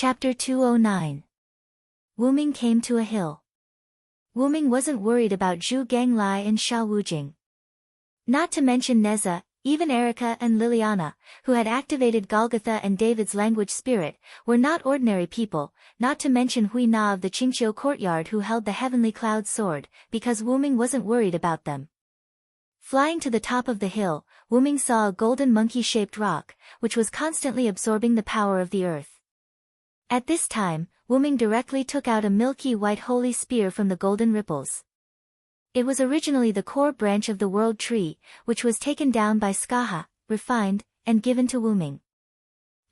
Chapter 209. Wuming came to a hill. Wuming wasn't worried about Zhu Ganglai and Sha Wujing. Not to mention Neza, even Erica and Liliana, who had activated Golgotha and David's language spirit, were not ordinary people, not to mention Hui Na of the Qingqiu courtyard who held the heavenly cloud sword, because Wuming wasn't worried about them. Flying to the top of the hill, Wuming saw a golden monkey-shaped rock, which was constantly absorbing the power of the earth. At this time, Wuming directly took out a milky white holy spear from the golden ripples. It was originally the core branch of the world tree, which was taken down by Skaha, refined, and given to Wuming.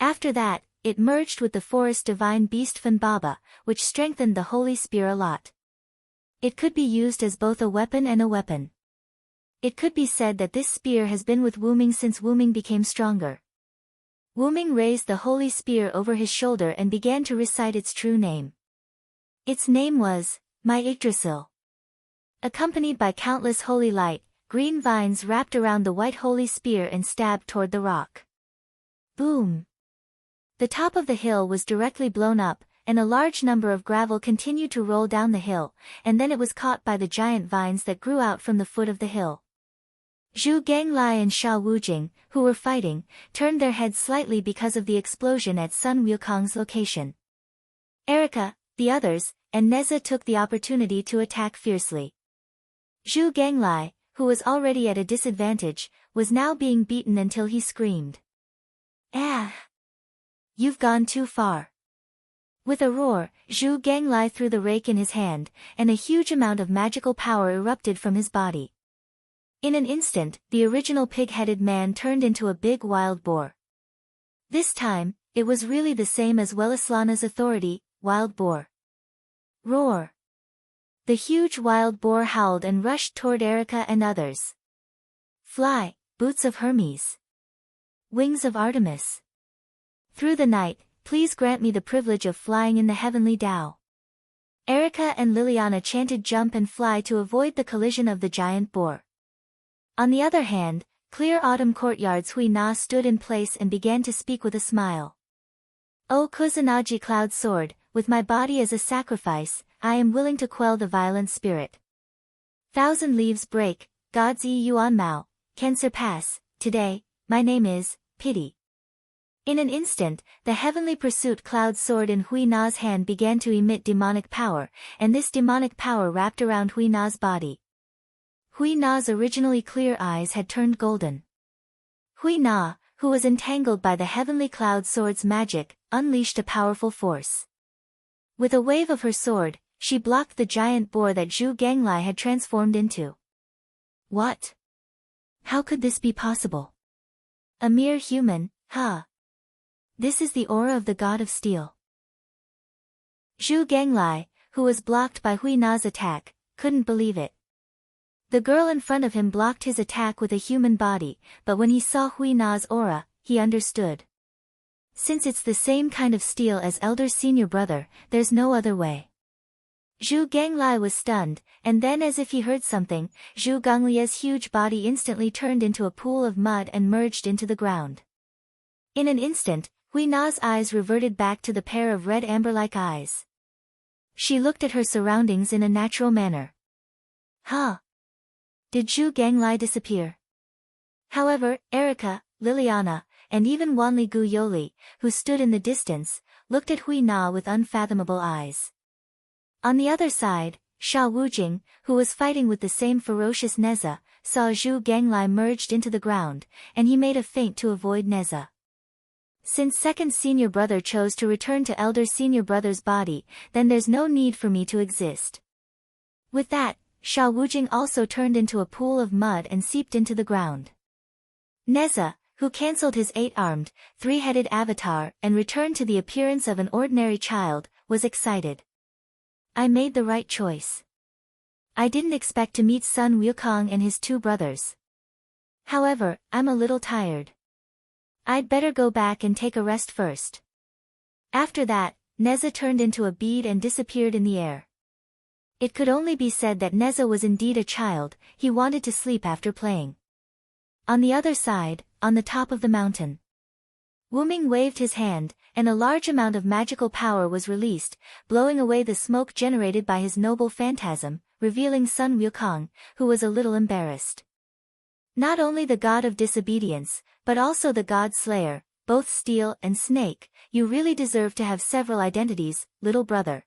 After that, it merged with the forest divine beast Fan Baba, which strengthened the holy spear a lot. It could be used as both a weapon and a weapon. It could be said that this spear has been with Wuming since Wuming became stronger. Wuming raised the holy spear over his shoulder and began to recite its true name. Its name was, My Yggdrasil. Accompanied by countless holy light, green vines wrapped around the white holy spear and stabbed toward the rock. Boom! The top of the hill was directly blown up, and a large number of gravel continued to roll down the hill, and then it was caught by the giant vines that grew out from the foot of the hill. Zhu Ganglai and Sha Wujing, who were fighting, turned their heads slightly because of the explosion at Sun Wukong's location. Erica, the others, and Neza took the opportunity to attack fiercely. Zhu Ganglai, who was already at a disadvantage, was now being beaten until he screamed. Ah! You've gone too far. With a roar, Zhu Ganglai threw the rake in his hand, and a huge amount of magical power erupted from his body. In an instant, the original pig-headed man turned into a big wild boar. This time, it was really the same as Welislana's authority, wild boar. Roar! The huge wild boar howled and rushed toward Erica and others. Fly, boots of Hermes. Wings of Artemis. Through the night, please grant me the privilege of flying in the heavenly Tao. Erica and Liliana chanted jump and fly to avoid the collision of the giant boar. On the other hand, clear autumn courtyards Hui Na stood in place and began to speak with a smile. O Kusanagi cloud sword, with my body as a sacrifice, I am willing to quell the violent spirit. Thousand leaves break, God's Yuan Mao, can surpass, today, my name is, pity. In an instant, the heavenly pursuit cloud sword in Hui Na's hand began to emit demonic power, and this demonic power wrapped around Hui Na's body. Hui Na's originally clear eyes had turned golden. Hui Na, who was entangled by the heavenly cloud sword's magic, unleashed a powerful force. With a wave of her sword, she blocked the giant boar that Zhu Ganglai had transformed into. What? How could this be possible? A mere human, huh? This is the aura of the god of steel. Zhu Ganglai, who was blocked by Hui Na's attack, couldn't believe it. The girl in front of him blocked his attack with a human body, but when he saw Hui Na's aura, he understood. Since it's the same kind of steel as Elder Senior Brother, there's no other way. Zhu Ganglai was stunned, and then as if he heard something, Zhu Ganglia's huge body instantly turned into a pool of mud and merged into the ground. In an instant, Hui Na's eyes reverted back to the pair of red amber-like eyes. She looked at her surroundings in a natural manner. Huh? Did Zhu Ganglai disappear? However, Erica, Liliana, and even Wanli Gu Yoli, who stood in the distance, looked at Hui Na with unfathomable eyes. On the other side, Sha Wujing, who was fighting with the same ferocious Neza, saw Zhu Ganglai merged into the ground, and he made a feint to avoid Neza. Since second senior brother chose to return to elder senior brother's body, then there's no need for me to exist. With that, Sha Wujing also turned into a pool of mud and seeped into the ground. Neza, who cancelled his 8-armed, 3-headed avatar and returned to the appearance of an ordinary child, was excited. I made the right choice. I didn't expect to meet Sun Wukong and his 2 brothers. However, I'm a little tired. I'd better go back and take a rest first. After that, Neza turned into a bead and disappeared in the air. It could only be said that Neza was indeed a child, he wanted to sleep after playing. On the other side, on the top of the mountain. Wuming waved his hand, and a large amount of magical power was released, blowing away the smoke generated by his noble phantasm, revealing Sun Wukong, who was a little embarrassed. Not only the god of disobedience, but also the god slayer, both steel and snake, you really deserve to have several identities, little brother.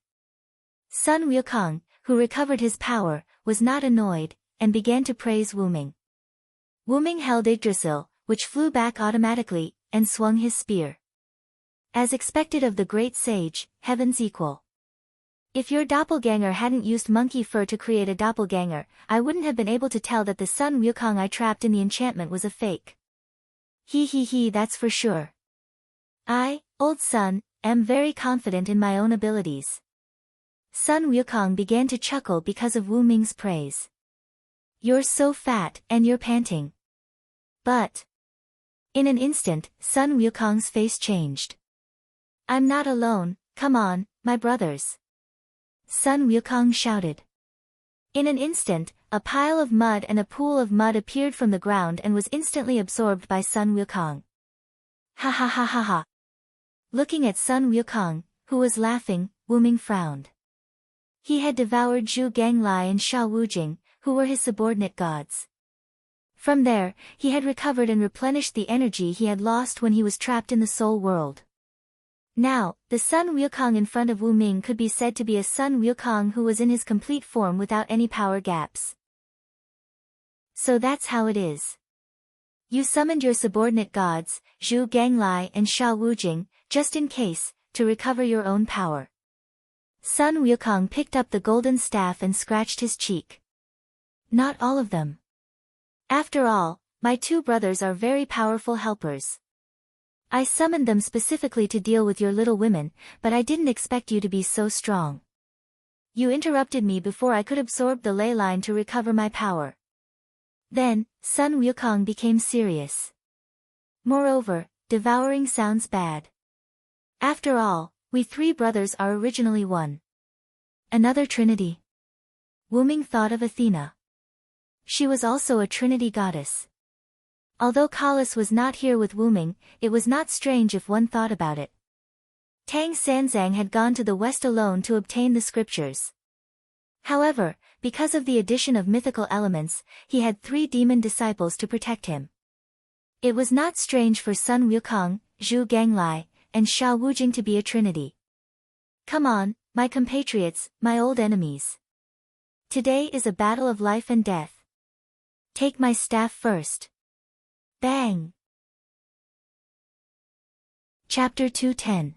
Sun Wukong, who recovered his power, was not annoyed, and began to praise Wuming. Wuming held Yggdrasil, which flew back automatically, and swung his spear. As expected of the great sage, heaven's equal. If your doppelganger hadn't used monkey fur to create a doppelganger, I wouldn't have been able to tell that the Sun Wukong I trapped in the enchantment was a fake. He, that's for sure. I, old Sun, am very confident in my own abilities. Sun Wukong began to chuckle because of Wu Ming's praise. You're so fat, and you're panting. But... In an instant, Sun Wukong's face changed. I'm not alone, come on, my brothers. Sun Wukong shouted. In an instant, a pile of mud and a pool of mud appeared from the ground and was instantly absorbed by Sun Wukong. Ha ha ha ha ha. Looking at Sun Wukong, who was laughing, Wu Ming frowned. He had devoured Zhu Ganglai and Sha Wujing, who were his subordinate gods. From there, he had recovered and replenished the energy he had lost when he was trapped in the soul world. Now, the Sun Wukong in front of Wu Ming could be said to be a Sun Wukong who was in his complete form without any power gaps. So that's how it is. You summoned your subordinate gods, Zhu Ganglai and Sha Wujing, just in case, to recover your own power. Sun Wukong picked up the golden staff and scratched his cheek. Not all of them. After all, my two brothers are very powerful helpers. I summoned them specifically to deal with your little women, but I didn't expect you to be so strong. You interrupted me before I could absorb the ley line to recover my power. Then, Sun Wukong became serious. Moreover, devouring sounds bad. After all, we three brothers are originally one. Another trinity. Wu Ming thought of Athena. She was also a trinity goddess. Although Kalis was not here with Wu Ming, it was not strange if one thought about it. Tang Sanzang had gone to the west alone to obtain the scriptures. However, because of the addition of mythical elements, he had 3 demon disciples to protect him. It was not strange for Sun Wukong, Zhu Ganglai, and Sha Wujing to be a trinity. Come on, my compatriots, my old enemies. Today is a battle of life and death. Take my staff first. Bang! Chapter 210.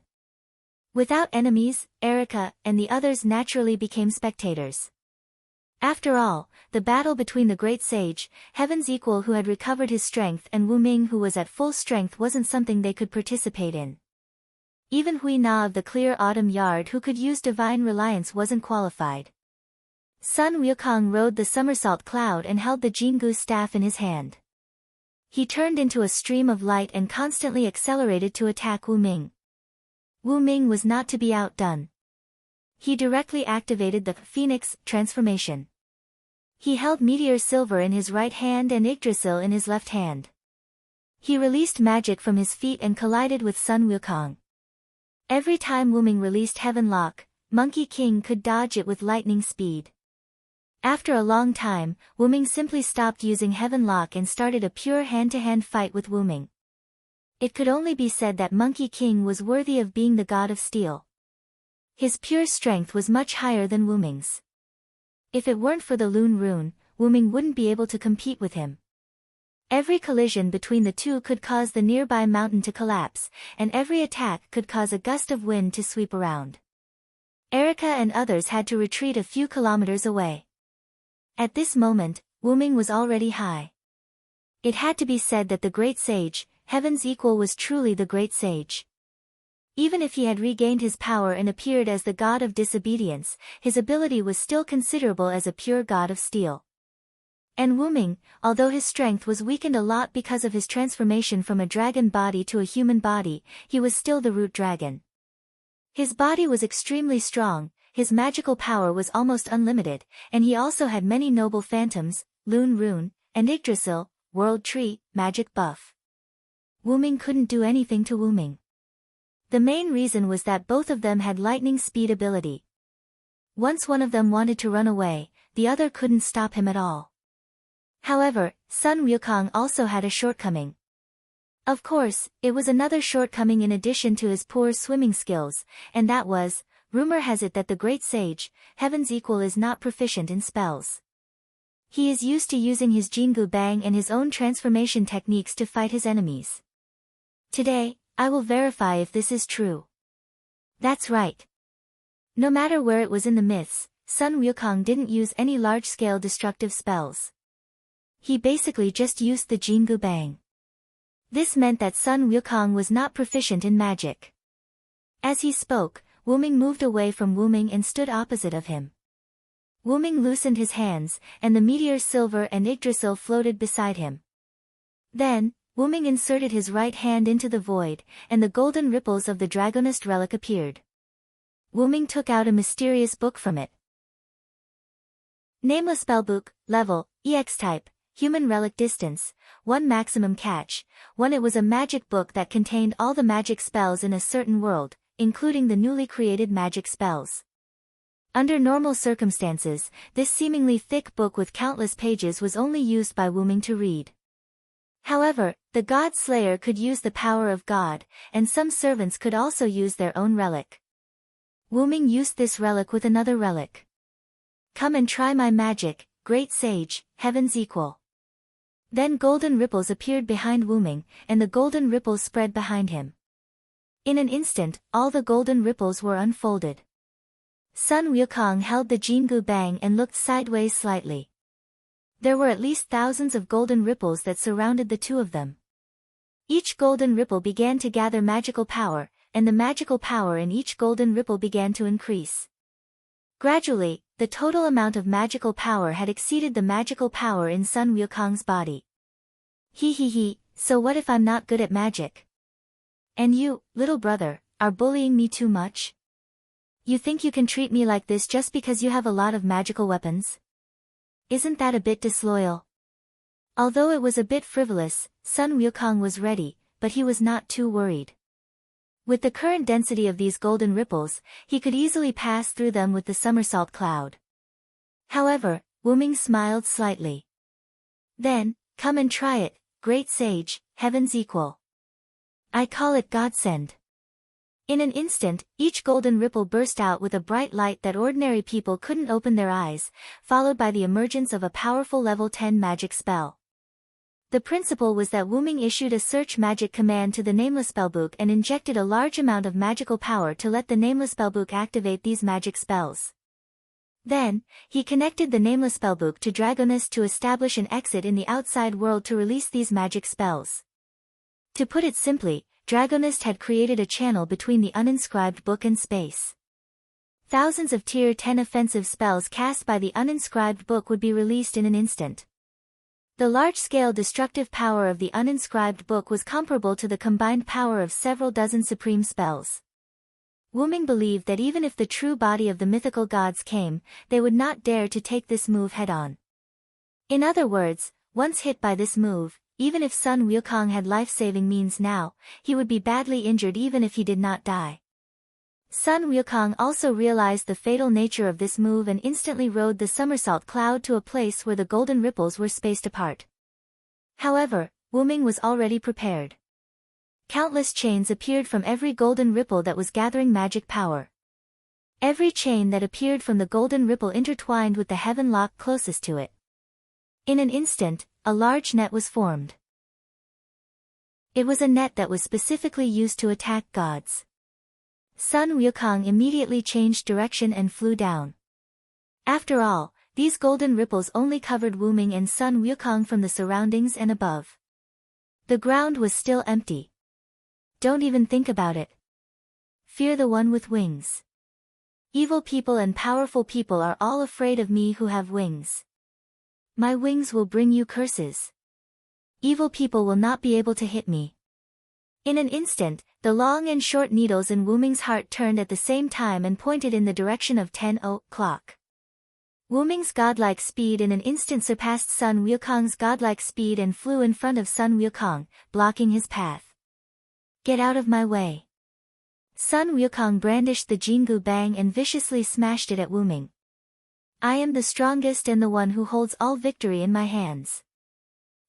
Without enemies, Erica and the others naturally became spectators. After all, the battle between the great sage, Heaven's equal who had recovered his strength and Wu Ming who was at full strength wasn't something they could participate in. Even Hui Na of the clear autumn yard who could use divine reliance wasn't qualified. Sun Wukong rode the somersault cloud and held the Jingu staff in his hand. He turned into a stream of light and constantly accelerated to attack Wu Ming. Wu Ming was not to be outdone. He directly activated the Phoenix transformation. He held Meteor Silver in his right hand and Yggdrasil in his left hand. He released magic from his feet and collided with Sun Wukong. Every time Wu Ming released Heaven Lock, Monkey King could dodge it with lightning speed. After a long time, Wu Ming simply stopped using Heaven Lock and started a pure hand-to-hand fight with Wu Ming. It could only be said that Monkey King was worthy of being the god of steel. His pure strength was much higher than Wu Ming's. If it weren't for the Lune Rune, Wu Ming wouldn't be able to compete with him. Every collision between the two could cause the nearby mountain to collapse, and every attack could cause a gust of wind to sweep around. Erica and others had to retreat a few kilometers away. At this moment, Wu Ming was already high. It had to be said that the great sage, Heaven's equal, was truly the great sage. Even if he had regained his power and appeared as the god of disobedience, his ability was still considerable as a pure god of steel. And Wu Ming, although his strength was weakened a lot because of his transformation from a dragon body to a human body, he was still the root dragon. His body was extremely strong, his magical power was almost unlimited, and he also had many noble phantoms, Lune Rune, and Yggdrasil, World Tree, magic buff. Wuming couldn't do anything to Wuming. The main reason was that both of them had lightning speed ability. Once one of them wanted to run away, the other couldn't stop him at all. However, Sun Wukong also had a shortcoming. Of course, it was another shortcoming in addition to his poor swimming skills, and that was, rumor has it that the great sage, Heaven's Equal, is not proficient in spells. He is used to using his Jingu Bang and his own transformation techniques to fight his enemies. Today, I will verify if this is true. That's right. No matter where it was in the myths, Sun Wukong didn't use any large-scale destructive spells. He basically just used the Jingu Bang. This meant that Sun Wukong was not proficient in magic. As he spoke, Wuming moved away from Wuming and stood opposite of him. Wuming loosened his hands, and the meteors Silver and Yggdrasil floated beside him. Then, Wuming inserted his right hand into the void, and the golden ripples of the Dragonist relic appeared. Wuming took out a mysterious book from it. Nameless Spellbook, Level, EX Type, Human Relic Distance, 1 Maximum Catch, 1. It was a magic book that contained all the magic spells in a certain world, including the newly created magic spells. Under normal circumstances, this seemingly thick book with countless pages was only used by Wuming to read. However, the God Slayer could use the power of God, and some servants could also use their own relic. Wuming used this relic with another relic. Come and try my magic, great sage, Heaven's Equal. Then golden ripples appeared behind Wuming, and the golden ripples spread behind him. In an instant, all the golden ripples were unfolded. Sun Wukong held the Jingu Bang and looked sideways slightly. There were at least thousands of golden ripples that surrounded the two of them. Each golden ripple began to gather magical power, and the magical power in each golden ripple began to increase. Gradually, the total amount of magical power had exceeded the magical power in Sun Wukong's body. He, so what if I'm not good at magic? And you, little brother, are bullying me too much? You think you can treat me like this just because you have a lot of magical weapons? Isn't that a bit disloyal? Although it was a bit frivolous, Sun Wukong was ready, but he was not too worried. With the current density of these golden ripples, he could easily pass through them with the somersault cloud. However, Wuming smiled slightly. Then, come and try it, great sage, Heaven's Equal. I call it godsend. In an instant, each golden ripple burst out with a bright light that ordinary people couldn't open their eyes, followed by the emergence of a powerful level 10 magic spell. The principle was that Wuming issued a search magic command to the Nameless Spellbook and injected a large amount of magical power to let the Nameless Spellbook activate these magic spells. Then, he connected the Nameless Spellbook to Dragonist to establish an exit in the outside world to release these magic spells. To put it simply, Dragonist had created a channel between the uninscribed book and space. Thousands of Tier 10 offensive spells cast by the uninscribed book would be released in an instant. The large-scale destructive power of the uninscribed book was comparable to the combined power of several dozen supreme spells. Wuming believed that even if the true body of the mythical gods came, they would not dare to take this move head-on. In other words, once hit by this move, even if Sun Wukong had life-saving means now, he would be badly injured even if he did not die. Sun Wukong also realized the fatal nature of this move and instantly rode the somersault cloud to a place where the golden ripples were spaced apart. However, Wuming was already prepared. Countless chains appeared from every golden ripple that was gathering magic power. Every chain that appeared from the golden ripple intertwined with the heaven lock closest to it. In an instant, a large net was formed. It was a net that was specifically used to attack gods. Sun Wukong immediately changed direction and flew down. After all, these golden ripples only covered Wuming and Sun Wukong from the surroundings and above. The ground was still empty. Don't even think about it. Fear the one with wings. Evil people and powerful people are all afraid of me who have wings. My wings will bring you curses. Evil people will not be able to hit me. In an instant, the long and short needles in Wuming's heart turned at the same time and pointed in the direction of 10 o'clock. Wuming's godlike speed in an instant surpassed Sun Wukong's godlike speed and flew in front of Sun Wukong, blocking his path. Get out of my way. Sun Wukong brandished the Jingu Bang and viciously smashed it at Wuming. I am the strongest and the one who holds all victory in my hands.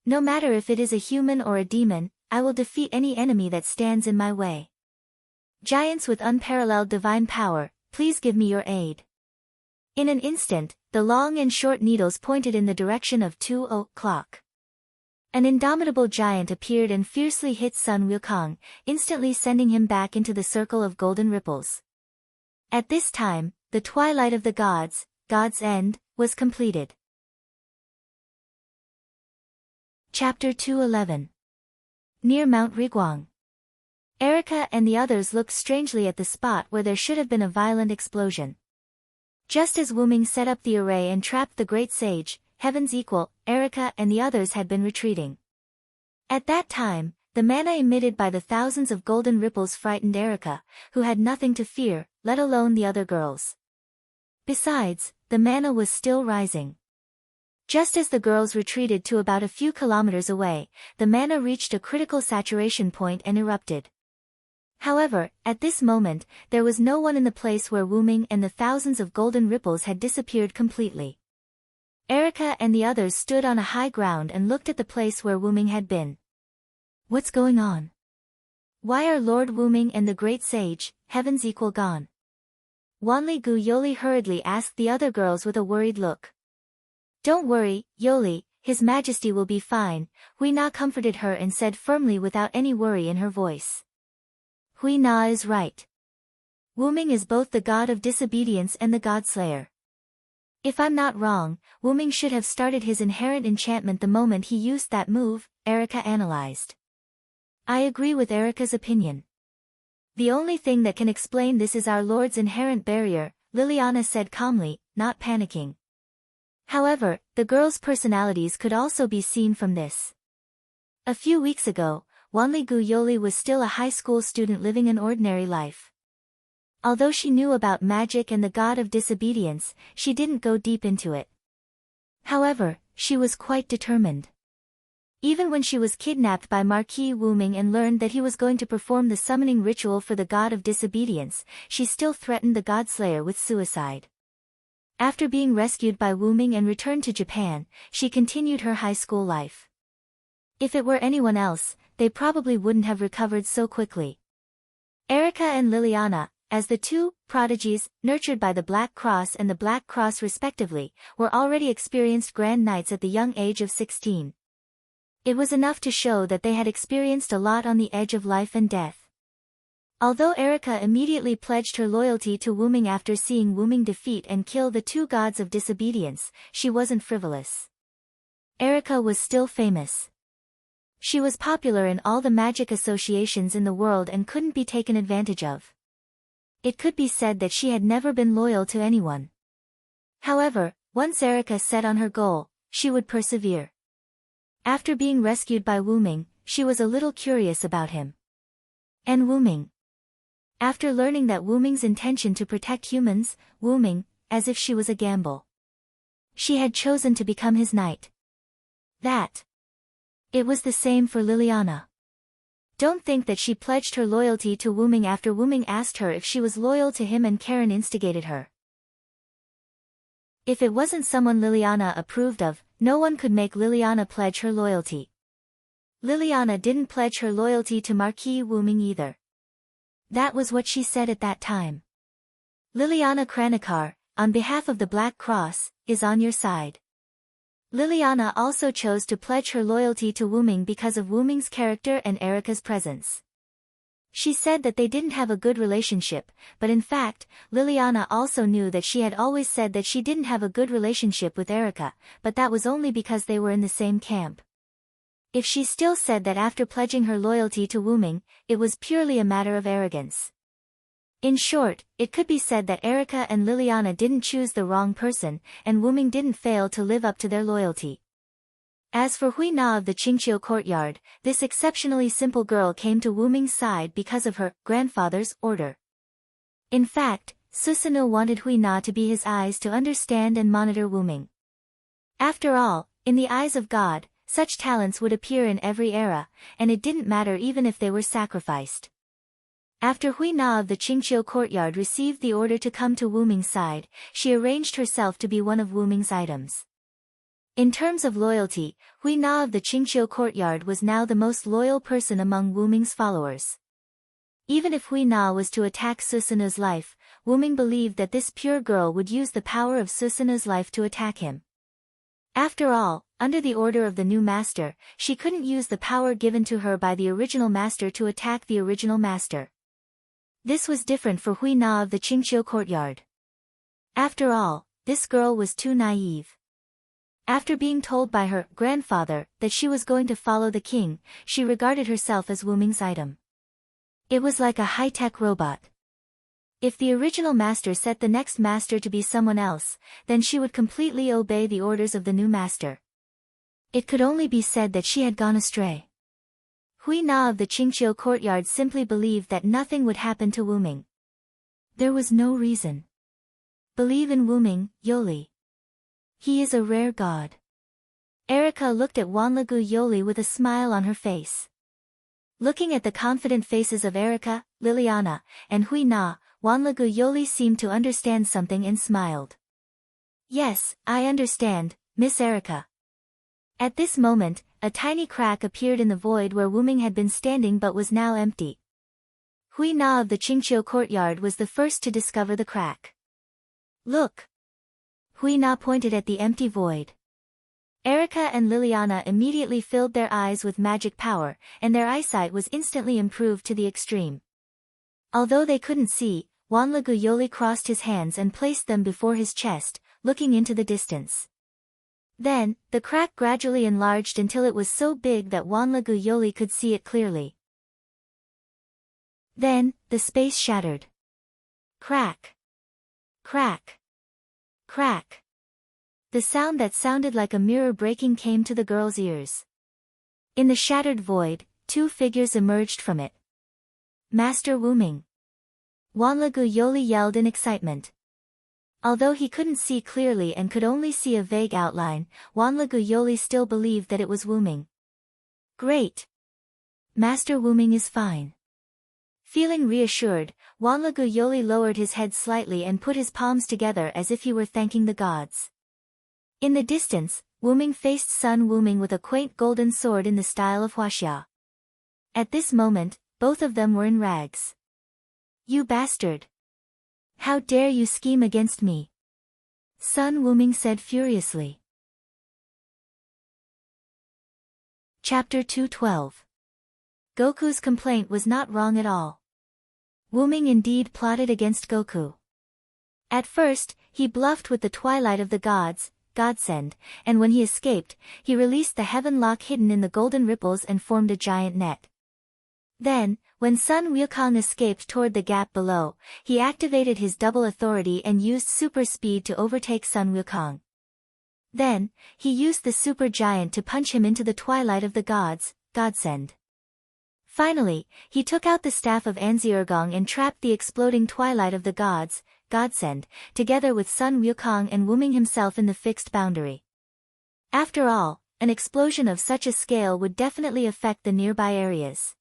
No matter if it is a human or a demon, I will defeat any enemy that stands in my way. Giants with unparalleled divine power, please give me your aid. In an instant, the long and short needles pointed in the direction of 2 o'clock. An indomitable giant appeared and fiercely hit Sun Wukong, instantly sending him back into the circle of golden ripples. At this time, the twilight of the gods, God's End, was completed. Chapter 211. Near Mount Riguang. Erica and the others looked strangely at the spot where there should have been a violent explosion. Just as Wuming set up the array and trapped the great sage, Heaven's Equal, Erica and the others had been retreating. At that time, the mana emitted by the thousands of golden ripples frightened Erica, who had nothing to fear, let alone the other girls. Besides, the mana was still rising. Just as the girls retreated to about a few kilometers away, the mana reached a critical saturation point and erupted. However, at this moment, there was no one in the place where Wuming and the thousands of golden ripples had disappeared completely. Erica and the others stood on a high ground and looked at the place where Wuming had been. What's going on? Why are Lord Wuming and the great sage, Heaven's Equal, gone? Wanli Gu Yoli hurriedly asked the other girls with a worried look. Don't worry, Yoli, His Majesty will be fine, Hui Na comforted her and said firmly without any worry in her voice. Hui Na is right. Wuming is both the god of disobedience and the godslayer. If I'm not wrong, Wuming should have started his inherent enchantment the moment he used that move, Erica analyzed. I agree with Erica's opinion. The only thing that can explain this is our Lord's inherent barrier, Liliana said calmly, not panicking. However, the girls' personalities could also be seen from this. A few weeks ago, Wanli Gu Yoli was still a high school student living an ordinary life. Although she knew about magic and the god of disobedience, she didn't go deep into it. However, she was quite determined. Even when she was kidnapped by Marquis Wuming and learned that he was going to perform the summoning ritual for the god of disobedience, she still threatened the godslayer with suicide. After being rescued by Wuming and returned to Japan, she continued her high school life. If it were anyone else, they probably wouldn't have recovered so quickly. Erica and Liliana, as the two prodigies, nurtured by the Black Cross and the Black Cross respectively, were already experienced Grand Knights at the young age of 16. It was enough to show that they had experienced a lot on the edge of life and death. Although Erica immediately pledged her loyalty to Wuming after seeing Wuming defeat and kill the two gods of disobedience, she wasn't frivolous. Erica was still famous. She was popular in all the magic associations in the world and couldn't be taken advantage of. It could be said that she had never been loyal to anyone. However, once Erica set on her goal, she would persevere. After being rescued by Wuming, she was a little curious about him. And Wuming. After learning that Wuming's intention to protect humans, Wuming, as if she was a gamble. She had chosen to become his knight. It was the same for Liliana. Don't think that she pledged her loyalty to Wuming after Wuming asked her if she was loyal to him and Karen instigated her. If it wasn't someone Liliana approved of, no one could make Liliana pledge her loyalty. Liliana didn't pledge her loyalty to Marquis Wuming either. That was what she said at that time. Liliana Kranikar, on behalf of the Black Cross, is on your side. Liliana also chose to pledge her loyalty to Wuming because of Wuming's character and Erica's presence. She said that they didn't have a good relationship, but in fact, Liliana also knew that she had always said that she didn't have a good relationship with Erica, but that was only because they were in the same camp. If she still said that after pledging her loyalty to Wuming, it was purely a matter of arrogance. In short, it could be said that Erica and Liliana didn't choose the wrong person, and Wuming didn't fail to live up to their loyalty. As for Hui Na of the Qingqiu courtyard, this exceptionally simple girl came to Wuming's side because of her grandfather's order. In fact, Susanoo wanted Hui Na to be his eyes to understand and monitor Wuming. After all, in the eyes of God, such talents would appear in every era, and it didn't matter even if they were sacrificed. After Hui Na of the Qingqiu courtyard received the order to come to Wu Ming's side, she arranged herself to be one of Wu Ming's items. In terms of loyalty, Hui Na of the Qingqiu courtyard was now the most loyal person among Wu Ming's followers. Even if Hui Na was to attack Susanoo's life, Wu Ming believed that this pure girl would use the power of Susanoo's life to attack him. After all, under the order of the new master, she couldn't use the power given to her by the original master to attack the original master. This was different for Hui Na of the Qingqiu courtyard. After all, this girl was too naive. After being told by her grandfather that she was going to follow the king, she regarded herself as Wu Ming's item. It was like a high-tech robot. If the original master set the next master to be someone else, then she would completely obey the orders of the new master. It could only be said that she had gone astray. Hui Na of the Qingqiu courtyard simply believed that nothing would happen to Wu Ming. There was no reason. Believe in Wu Ming, Yoli. He is a rare god. Erica looked at Wanlagu Yoli with a smile on her face. Looking at the confident faces of Erica, Liliana, and Hui Na, Wanlagu Yoli seemed to understand something and smiled. Yes, I understand, Miss Erica. At this moment, a tiny crack appeared in the void where Wu Ming had been standing but was now empty. Hui Na of the Qingqiu courtyard was the first to discover the crack. Look! Hui Na pointed at the empty void. Erica and Liliana immediately filled their eyes with magic power, and their eyesight was instantly improved to the extreme. Although they couldn't see, Wanlagu Yoli crossed his hands and placed them before his chest, looking into the distance. Then, the crack gradually enlarged until it was so big that Wanlagu Yoli could see it clearly. Then, the space shattered. Crack! Crack! Crack! The sound that sounded like a mirror breaking came to the girl's ears. In the shattered void, two figures emerged from it. Master Wu Ming. Wanlagu Yoli yelled in excitement. Although he couldn't see clearly and could only see a vague outline, Wanlagu Yoli still believed that it was Wu Ming. Great! Master Wu Ming is fine. Feeling reassured, Wanlagu Yoli lowered his head slightly and put his palms together as if he were thanking the gods. In the distance, Wu Ming faced Sun Wu Ming with a quaint golden sword in the style of Huaxia. At this moment, both of them were in rags. You bastard! How dare you scheme against me? Sun Wu Ming said furiously. Chapter 212. Goku's complaint was not wrong at all. Wu Ming indeed plotted against Goku. At first, he bluffed with the Twilight of the Gods, Godsend, and when he escaped, he released the heaven lock hidden in the golden ripples and formed a giant net. Then, when Sun Wukong escaped toward the gap below, he activated his double authority and used super speed to overtake Sun Wukong. Then, he used the super giant to punch him into the Twilight of the Gods, Godsend. Finally, he took out the staff of Anziergong and trapped the exploding Twilight of the Gods, Godsend, together with Sun Wukong and Wu Ming himself in the fixed boundary. After all, an explosion of such a scale would definitely affect the nearby areas.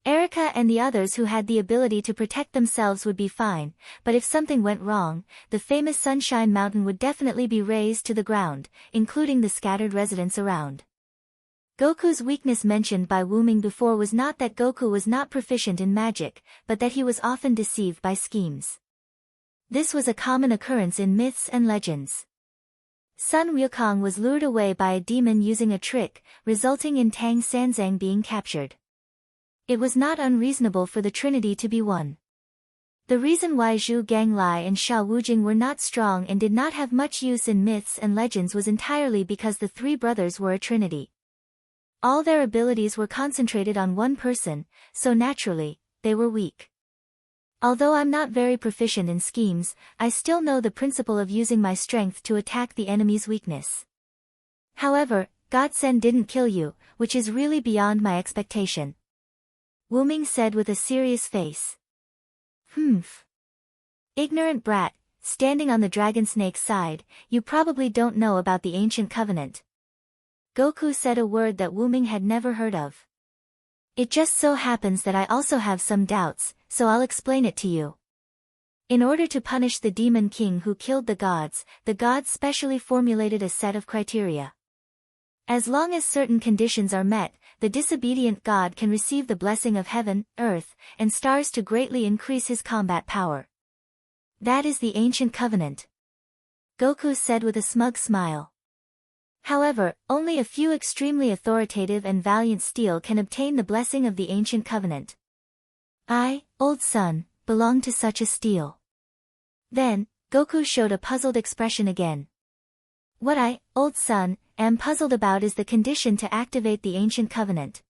Erica and the others who had the ability to protect themselves would be fine, but if something went wrong, the famous Sunshine Mountain would definitely be razed to the ground, including the scattered residents around. Goku's weakness mentioned by Wu Ming before was not that Goku was not proficient in magic, but that he was often deceived by schemes. This was a common occurrence in myths and legends. Sun Wukong was lured away by a demon using a trick, resulting in Tang Sanzang being captured. It was not unreasonable for the Trinity to be one. The reason why Zhu Ganglai and Xiao Wujing were not strong and did not have much use in myths and legends was entirely because the three brothers were a trinity. All their abilities were concentrated on one person, so naturally, they were weak. Although I'm not very proficient in schemes, I still know the principle of using my strength to attack the enemy's weakness. However, Godsend didn't kill you, which is really beyond my expectation. Wu Ming said with a serious face. Humph. Ignorant brat, standing on the dragon snake's side, you probably don't know about the ancient covenant. Goku said a word that Wuming had never heard of. It just so happens that I also have some doubts, so I'll explain it to you. In order to punish the Demon King who killed the gods specially formulated a set of criteria. As long as certain conditions are met, the disobedient god can receive the blessing of heaven, earth, and stars to greatly increase his combat power. That is the ancient covenant. Goku said with a smug smile. However, only a few extremely authoritative and valiant steel can obtain the blessing of the ancient covenant. I, old son, belong to such a steel. Then, Goku showed a puzzled expression again. What I, old son, am puzzled about is the condition to activate the ancient covenant.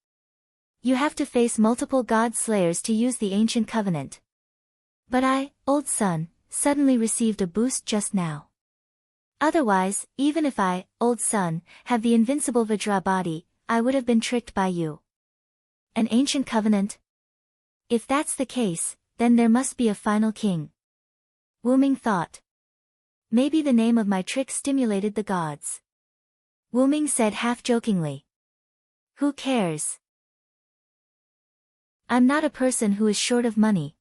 You have to face multiple god slayers to use the ancient covenant. But I, old son, suddenly received a boost just now. Otherwise, even if I, old son, have the invincible Vajra body, I would have been tricked by you. An ancient covenant? If that's the case, then there must be a final king. Wuming thought. Maybe the name of my trick stimulated the gods. Wuming said half-jokingly. Who cares? I'm not a person who is short of money.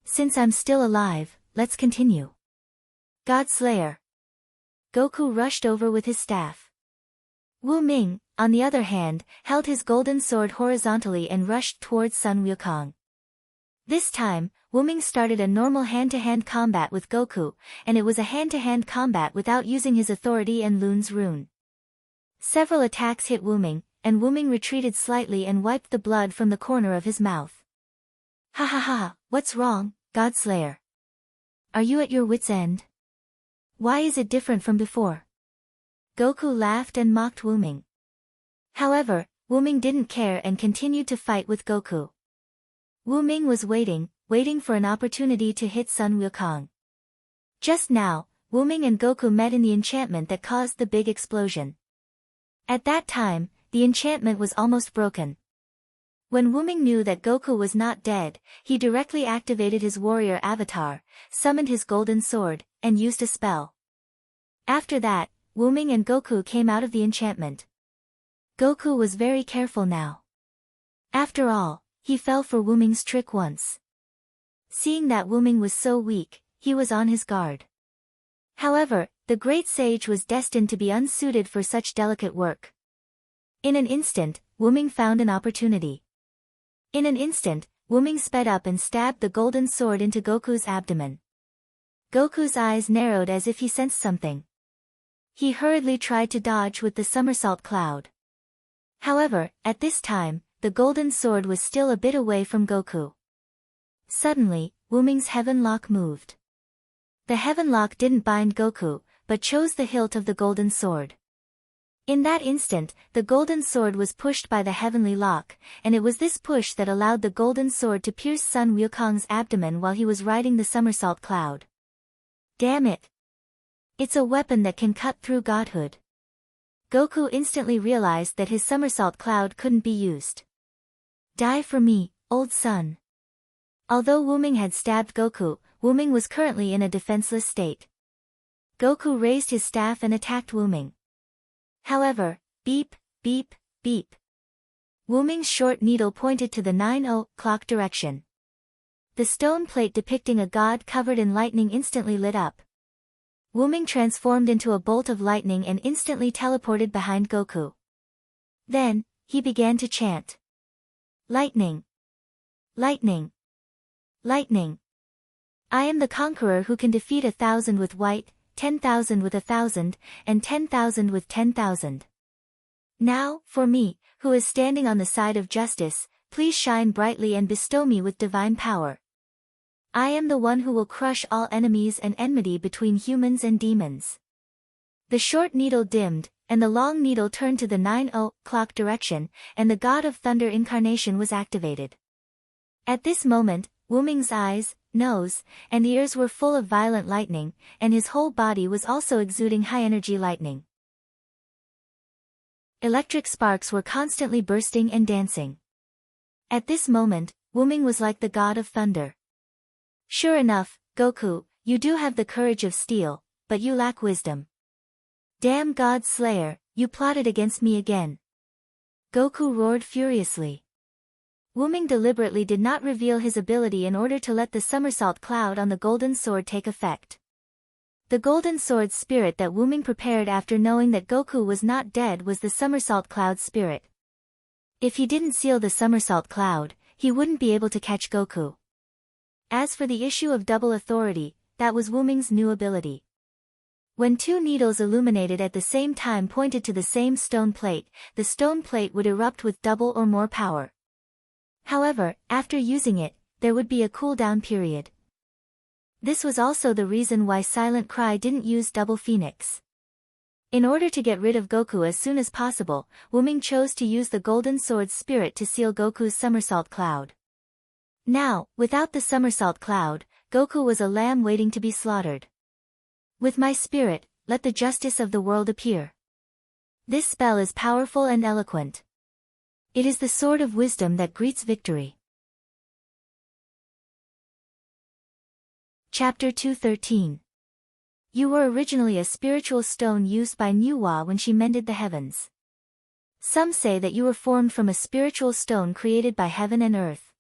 Since I'm still alive, let's continue. God Slayer. Goku rushed over with his staff. Wuming, on the other hand, held his golden sword horizontally and rushed towards Sun Wukong. This time, Wuming started a normal hand-to-hand combat with Goku, and it was a hand-to-hand combat without using his authority and Lun's rune. Several attacks hit Wuming, and Wuming retreated slightly and wiped the blood from the corner of his mouth. Ha ha ha, what's wrong, Godslayer? Are you at your wit's end? Why is it different from before? Goku laughed and mocked Wuming. However, Wuming didn't care and continued to fight with Goku. Wuming was waiting for an opportunity to hit Sun Wukong. Just now, Wuming and Goku met in the enchantment that caused the big explosion. At that time, the enchantment was almost broken. When Wuming knew that Goku was not dead, he directly activated his warrior avatar, summoned his golden sword, and used a spell. After that, Wuming and Goku came out of the enchantment. Goku was very careful now. After all, he fell for Wuming's trick once. Seeing that Wuming was so weak, he was on his guard. However, the great sage was destined to be unsuited for such delicate work. In an instant, Wuming found an opportunity. In an instant, Wuming sped up and stabbed the golden sword into Goku's abdomen. Goku's eyes narrowed as if he sensed something. He hurriedly tried to dodge with the somersault cloud. However, at this time, the golden sword was still a bit away from Goku. Suddenly, Wuming's heaven lock moved. The heaven lock didn't bind Goku, but chose the hilt of the golden sword. In that instant, the golden sword was pushed by the heavenly lock, and it was this push that allowed the golden sword to pierce Sun Wukong's abdomen while he was riding the somersault cloud. Damn it! It's a weapon that can cut through godhood. Goku instantly realized that his somersault cloud couldn't be used. Die for me, old son. Although Wuming had stabbed Goku, Wuming was currently in a defenseless state. Goku raised his staff and attacked Wuming. However, beep, beep, beep. Wuming's short needle pointed to the 9 o'clock direction. The stone plate depicting a god covered in lightning instantly lit up. Wuming transformed into a bolt of lightning and instantly teleported behind Goku. Then, he began to chant. Lightning! Lightning! Lightning! I am the conqueror who can defeat 1,000 with white, 10,000 with 1,000, and 10,000 with 10,000. Now, for me, who is standing on the side of justice, please shine brightly and bestow me with divine power. I am the one who will crush all enemies and enmity between humans and demons. The short needle dimmed, and the long needle turned to the 9 o'clock direction, and the God of Thunder incarnation was activated. At this moment, Wuming's eyes, nose, and ears were full of violent lightning, and his whole body was also exuding high-energy lightning. Electric sparks were constantly bursting and dancing. At this moment, Wuming was like the God of Thunder. Sure enough, Goku, you do have the courage of steel, but you lack wisdom. Damn God Slayer, You plotted against me again. Goku roared furiously. Wuming deliberately did not reveal his ability in order to let the somersault cloud on the golden sword take effect. The golden sword's spirit that Wuming prepared after knowing that Goku was not dead was the somersault cloud spirit. If he didn't seal the somersault cloud, he wouldn't be able to catch Goku. As for the issue of double authority, that was Wuming's new ability. When two needles illuminated at the same time pointed to the same stone plate, the stone plate would erupt with double or more power. However, after using it, there would be a cooldown period. This was also the reason why Silent Cry didn't use Double Phoenix. In order to get rid of Goku as soon as possible, Wuming chose to use the Golden Sword's spirit to seal Goku's somersault cloud. Now, without the somersault cloud, Goku was a lamb waiting to be slaughtered. With my spirit, let the justice of the world appear. This spell is powerful and eloquent. It is the sword of wisdom that greets victory. Chapter 213. You were originally a spiritual stone used by Nuwa when she mended the heavens. Some say that you were formed from a spiritual stone created by heaven and earth.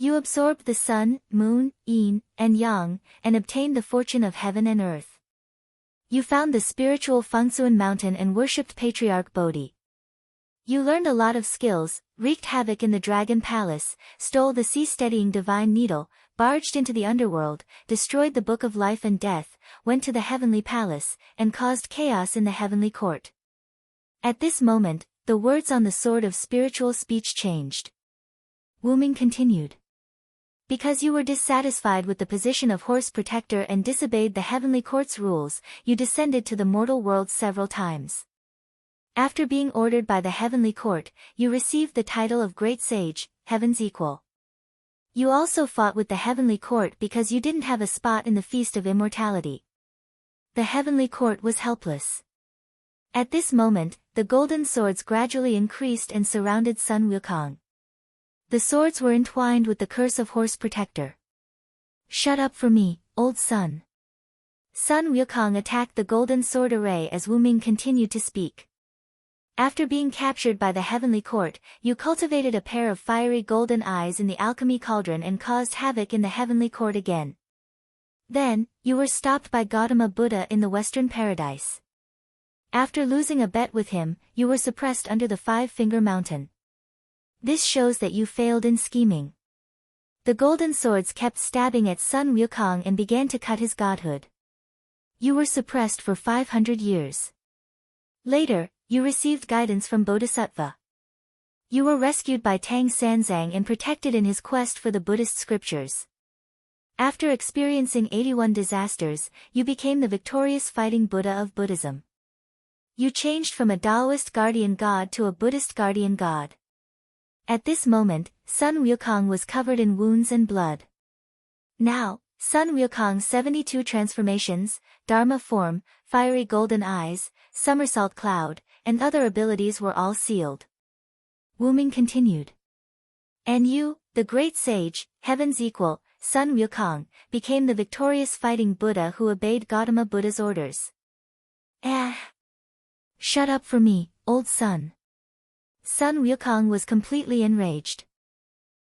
You absorbed the sun, moon, yin, and yang, and obtained the fortune of heaven and earth. You found the spiritual Fengsuan mountain and worshipped Patriarch Bodhi. You learned a lot of skills, wreaked havoc in the Dragon Palace, stole the sea-steadying divine needle, barged into the underworld, destroyed the Book of Life and Death, went to the Heavenly Palace, and caused chaos in the Heavenly Court. At this moment, the words on the sword of spiritual speech changed. Wuming continued. Because you were dissatisfied with the position of Horse Protector and disobeyed the Heavenly Court's rules, you descended to the mortal world several times. After being ordered by the Heavenly Court, you received the title of Great Sage, Heaven's Equal. You also fought with the Heavenly Court because you didn't have a spot in the Feast of Immortality. The Heavenly Court was helpless. At this moment, the golden swords gradually increased and surrounded Sun Wukong. The swords were entwined with the curse of Horse Protector. Shut up for me, old son. Sun Wukong attacked the golden sword array as Wuming continued to speak. After being captured by the Heavenly Court, you cultivated a pair of fiery golden eyes in the alchemy cauldron and caused havoc in the Heavenly Court again. Then, you were stopped by Gautama Buddha in the Western Paradise. After losing a bet with him, you were suppressed under the Five-Finger Mountain. This shows that you failed in scheming. The golden swords kept stabbing at Sun Wukong and began to cut his godhood. You were suppressed for 500 years. Later, you received guidance from Bodhisattva. You were rescued by Tang Sanzang and protected in his quest for the Buddhist scriptures. After experiencing 81 disasters, you became the victorious fighting Buddha of Buddhism. You changed from a Taoist guardian god to a Buddhist guardian god. At this moment, Sun Wukong was covered in wounds and blood. Now, Sun Wukong's 72 transformations, Dharma form, fiery golden eyes, somersault cloud, and other abilities were all sealed. Wuming continued. And you, the great sage, Heaven's Equal, Sun Wukong, became the victorious fighting Buddha who obeyed Gautama Buddha's orders. Shut up for me, old son. Sun Wukong was completely enraged.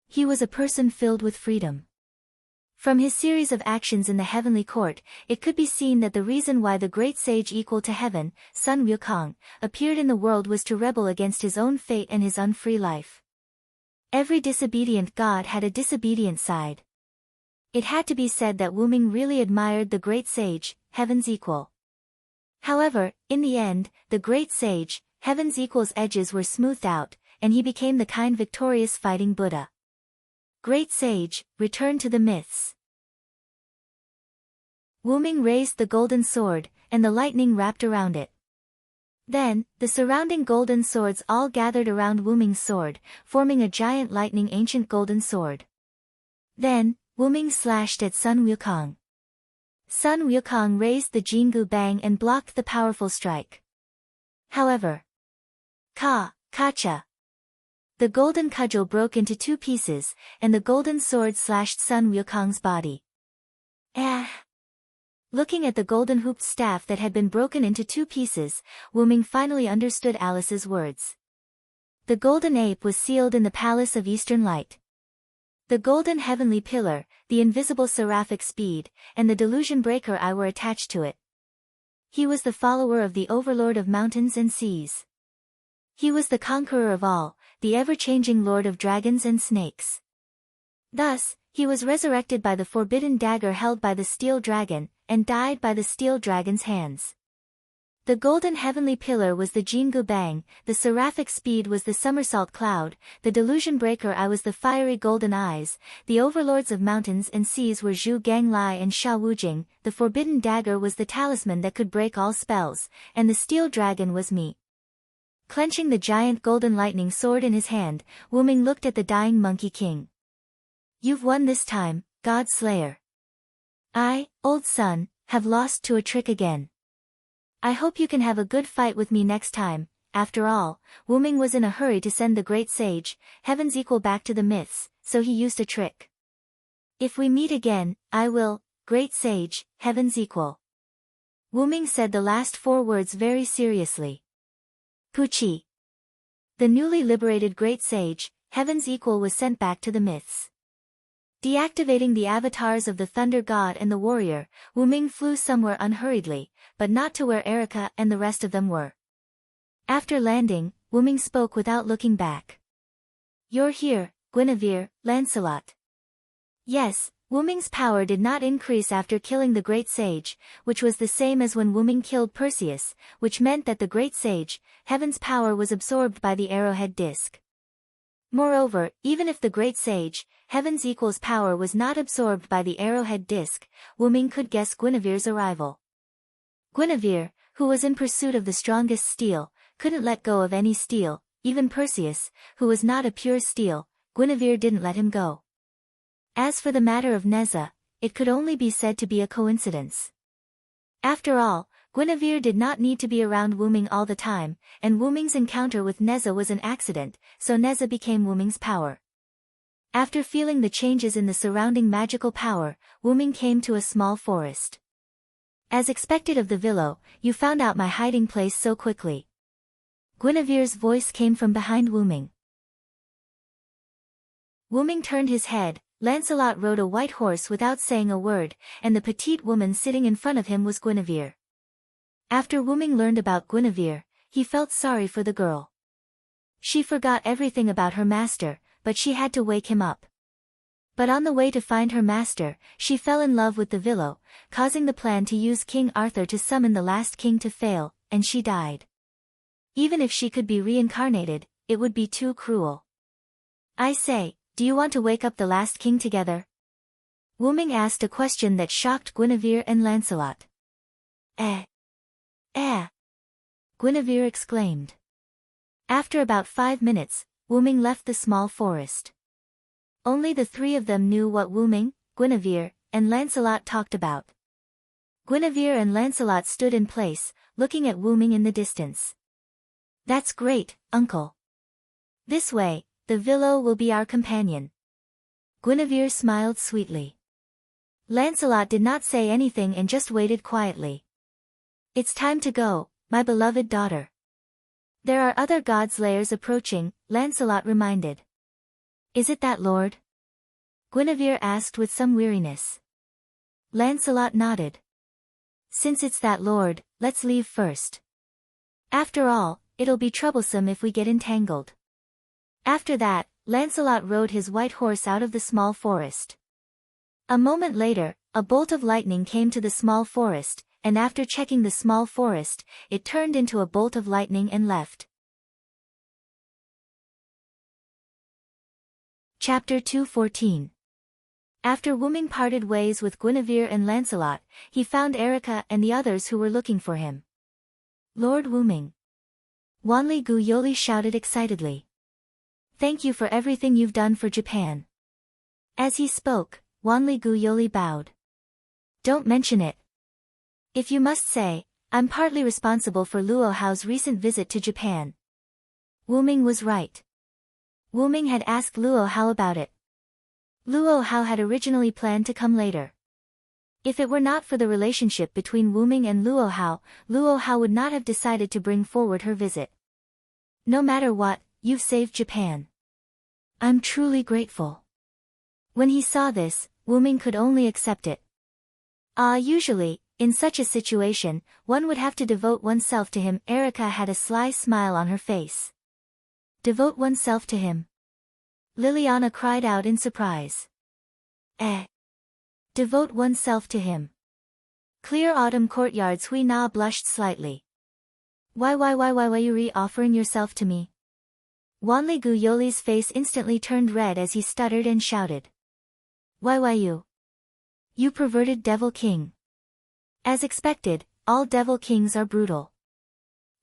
He was a person filled with freedom. From his series of actions in the Heavenly Court, it could be seen that the reason why the great sage equal to heaven, Sun Wukong, appeared in the world was to rebel against his own fate and his unfree life. Every disobedient god had a disobedient side. It had to be said that Wuming really admired the great sage, Heaven's Equal. However, in the end, the great sage, Heaven's Equal's edges were smoothed out, and he became the kind victorious fighting Buddha. Great Sage, return to the myths. Wuming raised the golden sword, and the lightning wrapped around it. Then, the surrounding golden swords all gathered around Wuming's sword, forming a giant lightning ancient golden sword. Then, Wuming slashed at Sun Wukong. Sun Wukong raised the Jingu Bang and blocked the powerful strike. However, Kacha. The golden cudgel broke into two pieces, and the golden sword slashed Sun Wukong's body. Looking at the golden hooped staff that had been broken into 2 pieces, Wyrm finally understood Alice's words. The golden ape was sealed in the palace of Eastern Light. The golden heavenly pillar, the invisible seraphic speed, and the delusion breaker eye were attached to it. He was the follower of the overlord of mountains and seas. He was the conqueror of all, the ever-changing lord of dragons and snakes. Thus, he was resurrected by the forbidden dagger held by the steel dragon, and died by the steel dragon's hands. The golden heavenly pillar was the Jingu Bang, the seraphic speed was the somersault cloud, the delusion breaker eye was the fiery golden eyes, the overlords of mountains and seas were Zhu Ganglai and Sha Wujing, the forbidden dagger was the talisman that could break all spells, and the steel dragon was me. Clenching the giant golden lightning sword in his hand, Wyrm looked at the dying Monkey King. You've won this time, God Slayer. I, old son, have lost to a trick again. I hope you can have a good fight with me next time. After all, Wyrm was in a hurry to send the great sage, Heaven's Equal, back to the myths, so he used a trick. If we meet again, I will, great sage, Heaven's Equal. Wyrm said the last 4 words very seriously. Puchi. The newly liberated great sage, Heaven's Equal, was sent back to the myths. Deactivating the avatars of the Thunder God and the Warrior, Wyrm flew somewhere unhurriedly, but not to where Erica and the rest of them were. After landing, Wyrm spoke without looking back. You're here, Guinevere, Lancelot. Yes, Wyrm's power did not increase after killing the great sage, which was the same as when Wyrm killed Perseus, which meant that the great sage, Heaven's power, was absorbed by the arrowhead disc. Moreover, even if the great sage, Heaven's Equal's power was not absorbed by the arrowhead disc, Wyrm could guess Guinevere's arrival. Guinevere, who was in pursuit of the strongest steel, couldn't let go of any steel, even Perseus, who was not a pure steel, Guinevere didn't let him go. As for the matter of Neza, it could only be said to be a coincidence. After all, Guinevere did not need to be around Wyrm all the time, and Wyrm's encounter with Neza was an accident, so Neza became Wyrm's power. After feeling the changes in the surrounding magical power, Wyrm came to a small forest. As expected of the Villo, you found out my hiding place so quickly. Guinevere's voice came from behind Wyrm. Wyrm turned his head. Lancelot rode a white horse without saying a word, and the petite woman sitting in front of him was Guinevere. After Wyrm learned about Guinevere, he felt sorry for the girl. She forgot everything about her master, but she had to wake him up. But on the way to find her master, she fell in love with the Villo, causing the plan to use King Arthur to summon the last king to fail, and she died. Even if she could be reincarnated, it would be too cruel. I say, do you want to wake up the last king together? Wyrm asked a question that shocked Guinevere and Lancelot. Guinevere exclaimed. After about 5 minutes, Wyrm left the small forest. Only the 3 of them knew what Wyrm, Guinevere, and Lancelot talked about. Guinevere and Lancelot stood in place, looking at Wyrm in the distance. That's great, uncle. This way, the Villo will be our companion. Guinevere smiled sweetly. Lancelot did not say anything and just waited quietly. It's time to go, my beloved daughter. There are other godslayers approaching, Lancelot reminded. Is it that lord? Guinevere asked with some weariness. Lancelot nodded. Since it's that lord, let's leave first. After all, it'll be troublesome if we get entangled. After that, Lancelot rode his white horse out of the small forest. A moment later, a bolt of lightning came to the small forest, and after checking the small forest, it turned into a bolt of lightning and left. Chapter 214. After Wyrm parted ways with Guinevere and Lancelot, he found Erica and the others who were looking for him. Lord Wyrm. Wanli Gu Yoli shouted excitedly. Thank you for everything you've done for Japan. As he spoke, Wanli Gu Yoli bowed. Don't mention it. If you must say, I'm partly responsible for Luo Hao's recent visit to Japan. Wyrm was right. Wyrm had asked Luo Hao about it. Luo Hao had originally planned to come later. If it were not for the relationship between Wu Ming and Luo Hao would not have decided to bring forward her visit. No matter what, you've saved Japan. I'm truly grateful. When he saw this, Wu Ming could only accept it. Usually, in such a situation, one would have to devote oneself to him. Erica had a sly smile on her face. Devote oneself to him? Liliana cried out in surprise. Devote oneself to him. Clear autumn courtyards. Hui Na blushed slightly. Why you re-offering yourself to me? Wanli Gu Yoli's face instantly turned red as he stuttered and shouted. Why you? You perverted devil king. As expected, all devil kings are brutal.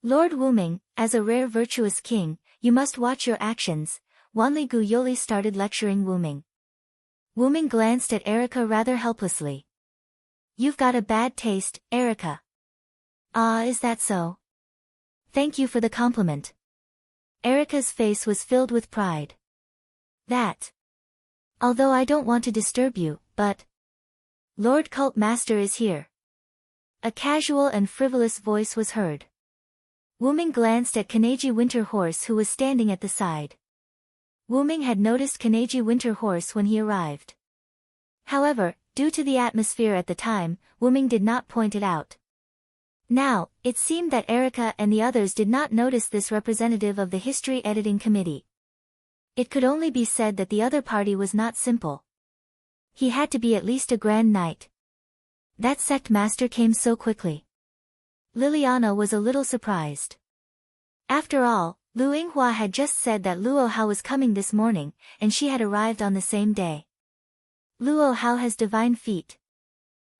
Lord Wu Ming, as a rare virtuous king, you must watch your actions. Wanli Gu Yoli started lecturing Wu Ming. Wu Ming glanced at Erica rather helplessly. You've got a bad taste, Erica. Is that so? Thank you for the compliment. Erica's face was filled with pride. Although I don't want to disturb you, but Lord Cult Master is here. A casual and frivolous voice was heard. Wu Ming glanced at Kaneji Winter Horse who was standing at the side. Wu Ming had noticed Kaneji Winter Horse when he arrived. However, due to the atmosphere at the time, Wu Ming did not point it out. Now, it seemed that Erica and the others did not notice this representative of the History Editing Committee. It could only be said that the other party was not simple. He had to be at least a Grand Knight. That sect master came so quickly. Liliana was a little surprised. After all, Lu Yinghua had just said that Luo Hao was coming this morning, and she had arrived on the same day. Luo Hao has divine feet.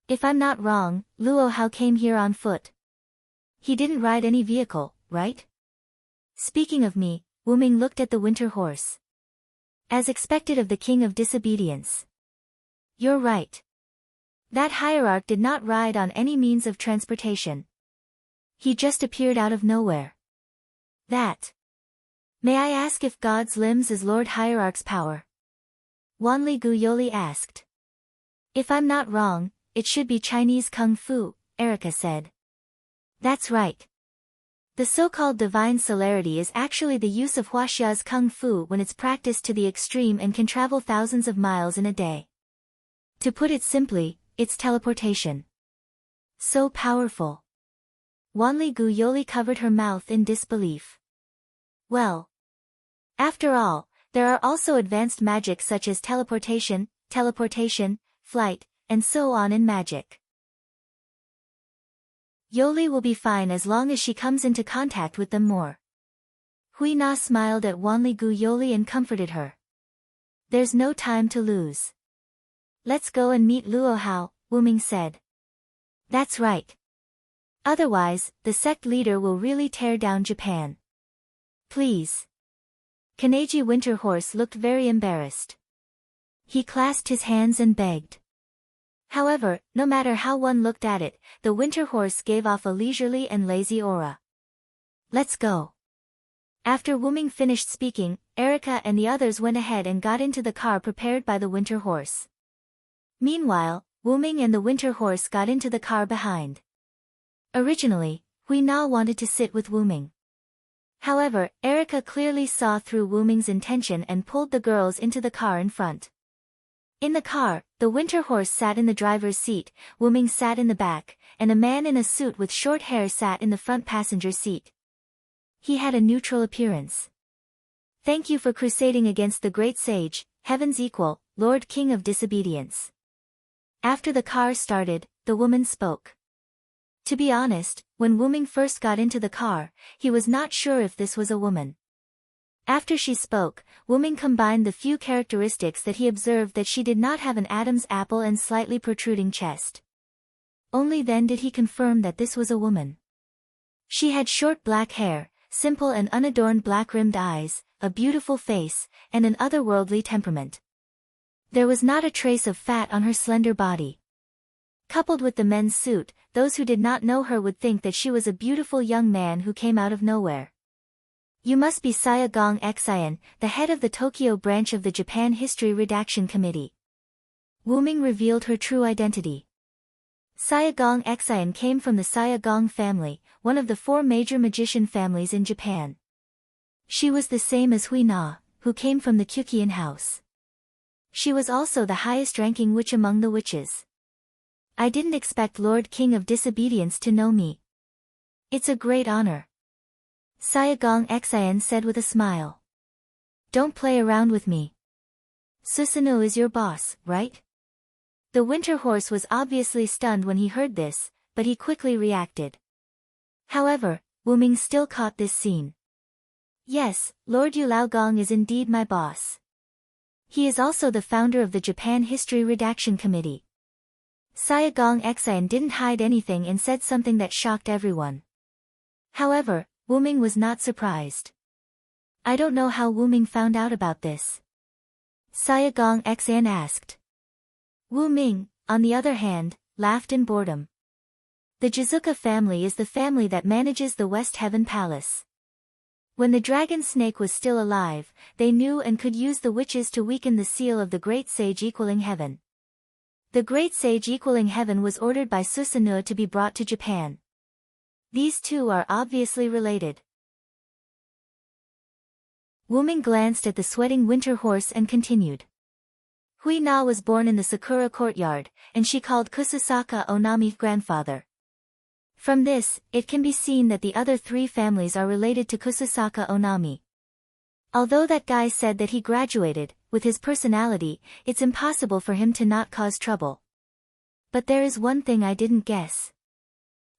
If I'm not wrong, Luo Hao came here on foot. He didn't ride any vehicle, right? Speaking of me, Wu Ming looked at the winter horse. As expected of the king of disobedience. You're right. That hierarch did not ride on any means of transportation. He just appeared out of nowhere. May I ask if God's limbs is Lord Hierarch's power? Wanli Gu Yoli asked. If I'm not wrong, it should be Chinese Kung Fu, Erica said. That's right. The so-called divine celerity is actually the use of Huaxia's Kung Fu when it's practiced to the extreme and can travel thousands of miles in a day. To put it simply, it's teleportation. So powerful. Wanli Gu Yoli covered her mouth in disbelief. Well. After all, there are also advanced magic such as teleportation, flight, and so on in magic. Yoli will be fine as long as she comes into contact with them more. Hui Na smiled at Wanli Gu Yoli and comforted her. There's no time to lose. Let's go and meet Luo Hao, Wu Ming said. That's right. Otherwise, the sect leader will really tear down Japan. Please. Kaneji Winter Horse looked very embarrassed. He clasped his hands and begged. However, no matter how one looked at it, the Winter Horse gave off a leisurely and lazy aura. Let's go. After Wu Ming finished speaking, Erica and the others went ahead and got into the car prepared by the Winter Horse. Meanwhile, Wu Ming and the Winter Horse got into the car behind. Originally, Hui Na wanted to sit with Wu Ming. However, Erica clearly saw through Wu Ming's intention and pulled the girls into the car in front. In the car, the Winter Horse sat in the driver's seat, Wu Ming sat in the back, and a man in a suit with short hair sat in the front passenger seat. He had a neutral appearance. Thank you for crusading against the great sage, heaven's equal, Lord King of Disobedience. After the car started, the woman spoke. To be honest, when Wu Ming first got into the car, he was not sure if this was a woman. After she spoke, Wu Ming combined the few characteristics that he observed that she did not have an Adam's apple and slightly protruding chest. Only then did he confirm that this was a woman. She had short black hair, simple and unadorned black-rimmed eyes, a beautiful face, and an otherworldly temperament. There was not a trace of fat on her slender body. Coupled with the men's suit, those who did not know her would think that she was a beautiful young man who came out of nowhere. You must be Saya Gong Xian, the head of the Tokyo branch of the Japan History Redaction Committee. Wu Ming revealed her true identity. Sayagong Xian came from the Sayagong family, one of the 4 major magician families in Japan. She was the same as Hui Na, who came from the Kyukian house. She was also the highest-ranking witch among the witches. I didn't expect Lord King of Disobedience to know me. It's a great honor. Sayagong Xian said with a smile. Don't play around with me. Susanoo is your boss, right? The winter horse was obviously stunned when he heard this, but he quickly reacted. However, Wuming still caught this scene. Yes, Lord Yulaogong is indeed my boss. He is also the founder of the Japan History Redaction Committee. Sayagong Xian didn't hide anything and said something that shocked everyone. However, Wuming was not surprised. I don't know how Wuming found out about this. Sayagong Xian asked. Wuming, on the other hand, laughed in boredom. The Jizuka family is the family that manages the West Heaven Palace. When the dragon snake was still alive, they knew and could use the witches to weaken the seal of the Great Sage equaling heaven. The Great Sage equaling heaven was ordered by Susanoo to be brought to Japan. These two are obviously related. Wuming glanced at the sweating winter horse and continued. Hui Na was born in the Sakura courtyard, and she called Kususaka Onami grandfather. From this, it can be seen that the other 3 families are related to Kususaka Onami. Although that guy said that he graduated, with his personality, it's impossible for him to not cause trouble. But there is one thing I didn't guess.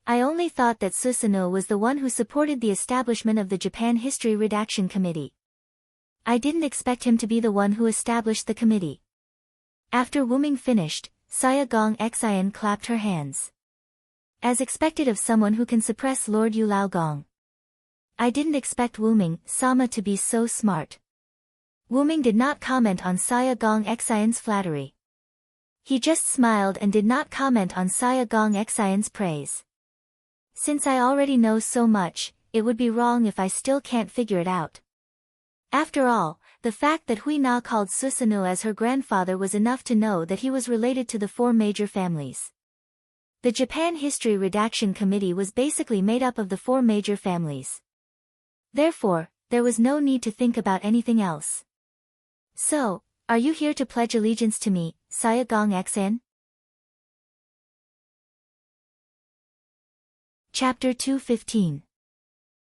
I only thought that Susanoo was the one who supported the establishment of the Japan History Redaction Committee. I didn't expect him to be the one who established the committee. After Wuming finished, Sayagong Xian clapped her hands. As expected of someone who can suppress Lord Yulaogong. I didn't expect Wuming-sama to be so smart. Wuming did not comment on Sayagong Xian's flattery. He just smiled and did not comment on Sayagong Xian's praise. Since I already know so much, it would be wrong if I still can't figure it out. After all, the fact that Hui Na called Susanoo as her grandfather was enough to know that he was related to the 4 major families. The Japan History Redaction Committee was basically made up of the 4 major families. Therefore, there was no need to think about anything else. So, are you here to pledge allegiance to me, Sayagong Xian? Chapter 215.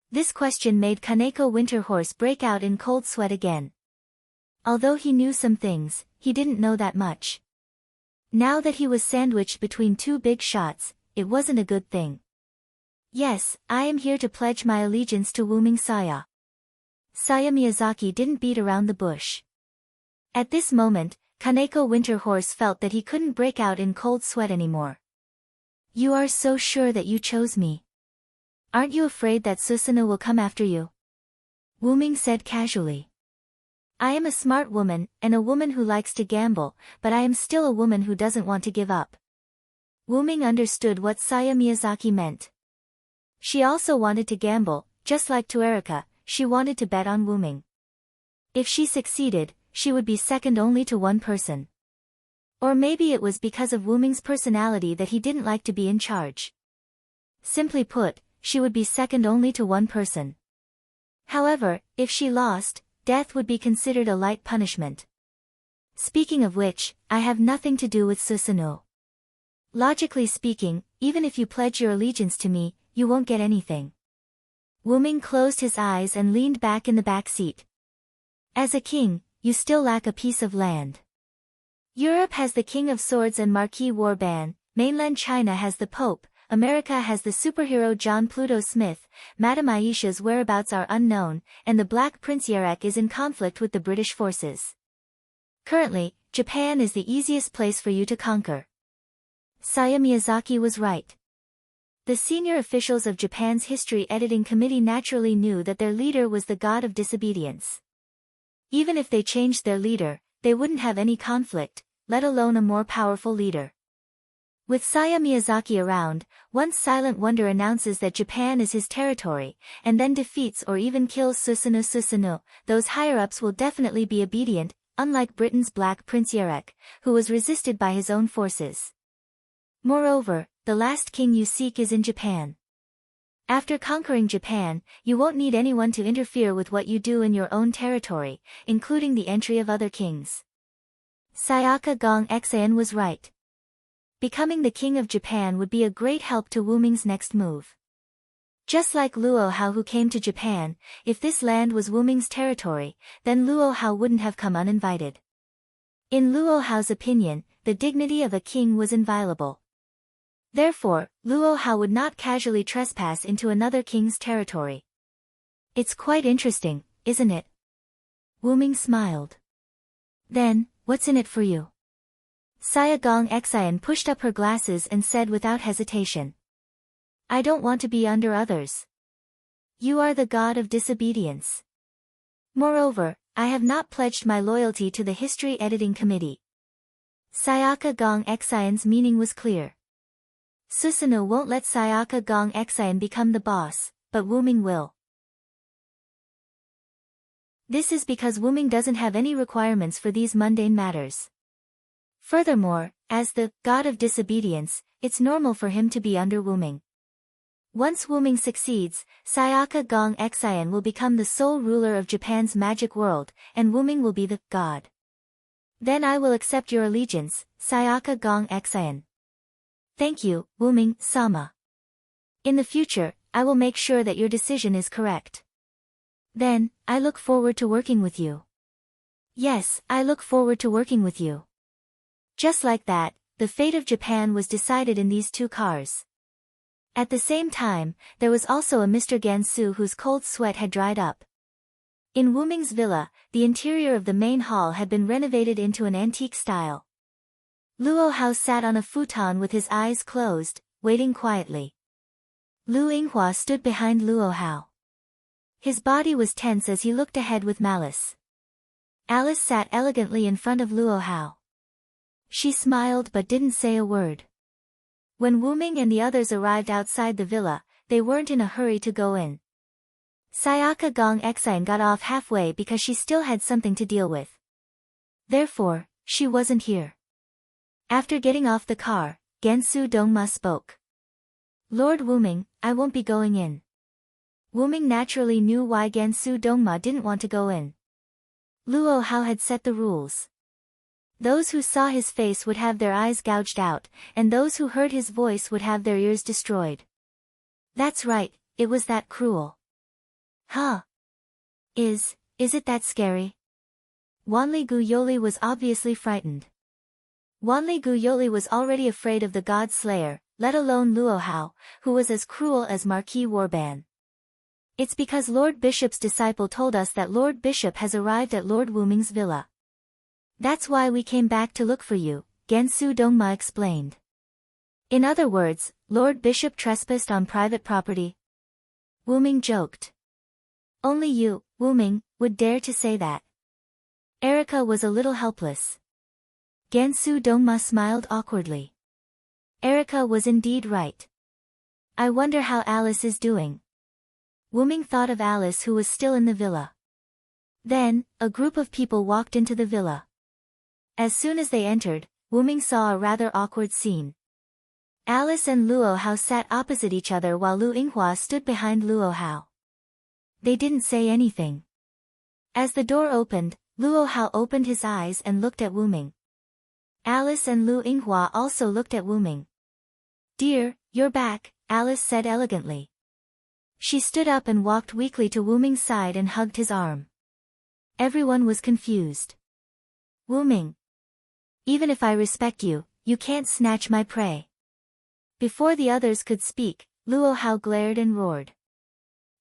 This question made Kaneko Winterhorse break out in cold sweat again. Although he knew some things, he didn't know that much. Now that he was sandwiched between 2 big shots, it wasn't a good thing. Yes, I am here to pledge my allegiance to Wuming Saya. Saya Miyazaki didn't beat around the bush. At this moment, Kaneko Winterhorse felt that he couldn't break out in cold sweat anymore. You are so sure that you chose me. Aren't you afraid that Susanoo will come after you? Wuming said casually. I am a smart woman, and a woman who likes to gamble, but I am still a woman who doesn't want to give up. Wuming understood what Saya Miyazaki meant. She also wanted to gamble, just like Tuerika, she wanted to bet on Wuming. If she succeeded, she would be second only to one person. Or maybe it was because of Wuming's personality that he didn't like to be in charge. Simply put, she would be second only to one person. However, if she lost, death would be considered a light punishment. Speaking of which, I have nothing to do with Susanoo. Logically speaking, even if you pledge your allegiance to me, you won't get anything. Wuming closed his eyes and leaned back in the back seat. As a king, you still lack a piece of land. Europe has the King of Swords and Marquis Warban, mainland China has the Pope, America has the superhero John Pluto Smith, Madame Aisha's whereabouts are unknown, and the Black Prince Yarek is in conflict with the British forces. Currently, Japan is the easiest place for you to conquer. Saya Miyazaki was right. The senior officials of Japan's History Editing Committee naturally knew that their leader was the god of disobedience. Even if they changed their leader, they wouldn't have any conflict, let alone a more powerful leader. With Saya Miyazaki around, once Silent Wonder announces that Japan is his territory, and then defeats or even kills Susanoo, those higher-ups will definitely be obedient, unlike Britain's Black Prince Yarek, who was resisted by his own forces. Moreover, the last king you seek is in Japan. After conquering Japan, you won't need anyone to interfere with what you do in your own territory, including the entry of other kings. Sayaka Gong Xan was right. Becoming the king of Japan would be a great help to Wu Ming's next move. Just like Luo Hao who came to Japan, if this land was Wu Ming's territory, then Luo Hao wouldn't have come uninvited. In Luo Hao's opinion, the dignity of a king was inviolable. Therefore, Luo Hao would not casually trespass into another king's territory. It's quite interesting, isn't it? Wu Ming smiled. Then, what's in it for you? Saya Gong Xian pushed up her glasses and said without hesitation. I don't want to be under others. You are the god of disobedience. Moreover, I have not pledged my loyalty to the History Editing Committee. Sayaka Gong Xian's meaning was clear. Susanoo won't let Sayaka Gong Xian become the boss, but Wu Ming will. This is because Wu Ming doesn't have any requirements for these mundane matters. Furthermore, as the god of disobedience, it's normal for him to be under Wu Ming. Once Wu Ming succeeds, Sayaka Gong Xian will become the sole ruler of Japan's magic world, and Wu Ming will be the god. Then I will accept your allegiance, Sayaka Gong Xian. Thank you, Wu Ming-sama. In the future, I will make sure that your decision is correct. Then, I look forward to working with you. Yes, I look forward to working with you. Just like that, the fate of Japan was decided in these two cars. At the same time, there was also a Mr. Gansu whose cold sweat had dried up. In Wu Ming's villa, the interior of the main hall had been renovated into an antique style. Luo Hao sat on a futon with his eyes closed, waiting quietly. Lu Yinghua stood behind Luo Hao. His body was tense as he looked ahead with malice. Alice sat elegantly in front of Luo Hao. She smiled but didn't say a word. When Wu Ming and the others arrived outside the villa, they weren't in a hurry to go in. Sayaka Gong Xian got off halfway because she still had something to deal with. Therefore, she wasn't here. After getting off the car, Gansu Dongma spoke. Lord Wu Ming, I won't be going in. Wu Ming naturally knew why Gansu Dongma didn't want to go in. Luo Hao had set the rules. Those who saw his face would have their eyes gouged out, and those who heard his voice would have their ears destroyed. That's right, it was that cruel. Huh? Is it that scary? Wanli Guyoli was obviously frightened. Wanli Guyoli was already afraid of the God Slayer, let alone Luo Hao, who was as cruel as Marquis Warban. It's because Lord Bishop's disciple told us that Lord Bishop has arrived at Lord Wu Ming's villa. That's why we came back to look for you, Gansu Dongma explained. In other words, Lord Bishop trespassed on private property? Wu Ming joked. Only you, Wu Ming, would dare to say that. Erica was a little helpless. Gansu Dongma smiled awkwardly. Erica was indeed right. I wonder how Alice is doing. Wu Ming thought of Alice who was still in the villa. Then, a group of people walked into the villa. As soon as they entered, Wu Ming saw a rather awkward scene. Alice and Luo Hao sat opposite each other while Lu Yinghua stood behind Luo Hao. They didn't say anything. As the door opened, Luo Hao opened his eyes and looked at Wu Ming. Alice and Lu Yinghua also looked at Wu Ming. Dear, you're back, Alice said elegantly. She stood up and walked weakly to Wu Ming's side and hugged his arm. Everyone was confused. Wu Ming. Even if I respect you, you can't snatch my prey. Before the others could speak, Luo Hao glared and roared.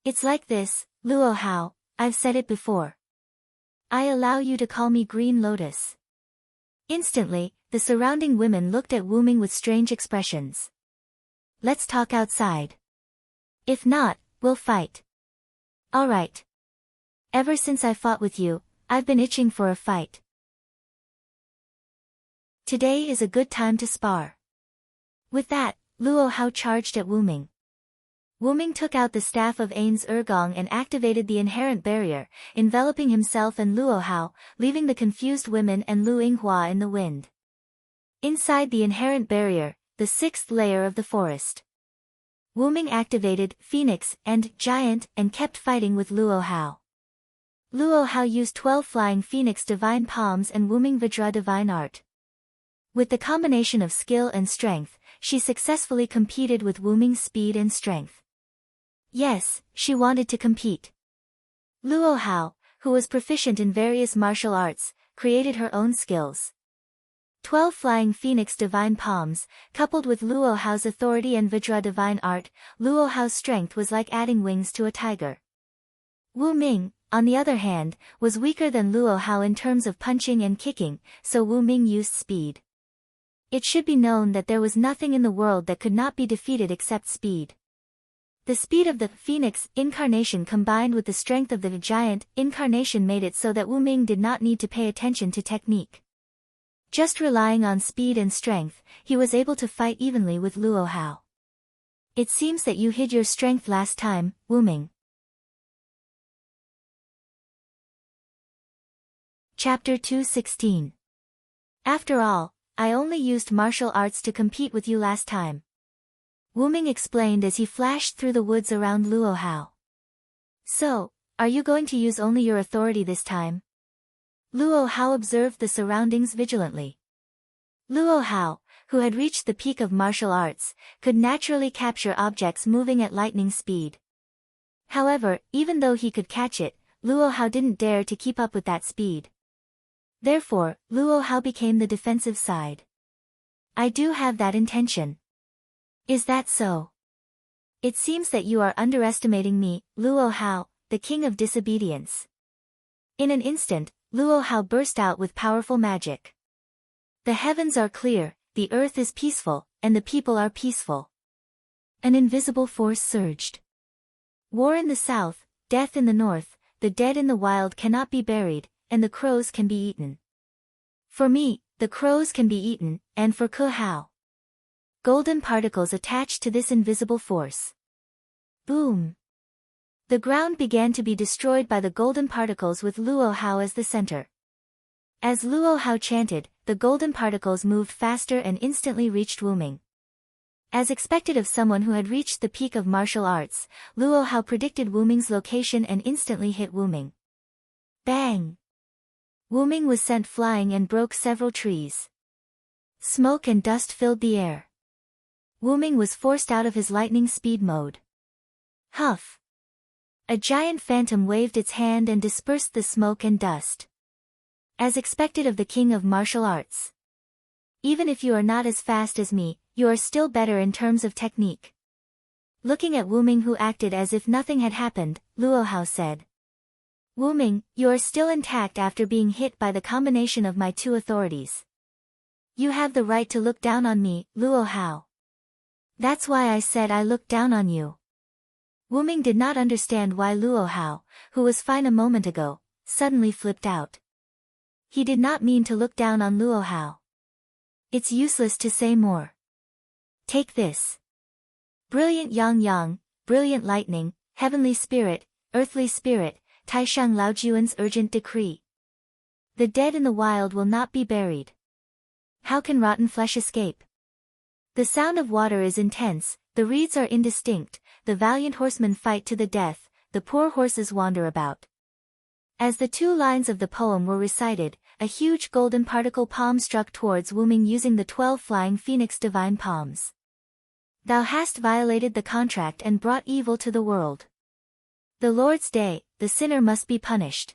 It's like this, Luo Hao, I've said it before. I allow you to call me Green Lotus. Instantly, the surrounding women looked at Wu Ming with strange expressions. Let's talk outside. If not, we'll fight. Alright. Ever since I fought with you, I've been itching for a fight. Today is a good time to spar. With that, Luo Hao charged at Wu Ming. Wu Ming took out the staff of Ain's Ergong and activated the inherent barrier, enveloping himself and Luo Hao, leaving the confused women and Lu Yinghua in the wind. Inside the inherent barrier, the sixth layer of the forest. Wu Ming activated Phoenix and Giant and kept fighting with Luo Hao. Luo Hao used 12 Flying Phoenix Divine Palms and Wu Ming Vajra Divine Art. With the combination of skill and strength, she successfully competed with Wu Ming's speed and strength. Yes, she wanted to compete. Luo Hao, who was proficient in various martial arts, created her own skills. 12 Flying Phoenix Divine Palms, coupled with Luo Hao's authority and Vajra Divine Art, Luo Hao's strength was like adding wings to a tiger. Wu Ming, on the other hand, was weaker than Luo Hao in terms of punching and kicking, so Wu Ming used speed. It should be known that there was nothing in the world that could not be defeated except speed. The speed of the Phoenix incarnation combined with the strength of the Giant incarnation made it so that Wu Ming did not need to pay attention to technique. Just relying on speed and strength, he was able to fight evenly with Luo Hao. It seems that you hid your strength last time, Wu Ming. Chapter 216. After all, I only used martial arts to compete with you last time. Wu Ming explained as he flashed through the woods around Luo Hao. So, are you going to use only your authority this time? Luo Hao observed the surroundings vigilantly. Luo Hao, who had reached the peak of martial arts, could naturally capture objects moving at lightning speed. However, even though he could catch it, Luo Hao didn't dare to keep up with that speed. Therefore, Luo Hao became the defensive side. I do have that intention. Is that so? It seems that you are underestimating me, Luo Hao, the king of disobedience. In an instant, Luo Hao burst out with powerful magic. The heavens are clear, the earth is peaceful, and the people are peaceful. An invisible force surged. War in the south, death in the north, the dead in the wild cannot be buried, and the crows can be eaten. For me, the crows can be eaten, and for Ke Hao. Golden particles attached to this invisible force. Boom! The ground began to be destroyed by the golden particles with Luo Hao as the center. As Luo Hao chanted, the golden particles moved faster and instantly reached Wu Ming. As expected of someone who had reached the peak of martial arts, Luo Hao predicted Wu Ming's location and instantly hit Wu Ming. Bang! Wu Ming was sent flying and broke several trees. Smoke and dust filled the air. Wu Ming was forced out of his lightning speed mode. Huff! A giant phantom waved its hand and dispersed the smoke and dust. As expected of the king of martial arts. Even if you are not as fast as me, you are still better in terms of technique. Looking at Wu Ming, who acted as if nothing had happened, Luo Hao said. Wu Ming, you are still intact after being hit by the combination of my two authorities. You have the right to look down on me, Luo Hao. That's why I said I looked down on you. Wu Ming did not understand why Luo Hao, who was fine a moment ago, suddenly flipped out. He did not mean to look down on Luo Hao. It's useless to say more. Take this. Brilliant Yang Yang, brilliant lightning, heavenly spirit, earthly spirit, Taishang Laojuan's urgent decree. The dead in the wild will not be buried. How can rotten flesh escape? The sound of water is intense, the reeds are indistinct, the valiant horsemen fight to the death, the poor horses wander about. As the two lines of the poem were recited, a huge golden particle palm struck towards Wu Ming using the 12 flying phoenix divine palms. Thou hast violated the contract and brought evil to the world. The Lord's day, the sinner must be punished.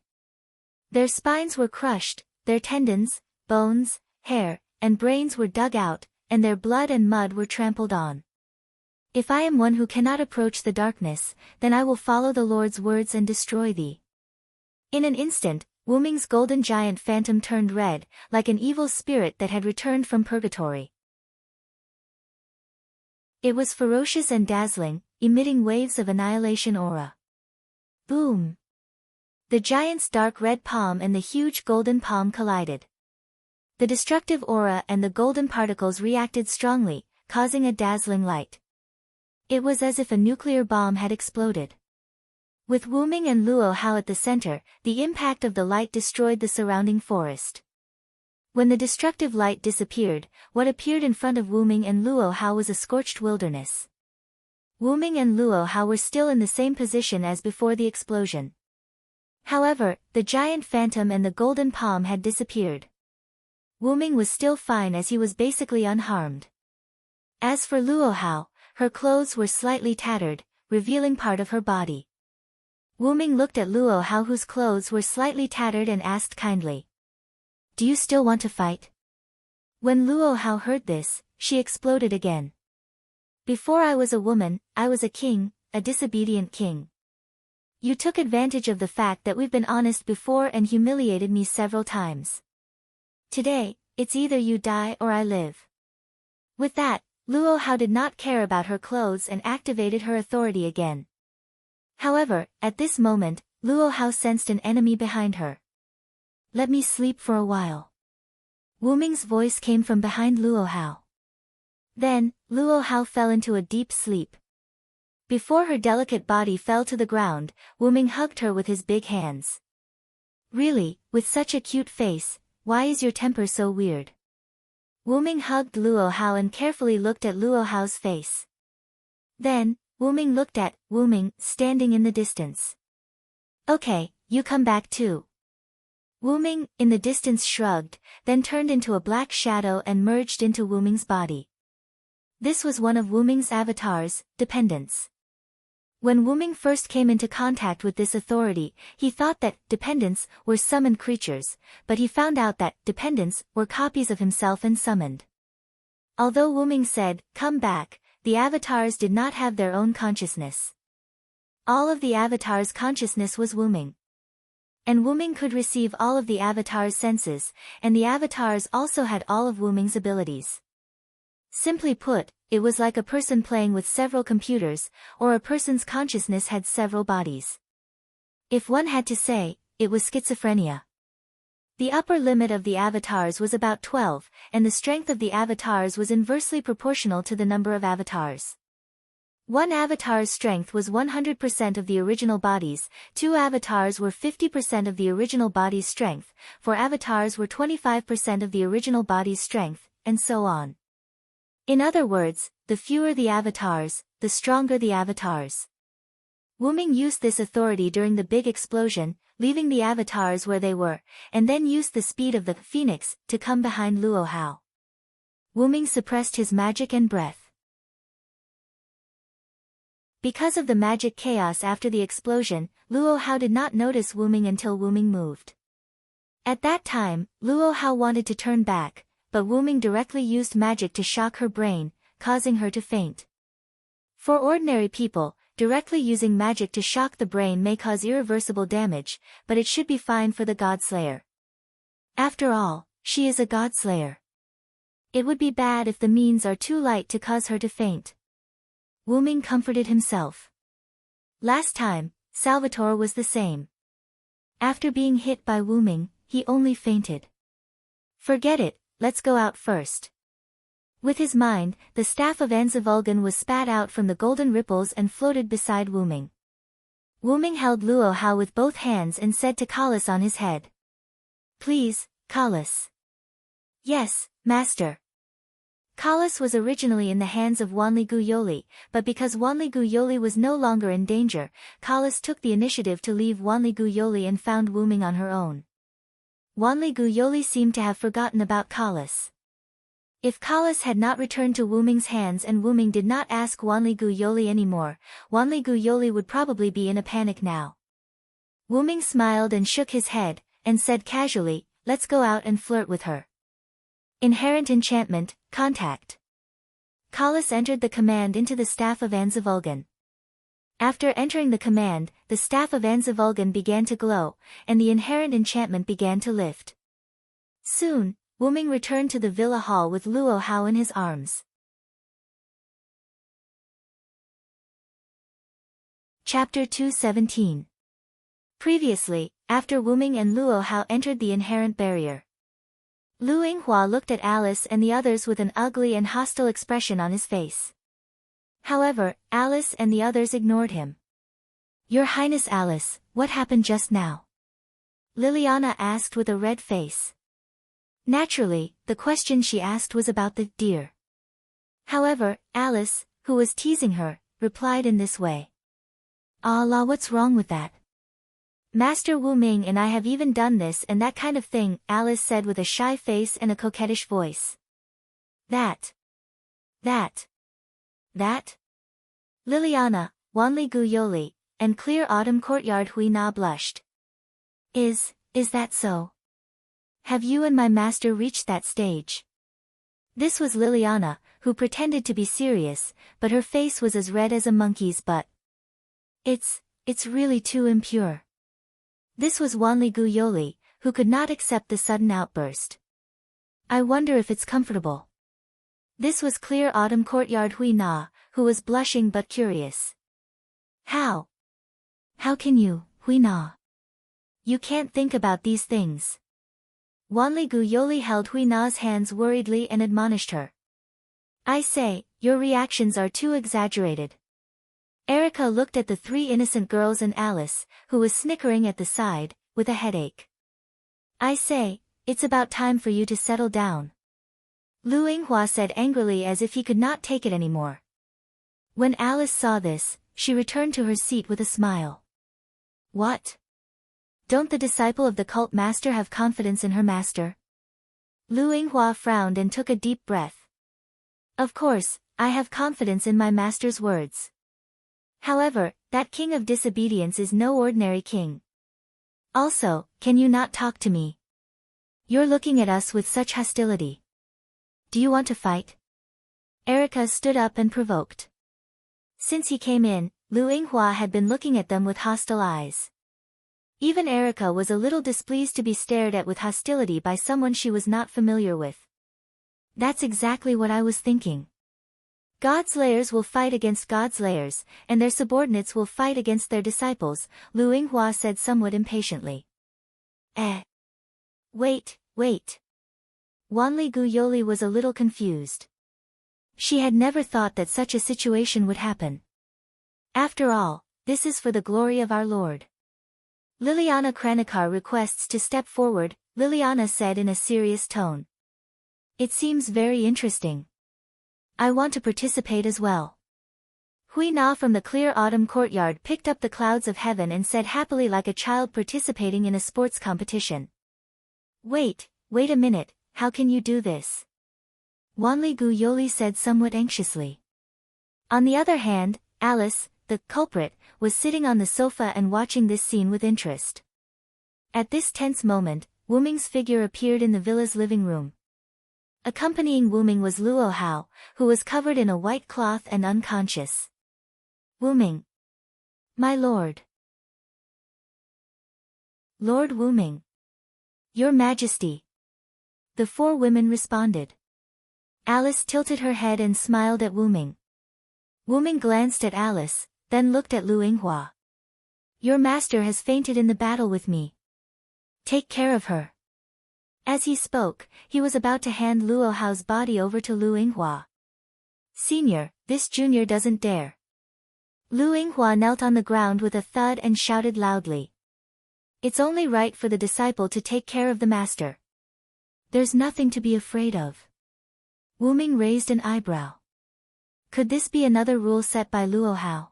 Their spines were crushed, their tendons, bones, hair, and brains were dug out, and their blood and mud were trampled on. If I am one who cannot approach the darkness, then I will follow the Lord's words and destroy thee. In an instant, Wu Ming's golden giant phantom turned red, like an evil spirit that had returned from purgatory. It was ferocious and dazzling, emitting waves of annihilation aura. Boom! The giant's dark red palm and the huge golden palm collided. The destructive aura and the golden particles reacted strongly, causing a dazzling light. It was as if a nuclear bomb had exploded. With Wu Ming and Luo Hao at the center, the impact of the light destroyed the surrounding forest. When the destructive light disappeared, what appeared in front of Wu Ming and Luo Hao was a scorched wilderness. Wu Ming and Luo Hao were still in the same position as before the explosion. However, the giant phantom and the golden palm had disappeared. Wu Ming was still fine as he was basically unharmed. As for Luo Hao, her clothes were slightly tattered, revealing part of her body. Wu Ming looked at Luo Hao whose clothes were slightly tattered and asked kindly. Do you still want to fight? When Luo Hao heard this, she exploded again. Before I was a woman, I was a king, a disobedient king. You took advantage of the fact that we've been honest before and humiliated me several times. Today, it's either you die or I live. With that, Luo Hao did not care about her clothes and activated her authority again. However, at this moment, Luo Hao sensed an enemy behind her. Let me sleep for a while. Wu Ming's voice came from behind Luo Hao. Then, Luo Hao fell into a deep sleep. Before her delicate body fell to the ground, Wu Ming hugged her with his big hands. Really, with such a cute face, why is your temper so weird? Wu Ming hugged Luo Hao and carefully looked at Luo Hao's face. Then, Wu Ming looked at Wu Ming standing in the distance. Okay, you come back too. Wu Ming, in the distance shrugged, then turned into a black shadow and merged into Wu Ming's body. This was one of Wu Ming's avatars, dependents. When Wu Ming first came into contact with this authority, he thought that dependents were summoned creatures, but he found out that dependents were copies of himself and summoned. Although Wu Ming said, "Come back," the avatars did not have their own consciousness. All of the avatars' consciousness was Wu Ming. And Wu Ming could receive all of the avatars' senses, and the avatars also had all of Wu Ming's abilities. Simply put, it was like a person playing with several computers, or a person's consciousness had several bodies. If one had to say, it was schizophrenia. The upper limit of the avatars was about 12, and the strength of the avatars was inversely proportional to the number of avatars. One avatar's strength was 100% of the original body's, 2 avatars were 50% of the original body's strength, 4 avatars were 25% of the original body's strength, and so on. In other words, the fewer the avatars, the stronger the avatars. Wu Ming used this authority during the big explosion, leaving the avatars where they were, and then used the speed of the phoenix to come behind Luo Hao. Wu Ming suppressed his magic and breath. Because of the magic chaos after the explosion, Luo Hao did not notice Wu Ming until Wu Ming moved. At that time, Luo Hao wanted to turn back, but Wu Ming directly used magic to shock her brain, causing her to faint. For ordinary people, directly using magic to shock the brain may cause irreversible damage, but it should be fine for the Godslayer. After all, she is a Godslayer. It would be bad if the means are too light to cause her to faint. Wu Ming comforted himself. Last time, Salvatore was the same. After being hit by Wu Ming, he only fainted. Forget it, let's go out first. With his mind, the staff of Anzavulgan was spat out from the golden ripples and floated beside Wu Ming. Wu Ming held Luo Hao with both hands and said to Kalas on his head. Please, Kalas. Yes, master. Kalas was originally in the hands of Wanli Guyoli, but because Wanli Guyoli was no longer in danger, Kalas took the initiative to leave Wanli Guyoli and found Wu Ming on her own. Wanli Guyoli seemed to have forgotten about Kalas. If Kalas had not returned to Wu Ming's hands and Wu Ming did not ask Wanli Guyoli anymore, Wanli Guyoli would probably be in a panic now. Wu Ming smiled and shook his head, and said casually, let's go out and flirt with her. Inherent enchantment, contact. Kalas entered the command into the staff of Anzavulgan. After entering the command, the staff of Anzavulgan began to glow, and the inherent enchantment began to lift. Soon, Wu Ming returned to the villa hall with Luo Hao in his arms. Chapter 217. Previously, after Wu Ming and Luo Hao entered the inherent barrier. Lu Yinghua looked at Alice and the others with an ugly and hostile expression on his face. However, Alice and the others ignored him. Your Highness Alice, what happened just now? Liliana asked with a red face. Naturally, the question she asked was about the deer. However, Alice, who was teasing her, replied in this way. "Ah la, what's wrong with that? Master Wu Ming and I have even done this and that kind of thing," Alice said with a shy face and a coquettish voice. That. Liliana, Wanli Gu Yoli, and Clear Autumn Courtyard Hui Na blushed. Is that so? Have you and my master reached that stage? This was Liliana, who pretended to be serious, but her face was as red as a monkey's butt. It's really too impure. This was Wanli Gu Yoli, who could not accept the sudden outburst. I wonder if it's comfortable. This was Clear Autumn Courtyard Hui Na, who was blushing but curious. How can you, Hui Na? You can't think about these things. Wanli Gu Yoli held Hui Na's hands worriedly and admonished her. I say, your reactions are too exaggerated. Erica looked at the three innocent girls and Alice, who was snickering at the side, with a headache. I say, it's about time for you to settle down. Lu Yinghua said angrily as if he could not take it anymore. When Alice saw this, she returned to her seat with a smile. What? Don't the disciple of the cult master have confidence in her master? Lu Yinghua frowned and took a deep breath. Of course, I have confidence in my master's words. However, that king of disobedience is no ordinary king. Also, can you not talk to me? You're looking at us with such hostility. Do you want to fight? Erica stood up and provoked. Since he came in, Lu Yinghua had been looking at them with hostile eyes. Even Erica was a little displeased to be stared at with hostility by someone she was not familiar with. That's exactly what I was thinking. God's layers will fight against God's layers, and their subordinates will fight against their disciples, Lu Yinghua said somewhat impatiently. Wait. Wanli Gu Yoli was a little confused. She had never thought that such a situation would happen. After all, this is for the glory of our Lord. Liliana Kranikar requests to step forward, Liliana said in a serious tone. It seems very interesting. I want to participate as well. Hui Na from the Clear Autumn Courtyard picked up the clouds of heaven and said happily like a child participating in a sports competition. Wait a minute, how can you do this? Wanli Gu Yoli said somewhat anxiously. On the other hand, Alice, the culprit, was sitting on the sofa and watching this scene with interest. At this tense moment, Wu Ming's figure appeared in the villa's living room. Accompanying Wu Ming was Luo Hao, who was covered in a white cloth and unconscious. Wu Ming. My lord. Lord Wu Ming. Your Majesty. The four women responded. Alice tilted her head and smiled at Wu Ming. Wu Ming glanced at Alice, then looked at Lu Yinghua. Your master has fainted in the battle with me. Take care of her. As he spoke, he was about to hand Luo Hao's body over to Lu Yinghua. Senior, this junior doesn't dare. Lu Yinghua knelt on the ground with a thud and shouted loudly. It's only right for the disciple to take care of the master. There's nothing to be afraid of. Wu Ming raised an eyebrow. Could this be another rule set by Luo Hao?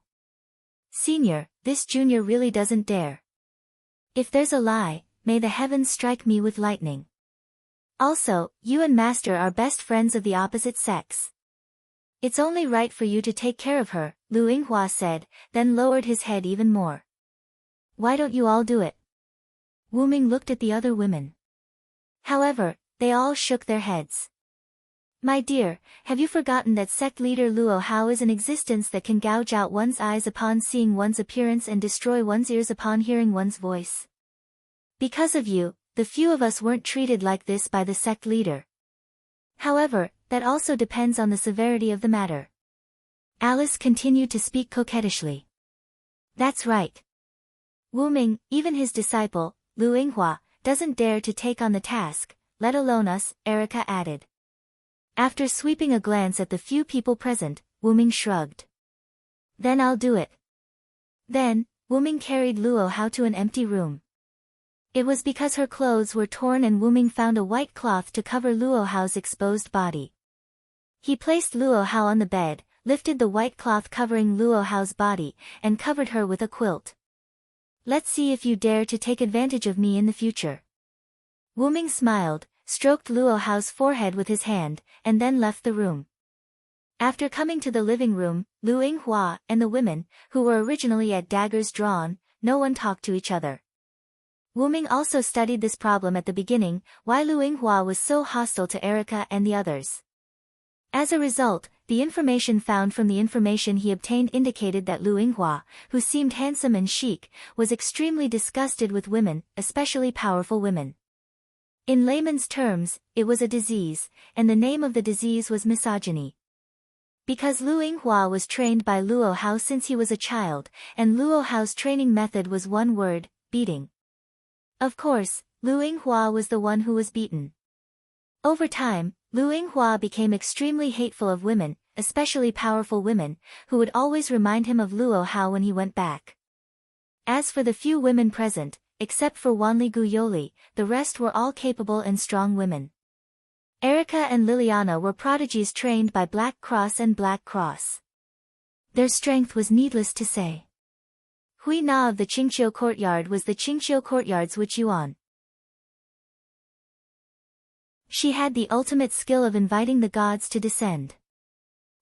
Senior, this junior really doesn't dare. If there's a lie, may the heavens strike me with lightning. Also, you and master are best friends of the opposite sex. It's only right for you to take care of her, Lu Yinghua said, then lowered his head even more. Why don't you all do it? Wu Ming looked at the other women. However, they all shook their heads. My dear, have you forgotten that sect leader Luo Hao is an existence that can gouge out one's eyes upon seeing one's appearance and destroy one's ears upon hearing one's voice? Because of you, the few of us weren't treated like this by the sect leader. However, that also depends on the severity of the matter. Alice continued to speak coquettishly. That's right. Wu Ming, even his disciple, Lu Yinghua, doesn't dare to take on the task, let alone us, Erica added. After sweeping a glance at the few people present, Wu Ming shrugged. Then I'll do it. Then, Wu Ming carried Luo Hao to an empty room. It was because her clothes were torn and Wu Ming found a white cloth to cover Luo Hao's exposed body. He placed Luo Hao on the bed, lifted the white cloth covering Luo Hao's body, and covered her with a quilt. Let's see if you dare to take advantage of me in the future. Wu Ming smiled, stroked Luo Hao's forehead with his hand, and then left the room. After coming to the living room, Lu Yinghua and the women, who were originally at daggers drawn, no one talked to each other. Wu Ming also studied this problem at the beginning, why Lu Yinghua was so hostile to Erica and the others. As a result, the information found from the information he obtained indicated that Lu Yinghua, who seemed handsome and chic, was extremely disgusted with women, especially powerful women. In layman's terms, it was a disease, and the name of the disease was misogyny. Because Lu Yinghua was trained by Luo Hao since he was a child, and Luo Hao's training method was one word, beating. Of course, Lu Yinghua was the one who was beaten. Over time, Lu Yinghua became extremely hateful of women, especially powerful women, who would always remind him of Luo Hao when he went back. As for the few women present, except for Wanli Guyoli, the rest were all capable and strong women. Erica and Liliana were prodigies trained by Black Cross and Black Cross. Their strength was needless to say. Hui Na of the Qingqiu courtyard was the Qingqiu courtyard's Witch Yuan. She had the ultimate skill of inviting the gods to descend.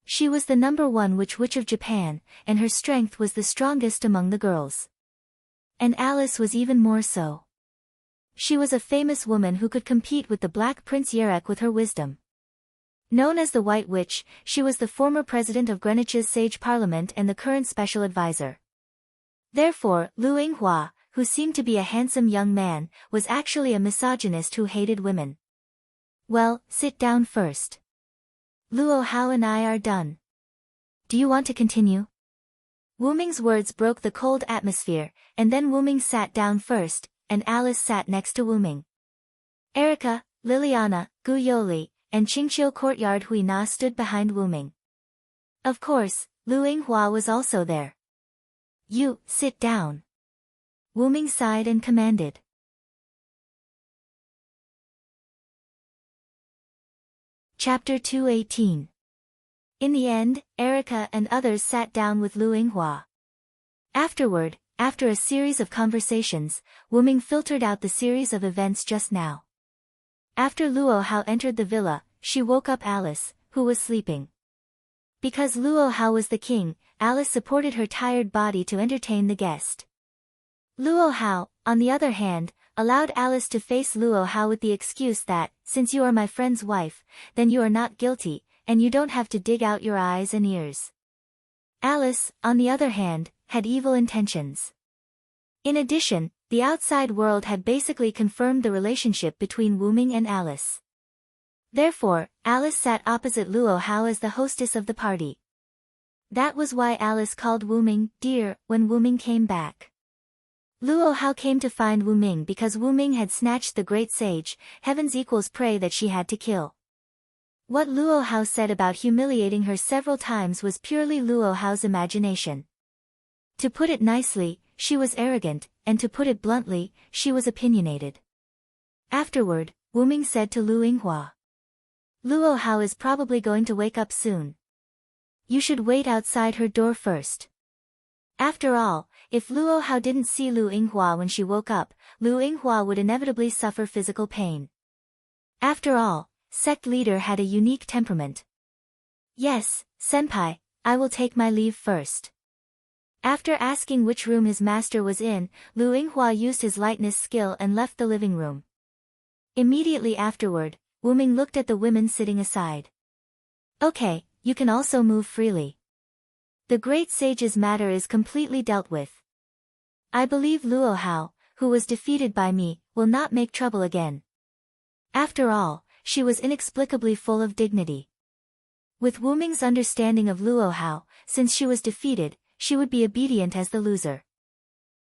She was the #1 witch of Japan, and her strength was the strongest among the girls. And Alice was even more so. She was a famous woman who could compete with the Black Prince Yerek with her wisdom. Known as the White Witch, she was the former president of Greenwich's Sage Parliament and the current special advisor. Therefore, Lu Yinghua, who seemed to be a handsome young man, was actually a misogynist who hated women. Well, sit down first. Luo Hao and I are done. Do you want to continue? Wu Ming's words broke the cold atmosphere, and then Wu Ming sat down first, and Alice sat next to Wu Ming. Erica, Liliana, Guyoli, and Qingqiu courtyard Hui Na stood behind Wu Ming. Of course, Lu Yinghua was also there. You, sit down. Wu Ming sighed and commanded. Chapter 218. In the end, Erica and others sat down with Lu Yinghua. Afterward, after a series of conversations, Wu Ming filtered out the series of events just now. After Luo Hao entered the villa, she woke up Alice, who was sleeping. Because Luo Hao was the king, Alice supported her tired body to entertain the guest. Luo Hao, on the other hand, allowed Alice to face Luo Hao with the excuse that, since you are my friend's wife, then you are not guilty, and you don't have to dig out your eyes and ears. Alice, on the other hand, had evil intentions. In addition, the outside world had basically confirmed the relationship between Wu Ming and Alice. Therefore, Alice sat opposite Luo Hao as the hostess of the party. That was why Alice called Wu Ming dear when Wu Ming came back. Luo Hao came to find Wu Ming because Wu Ming had snatched the great sage, heaven's prey that she had to kill. What Luo Hao said about humiliating her several times was purely Luo Hao's imagination. To put it nicely, she was arrogant, and to put it bluntly, she was opinionated. Afterward, Wu Ming said to Lu Yinghua, Luo Hao is probably going to wake up soon. You should wait outside her door first. After all, if Luo Hao didn't see Lu Yinghua when she woke up, Lu Yinghua would inevitably suffer physical pain. After all, sect leader had a unique temperament. Yes, senpai, I will take my leave first. After asking which room his master was in, Lu Yinghua used his lightness skill and left the living room. Immediately afterward, Wu Ming looked at the women sitting aside. Okay, you can also move freely. The great sage's matter is completely dealt with. I believe Luo Hao, who was defeated by me, will not make trouble again. After all, she was inexplicably full of dignity. With Wu Ming's understanding of Luo Hao, since she was defeated, she would be obedient as the loser.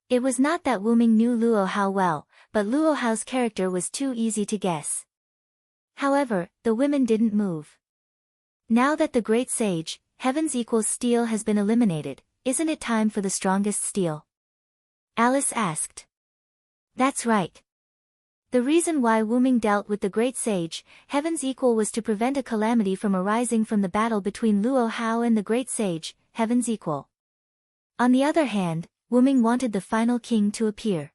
It was not that Wu Ming knew Luo Hao well, but Luo Hao's character was too easy to guess. However, the women didn't move. Now that the great sage, heaven's steel has been eliminated, isn't it time for the strongest steel? Alice asked. That's right. The reason why Wu Ming dealt with the great sage, Heaven's Equal, was to prevent a calamity from arising from the battle between Luo Hao and the great sage, Heaven's Equal. On the other hand, Wu Ming wanted the final king to appear.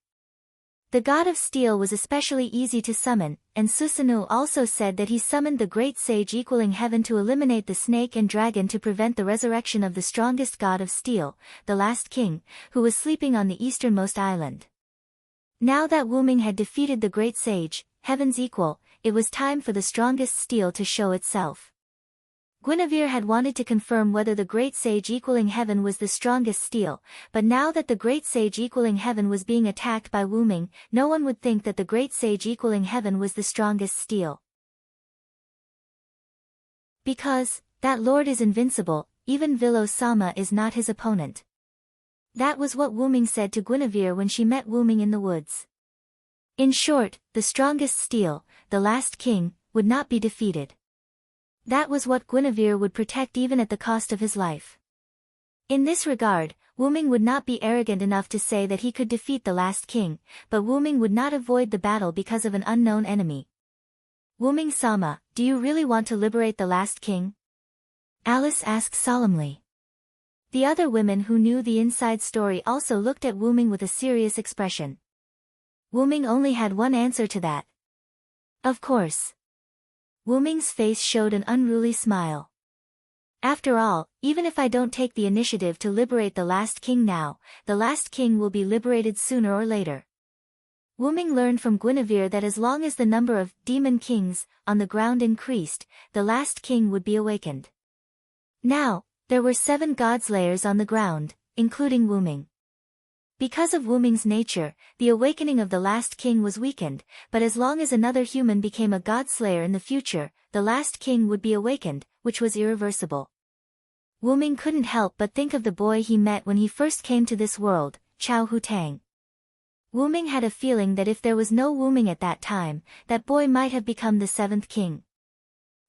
The god of steel was especially easy to summon, and Susanoo also said that he summoned the great sage equaling heaven to eliminate the snake and dragon to prevent the resurrection of the strongest god of steel, the last king, who was sleeping on the easternmost island. Now that Wu Ming had defeated the great sage, Heaven's Equal, it was time for the strongest steel to show itself. Guinevere had wanted to confirm whether the great sage equaling heaven was the strongest steel, but now that the great sage equaling heaven was being attacked by Wu Ming, no one would think that the great sage equaling heaven was the strongest steel. Because, that lord is invincible, even Vilo-sama is not his opponent. That was what Wu Ming said to Guinevere when she met Wu Ming in the woods. In short, the strongest steel, the last king, would not be defeated. That was what Guinevere would protect even at the cost of his life. In this regard, Wu Ming would not be arrogant enough to say that he could defeat the last king, but Wu Ming would not avoid the battle because of an unknown enemy. Wu Ming-sama, do you really want to liberate the last king? Alice asked solemnly. The other women who knew the inside story also looked at Wu Ming with a serious expression. Wu Ming only had one answer to that. Of course. Wu Ming's face showed an unruly smile. After all, even if I don't take the initiative to liberate the last king now, the last king will be liberated sooner or later. Wu Ming learned from Guinevere that as long as the number of demon kings on the ground increased, the last king would be awakened. Now, there were 7 godslayers on the ground, including Wu Ming. Because of Wu Ming's nature, the awakening of the last king was weakened, but as long as another human became a godslayer in the future, the last king would be awakened, which was irreversible. Wu Ming couldn't help but think of the boy he met when he first came to this world, Chao Hutang. Wu Ming had a feeling that if there was no Wu Ming at that time, that boy might have become the 7th king.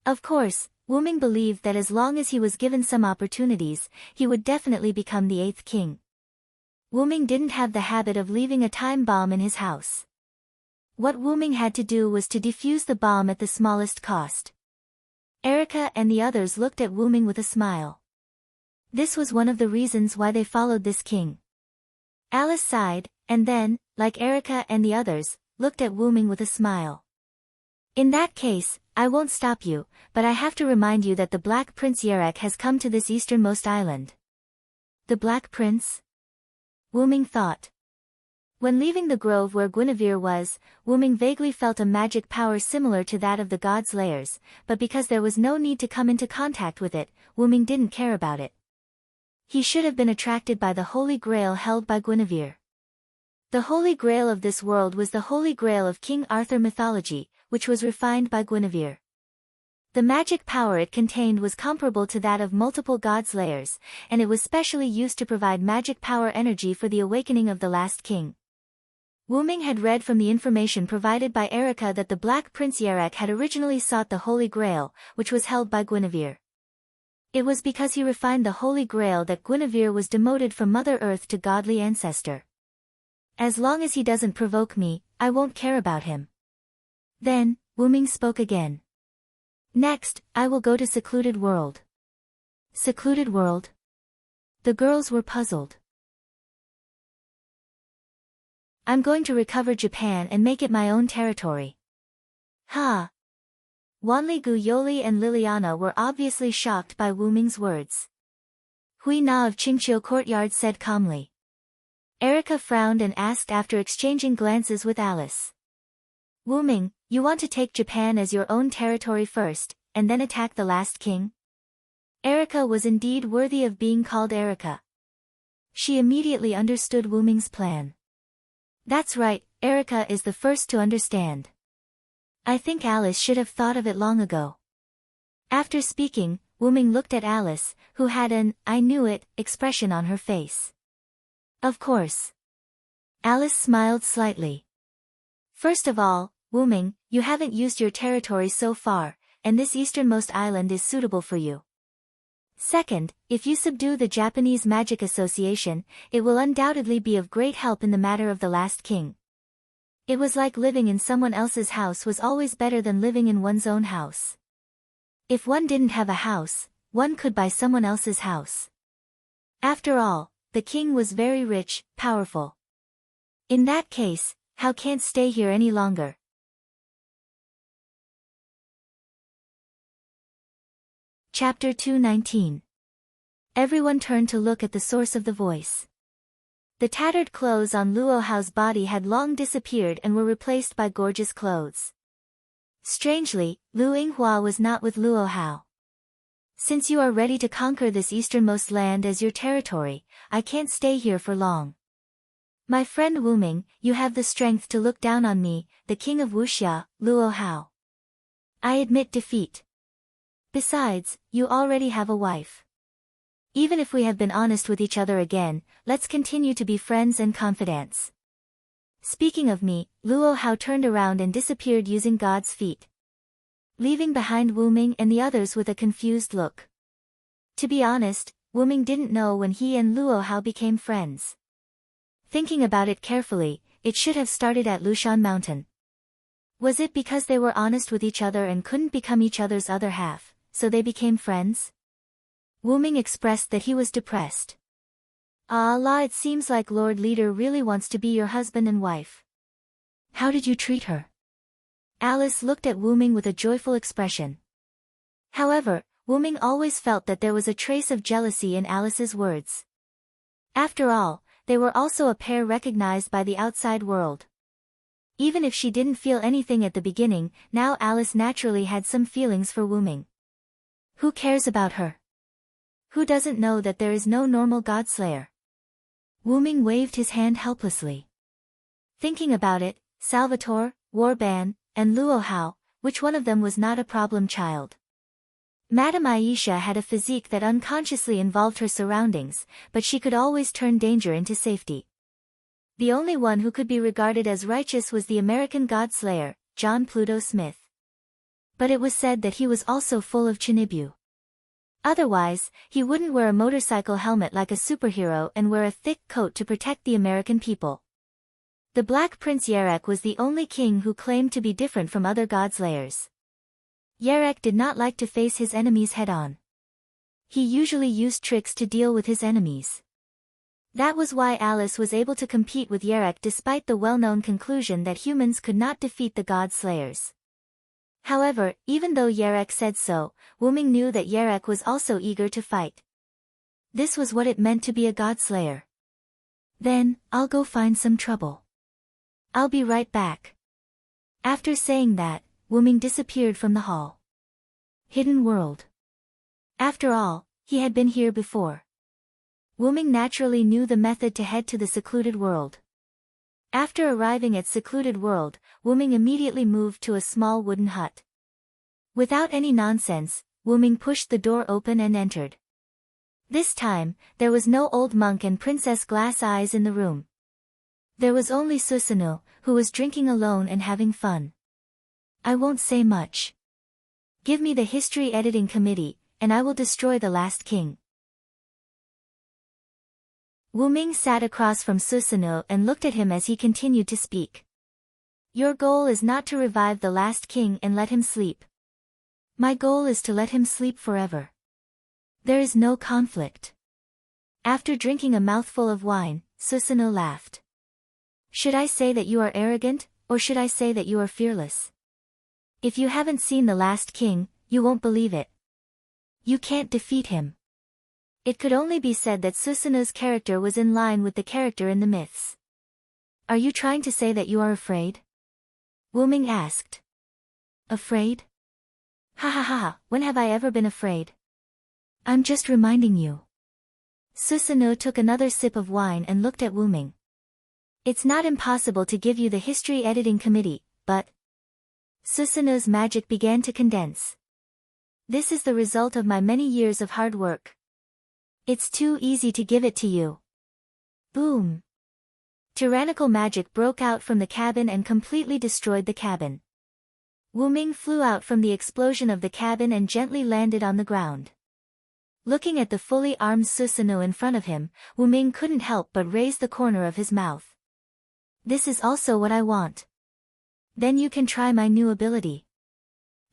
Of course, Wu Ming believed that as long as he was given some opportunities, he would definitely become the 8th king. Wu Ming didn't have the habit of leaving a time bomb in his house. What Wu Ming had to do was to defuse the bomb at the smallest cost. Erica and the others looked at Wu Ming with a smile. This was one of the reasons why they followed this king. Alice sighed, and then, like Erica and the others, looked at Wu Ming with a smile. In that case, I won't stop you, but I have to remind you that the Black Prince Yarek has come to this easternmost island. The Black Prince? Wu Ming thought. When leaving the grove where Guinevere was, Wu Ming vaguely felt a magic power similar to that of the God's Layers, but because there was no need to come into contact with it, Wu Ming didn't care about it. He should have been attracted by the Holy Grail held by Guinevere. The Holy Grail of this world was the Holy Grail of King Arthur mythology, which was refined by Guinevere. The magic power it contained was comparable to that of multiple God's Layers, and it was specially used to provide magic power energy for the awakening of the last king. Wu Ming had read from the information provided by Erica that the Black Prince Yarek had originally sought the Holy Grail, which was held by Guinevere. It was because he refined the Holy Grail that Guinevere was demoted from Mother Earth to godly ancestor. As long as he doesn't provoke me, I won't care about him. Then, Wu Ming spoke again. Next, I will go to Secluded World. Secluded World? The girls were puzzled. I'm going to recover Japan and make it my own territory. Ha! Wanli Gu Yoli and Liliana were obviously shocked by Wu Ming's words. Hui Na of Qingqiu Courtyard said calmly. Erica frowned and asked after exchanging glances with Alice. Wu Ming, you want to take Japan as your own territory first, and then attack the last king? Erica was indeed worthy of being called Erica. She immediately understood Wu Ming's plan. That's right, Erica is the first to understand. I think Alice should have thought of it long ago. After speaking, Wu Ming looked at Alice, who had an "I knew it" expression on her face. Of course. Alice smiled slightly. First of all, Wu Ming, you haven't used your territory so far, and this easternmost island is suitable for you. Second, if you subdue the Japanese Magic Association, it will undoubtedly be of great help in the matter of the last king. It was like living in someone else's house was always better than living in one's own house. If one didn't have a house, one could buy someone else's house. After all, the king was very rich, powerful. In that case, how can't stay here any longer? Chapter 219. Everyone turned to look at the source of the voice. The tattered clothes on Luo Hao's body had long disappeared and were replaced by gorgeous clothes. Strangely, Lu Yinghua was not with Luo Hao. Since you are ready to conquer this easternmost land as your territory, I can't stay here for long. My friend Wu Ming, you have the strength to look down on me, the king of Wuxia, Luo Hao. I admit defeat. Besides, you already have a wife. Even if we have been honest with each other again, let's continue to be friends and confidants. Speaking of me, Luo Hao turned around and disappeared using God's feet, leaving behind Wu Ming and the others with a confused look. To be honest, Wu Ming didn't know when he and Luo Hao became friends. Thinking about it carefully, it should have started at Lushan Mountain. Was it because they were honest with each other and couldn't become each other's other half, so they became friends? Wu Ming expressed that he was depressed. Allah, it seems like Lord Leader really wants to be your husband and wife. How did you treat her? Alice looked at Wu Ming with a joyful expression. However, Wu Ming always felt that there was a trace of jealousy in Alice's words. After all, they were also a pair recognized by the outside world. Even if she didn't feel anything at the beginning, now Alice naturally had some feelings for Wu Ming. Who cares about her? Who doesn't know that there is no normal godslayer? Wu Ming waved his hand helplessly. Thinking about it, Salvatore, Warban, and Luo Hao, which one of them was not a problem child? Madame Aisha had a physique that unconsciously involved her surroundings, but she could always turn danger into safety. The only one who could be regarded as righteous was the American godslayer, John Pluto Smith. But it was said that he was also full of chinibyu. Otherwise, he wouldn't wear a motorcycle helmet like a superhero and wear a thick coat to protect the American people. The Black Prince Yarek was the only king who claimed to be different from other godslayers. Yarek did not like to face his enemies head-on. He usually used tricks to deal with his enemies. That was why Alice was able to compete with Yarek despite the well-known conclusion that humans could not defeat the god-slayers. However, even though Yarek said so, Wu Ming knew that Yarek was also eager to fight. This was what it meant to be a godslayer. Then, I'll go find some trouble. I'll be right back. After saying that, Wu Ming disappeared from the hall. Hidden world. After all, he had been here before. Wu Ming naturally knew the method to head to the secluded world. After arriving at secluded world, Wu Ming immediately moved to a small wooden hut. Without any nonsense, Wu Ming pushed the door open and entered. This time, there was no old monk and Princess Glass Eyes in the room. There was only Susanoo, who was drinking alone and having fun. I won't say much. Give me the history editing committee, and I will destroy the last king. Wu Ming sat across from Susanoo and looked at him as he continued to speak. Your goal is not to revive the last king and let him sleep. My goal is to let him sleep forever. There is no conflict. After drinking a mouthful of wine, Susanoo laughed. Should I say that you are arrogant, or should I say that you are fearless? If you haven't seen the last king, you won't believe it. You can't defeat him. It could only be said that Susanoo's character was in line with the character in the myths. Are you trying to say that you are afraid? Wu Ming asked. Afraid? Ha ha ha, when have I ever been afraid? I'm just reminding you. Susanoo took another sip of wine and looked at Wu Ming. It's not impossible to give you the history editing committee, but... Susanoo's magic began to condense. This is the result of my many years of hard work. It's too easy to give it to you. Boom! Tyrannical magic broke out from the cabin and completely destroyed the cabin. Wu Ming flew out from the explosion of the cabin and gently landed on the ground. Looking at the fully armed Susanoo in front of him, Wu Ming couldn't help but raise the corner of his mouth. This is also what I want. Then you can try my new ability.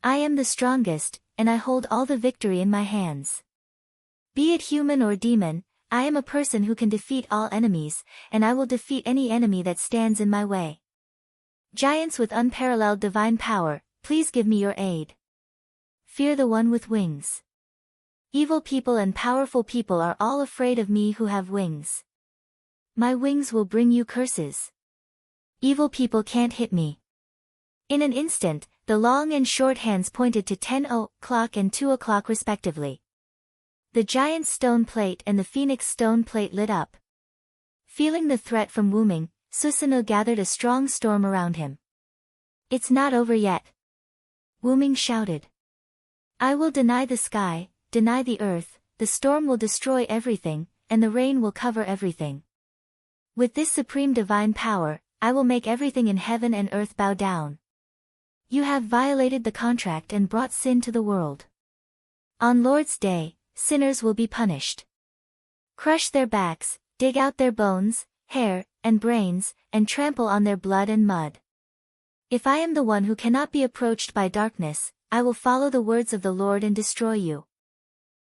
I am the strongest, and I hold all the victory in my hands. Be it human or demon, I am a person who can defeat all enemies, and I will defeat any enemy that stands in my way. Giants with unparalleled divine power, please give me your aid. Fear the one with wings. Evil people and powerful people are all afraid of me who have wings. My wings will bring you curses. Evil people can't hit me. In an instant, the long and short hands pointed to 10 o'clock and 2 o'clock respectively. The giant's stone plate and the phoenix stone plate lit up. Feeling the threat from Wuming, Susanoo gathered a strong storm around him. It's not over yet. Wuming shouted. I will deny the sky, deny the earth, the storm will destroy everything, and the rain will cover everything. With this supreme divine power, I will make everything in heaven and earth bow down. You have violated the contract and brought sin to the world. On Lord's Day, sinners will be punished. Crush their backs, dig out their bones, hair, and brains, and trample on their blood and mud. If I am the one who cannot be approached by darkness, I will follow the words of the Lord and destroy you.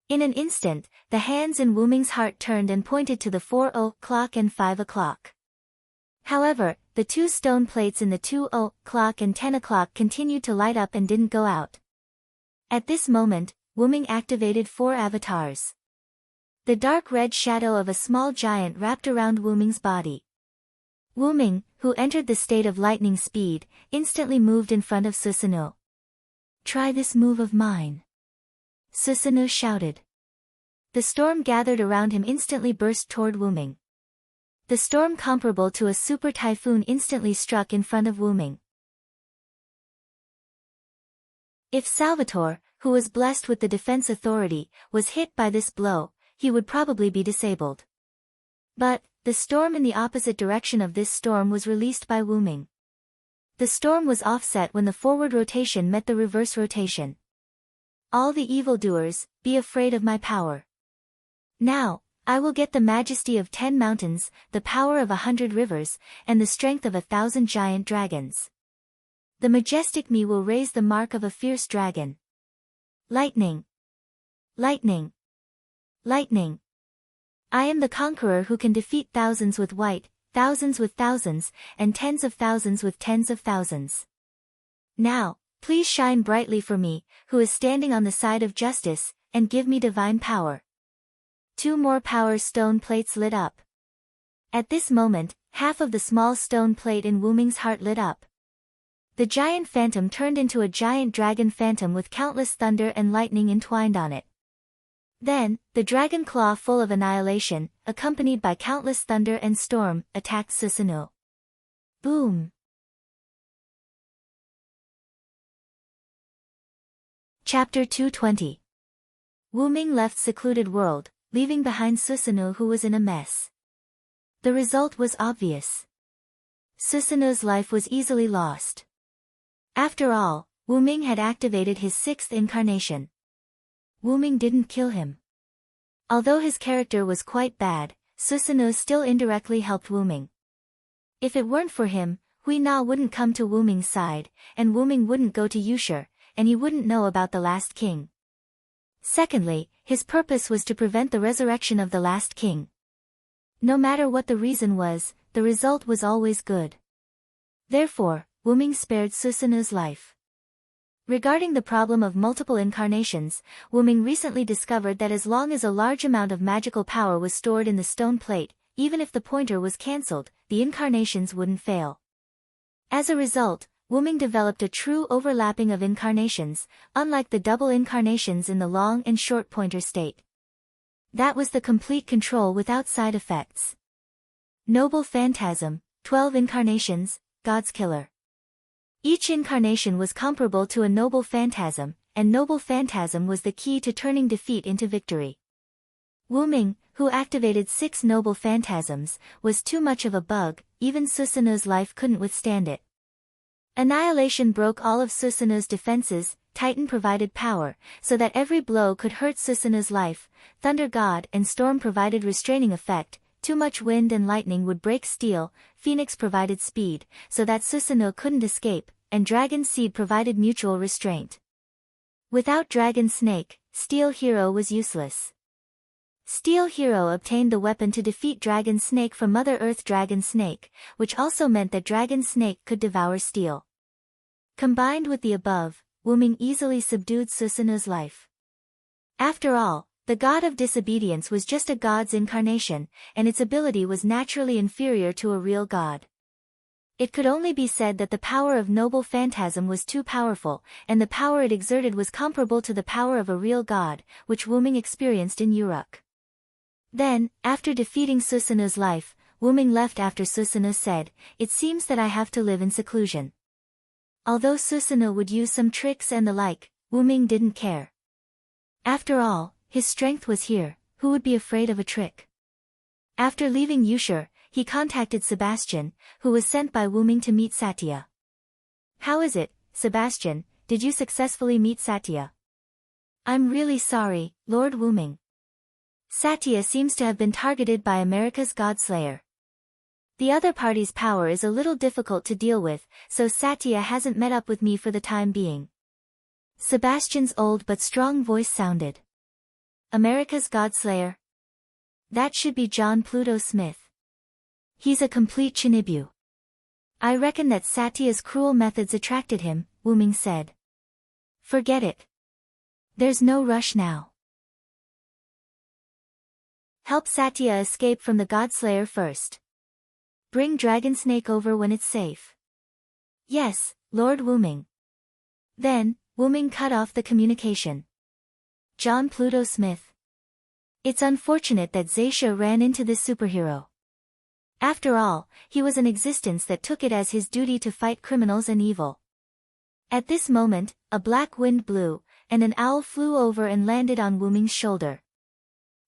In an instant, the hands in Wuming's heart turned and pointed to the 4 o'clock and 5 o'clock. However, the two stone plates in the 2 o'clock and 10 o'clock continued to light up and didn't go out. At this moment, Wuming activated 4 avatars. The dark red shadow of a small giant wrapped around Wuming's body. Wuming, who entered the state of lightning speed, instantly moved in front of Susanoo. Try this move of mine. Susanoo shouted. The storm gathered around him instantly burst toward Wuming. The storm comparable to a super typhoon instantly struck in front of Wuming. If Salvatore, who was blessed with the defense authority, was hit by this blow, he would probably be disabled. But, the storm in the opposite direction of this storm was released by Wuming. The storm was offset when the forward rotation met the reverse rotation. All the evildoers, be afraid of my power. Now, I will get the majesty of 10 mountains, the power of 100 rivers, and the strength of 1,000 giant dragons. The majestic me will raise the mark of a fierce dragon. Lightning! Lightning! Lightning! I am the conqueror who can defeat thousands with white, thousands with thousands, and tens of thousands with tens of thousands. Now, please shine brightly for me, who is standing on the side of justice, and give me divine power. 2 more power stone plates lit up. At this moment, half of the small stone plate in Wuming's heart lit up. The giant phantom turned into a giant dragon phantom with countless thunder and lightning entwined on it. Then, the dragon claw full of annihilation, accompanied by countless thunder and storm, attacked Susanoo. Boom! Chapter 220. Wuming left secluded world, leaving behind Susanoo who was in a mess. The result was obvious. Susanoo's life was easily lost. After all, Wuming had activated his 6th incarnation. Wuming didn't kill him. Although his character was quite bad, Susanoo still indirectly helped Wuming. If it weren't for him, Hui Na wouldn't come to Wuming's side, and Wuming wouldn't go to Yushur, and he wouldn't know about the last king. Secondly, his purpose was to prevent the resurrection of the last king. No matter what the reason was, the result was always good. Therefore, Wuming spared Susanoo's life. Regarding the problem of multiple incarnations, Wuming recently discovered that as long as a large amount of magical power was stored in the stone plate, even if the pointer was cancelled, the incarnations wouldn't fail. As a result, Wuming developed a true overlapping of incarnations, unlike the double incarnations in the long and short pointer state. That was the complete control without side effects. Noble Phantasm, 12 incarnations, God's Killer. Each incarnation was comparable to a noble phantasm, and noble phantasm was the key to turning defeat into victory. Wuming, who activated 6 noble phantasms, was too much of a bug, even Susanoo's life couldn't withstand it. Annihilation broke all of Susanoo's defenses, Titan provided power, so that every blow could hurt Susanoo's life, Thunder God and Storm provided restraining effect, too much wind and lightning would break steel, Phoenix provided speed, so that Susanoo couldn't escape, and dragon seed provided mutual restraint. Without dragon snake, Steel Hero was useless. Steel Hero obtained the weapon to defeat Dragon Snake from Mother Earth Dragon Snake, which also meant that Dragon Snake could devour steel. Combined with the above, Wyrm easily subdued Susanoo's life. After all, the god of disobedience was just a god's incarnation, and its ability was naturally inferior to a real god. It could only be said that the power of noble phantasm was too powerful, and the power it exerted was comparable to the power of a real god, which Wyrm experienced in Uruk. Then, after defeating Susanoo's life, Wyrm left after Susanoo said, "It seems that I have to live in seclusion." Although Susanoo would use some tricks and the like, Wyrm didn't care. After all, his strength was here, who would be afraid of a trick? After leaving Ushur, he contacted Sebastian, who was sent by Wyrm to meet Satya. "How is it, Sebastian, did you successfully meet Satya?" "I'm really sorry, Lord Wyrm. Satya seems to have been targeted by America's Godslayer. The other party's power is a little difficult to deal with, so Satya hasn't met up with me for the time being." Sebastian's old but strong voice sounded. "America's Godslayer? That should be John Pluto Smith. He's a complete Chinibu." "I reckon that Satya's cruel methods attracted him," Wyrm said. "Forget it. There's no rush now. Help Satya escape from the Godslayer first. Bring Dragonsnake over when it's safe." "Yes, Lord Wyrm." Then, Wyrm cut off the communication. John Pluto Smith. It's unfortunate that Zaisha ran into this superhero. After all, he was an existence that took it as his duty to fight criminals and evil. At this moment, a black wind blew, and an owl flew over and landed on Wyrm's shoulder.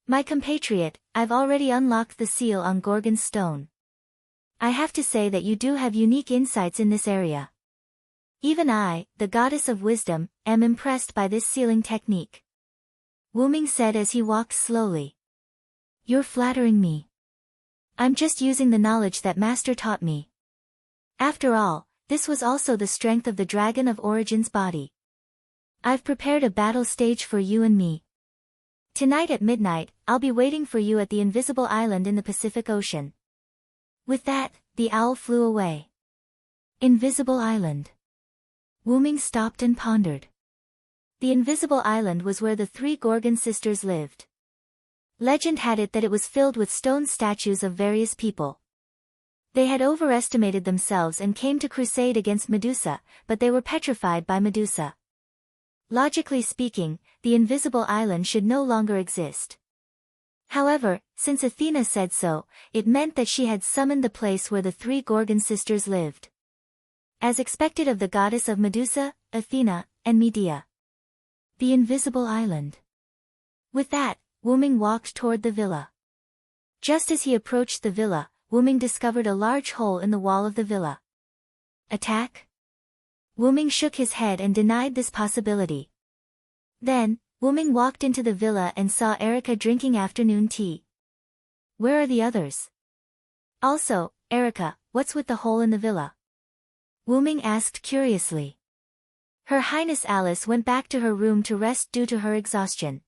"My compatriot, I've already unlocked the seal on Gorgon's stone. I have to say that you do have unique insights in this area. Even I, the goddess of wisdom, am impressed by this sealing technique," Wyrm said as he walked slowly. "You're flattering me. I'm just using the knowledge that Master taught me. After all, this was also the strength of the Dragon of Origin's body. I've prepared a battle stage for you and me. Tonight at midnight, I'll be waiting for you at the Invisible Island in the Pacific Ocean." With that, the owl flew away. Invisible Island. Wyrm stopped and pondered. The Invisible Island was where the three Gorgon sisters lived. Legend had it that it was filled with stone statues of various people. They had overestimated themselves and came to crusade against Medusa, but they were petrified by Medusa. Logically speaking, the Invisible Island should no longer exist. However, since Athena said so, it meant that she had summoned the place where the three Gorgon sisters lived. As expected of the goddess of Medusa, Athena, and Medea. The Invisible Island. With that, Wyrm walked toward the villa. Just as he approached the villa, Wyrm discovered a large hole in the wall of the villa. Attack? Wyrm shook his head and denied this possibility. Then, Wyrm walked into the villa and saw Erica drinking afternoon tea. "Where are the others? Also, Erica, what's with the hole in the villa?" Wyrm asked curiously. "Her Highness Alice went back to her room to rest due to her exhaustion.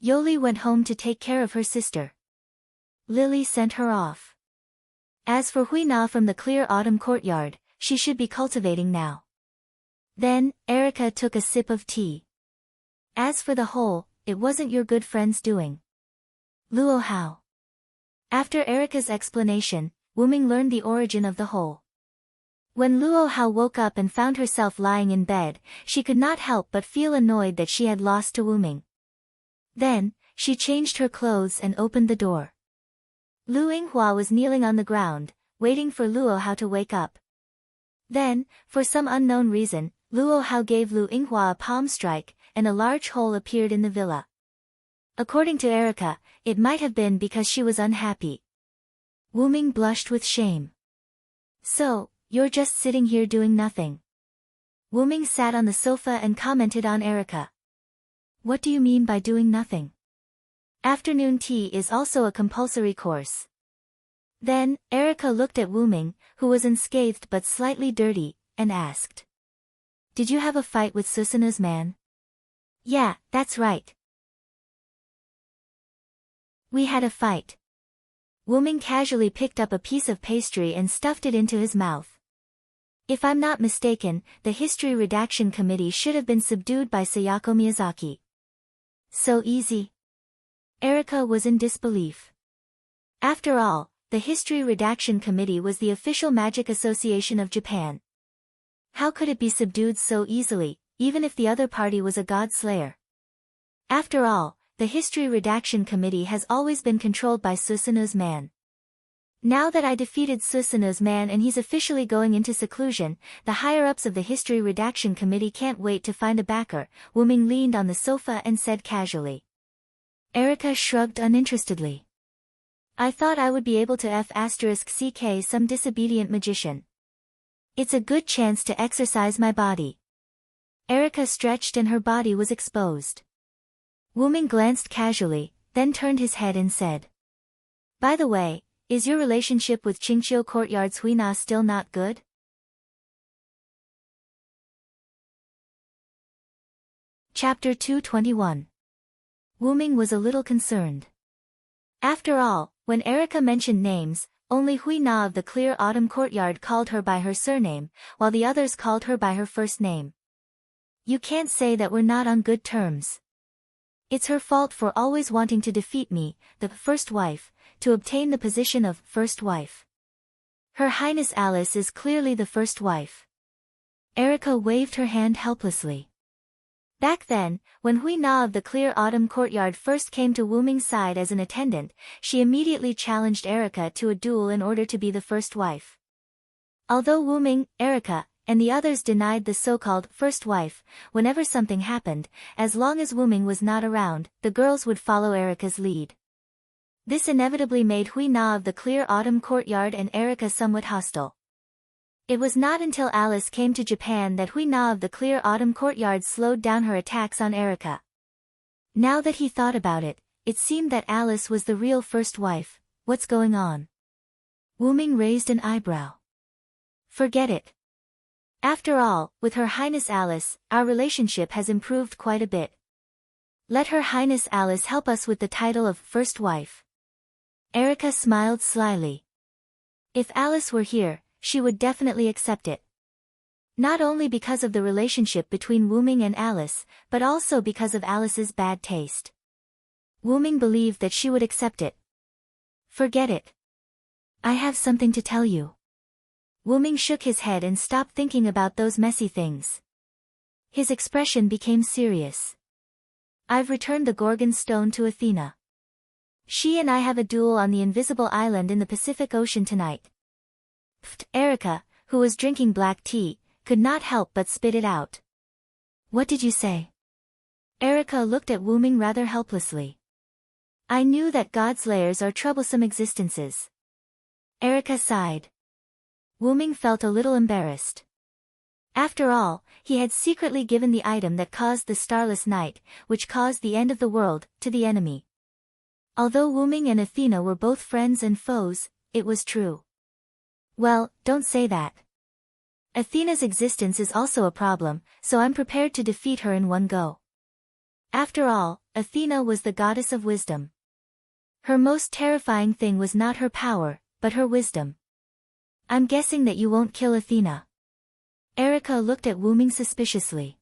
Yoli went home to take care of her sister. Lily sent her off. As for Huina from the clear autumn courtyard, she should be cultivating now." Then, Erica took a sip of tea. "As for the hole, it wasn't your good friend's doing. Luo Hao." After Erica's explanation, Wyrm learned the origin of the hole. When Luo Hao woke up and found herself lying in bed, she could not help but feel annoyed that she had lost to Wyrm. Then, she changed her clothes and opened the door. Lu Yinghua was kneeling on the ground, waiting for Luo Hao to wake up. Then, for some unknown reason, Luo Hao gave Lu Yinghua a palm strike, and a large hole appeared in the villa. According to Erica, it might have been because she was unhappy. Wyrm blushed with shame. "So, you're just sitting here doing nothing." Wyrm sat on the sofa and commented on Erica. "What do you mean by doing nothing? Afternoon tea is also a compulsory course." Then, Erica looked at Wyrm, who was unscathed but slightly dirty, and asked. Did you have a fight with Susanoo's man? Yeah, that's right. We had a fight. Wyrm casually picked up a piece of pastry and stuffed it into his mouth. If I'm not mistaken, the history redaction committee should have been subdued by Sayako Miyazaki. So easy? Erika was in disbelief. After all, the history redaction committee was the official magic association of Japan. How could it be subdued so easily, even if the other party was a god slayer? After all, the history redaction committee has always been controlled by Susanoo's man. Now that I defeated Susanoo's man and he's officially going into seclusion, the higher-ups of the history redaction committee can't wait to find a backer. Wyrm leaned on the sofa and said casually. Erika shrugged uninterestedly. I thought I would be able to f*ck some disobedient magician. It's a good chance to exercise my body. Erika stretched and her body was exposed. Wyrm glanced casually, then turned his head and said. By the way, is your relationship with Qingqiu Courtyard's Huina still not good? Chapter 221. Wyrm was a little concerned. After all, when Erika mentioned names, only Huina of the Clear Autumn Courtyard called her by her surname, while the others called her by her first name. You can't say that we're not on good terms. It's her fault for always wanting to defeat me, the first wife, to obtain the position of first wife. Her Highness Alice is clearly the first wife. Erika waved her hand helplessly. Back then, when Huina of the Clear Autumn Courtyard first came to Wyrm's side as an attendant, she immediately challenged Erika to a duel in order to be the first wife. Although Wyrm, Erika, and the others denied the so-called first wife, whenever something happened, as long as Wyrm was not around, the girls would follow Erika's lead. This inevitably made Huina of the Clear Autumn Courtyard and Erika somewhat hostile. It was not until Alice came to Japan that Huina of the Clear Autumn Courtyard slowed down her attacks on Erika. Now that he thought about it, it seemed that Alice was the real first wife. What's going on? Wyrm raised an eyebrow. Forget it. After all, with Her Highness Alice, our relationship has improved quite a bit. Let Her Highness Alice help us with the title of first wife. Erika smiled slyly. If Alice were here, she would definitely accept it. Not only because of the relationship between Wyrm and Alice, but also because of Alice's bad taste. Wyrm believed that she would accept it. Forget it. I have something to tell you. Wyrm shook his head and stopped thinking about those messy things. His expression became serious. I've returned the Gorgon stone to Athena. She and I have a duel on the invisible island in the Pacific Ocean tonight. Erika, who was drinking black tea, could not help but spit it out. What did you say? Erika looked at Wyrm rather helplessly. I knew that godslayers are troublesome existences. Erika sighed. Wyrm felt a little embarrassed. After all, he had secretly given the item that caused the starless night, which caused the end of the world, to the enemy. Although Wyrm and Athena were both friends and foes, it was true. Well, don't say that. Athena's existence is also a problem, so I'm prepared to defeat her in one go. After all, Athena was the goddess of wisdom. Her most terrifying thing was not her power, but her wisdom. I'm guessing that you won't kill Athena. Erika looked at Wyrm suspiciously.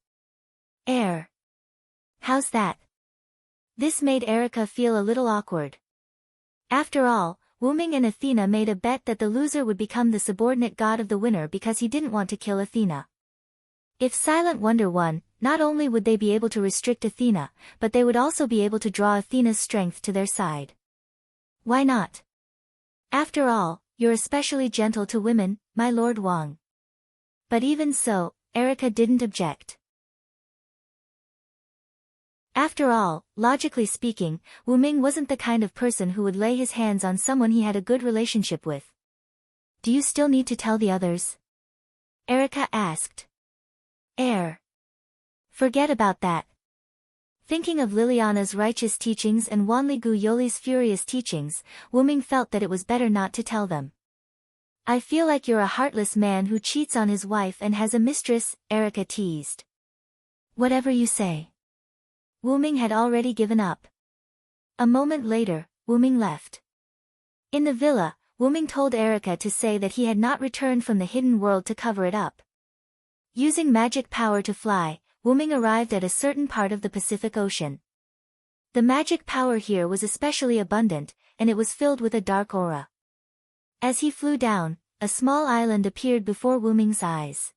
How's that? This made Erika feel a little awkward. After all, Wyrm and Athena made a bet that the loser would become the subordinate god of the winner because he didn't want to kill Athena. If Silent Wonder won, not only would they be able to restrict Athena, but they would also be able to draw Athena's strength to their side. Why not? After all, you're especially gentle to women, my Lord Wang. But even so, Erika didn't object. After all, logically speaking, Wyrm wasn't the kind of person who would lay his hands on someone he had a good relationship with. Do you still need to tell the others? Erika asked. Forget about that. Thinking of Liliana's righteous teachings and Wanli Gu Yoli's furious teachings, Wyrm felt that it was better not to tell them. I feel like you're a heartless man who cheats on his wife and has a mistress, Erica teased. Whatever you say. Wuming had already given up. A moment later, Wuming left. In the villa, Wuming told Erica to say that he had not returned from the hidden world to cover it up. Using magic power to fly, Wuming arrived at a certain part of the Pacific Ocean. The magic power here was especially abundant, and it was filled with a dark aura. As he flew down, a small island appeared before Wuming's eyes.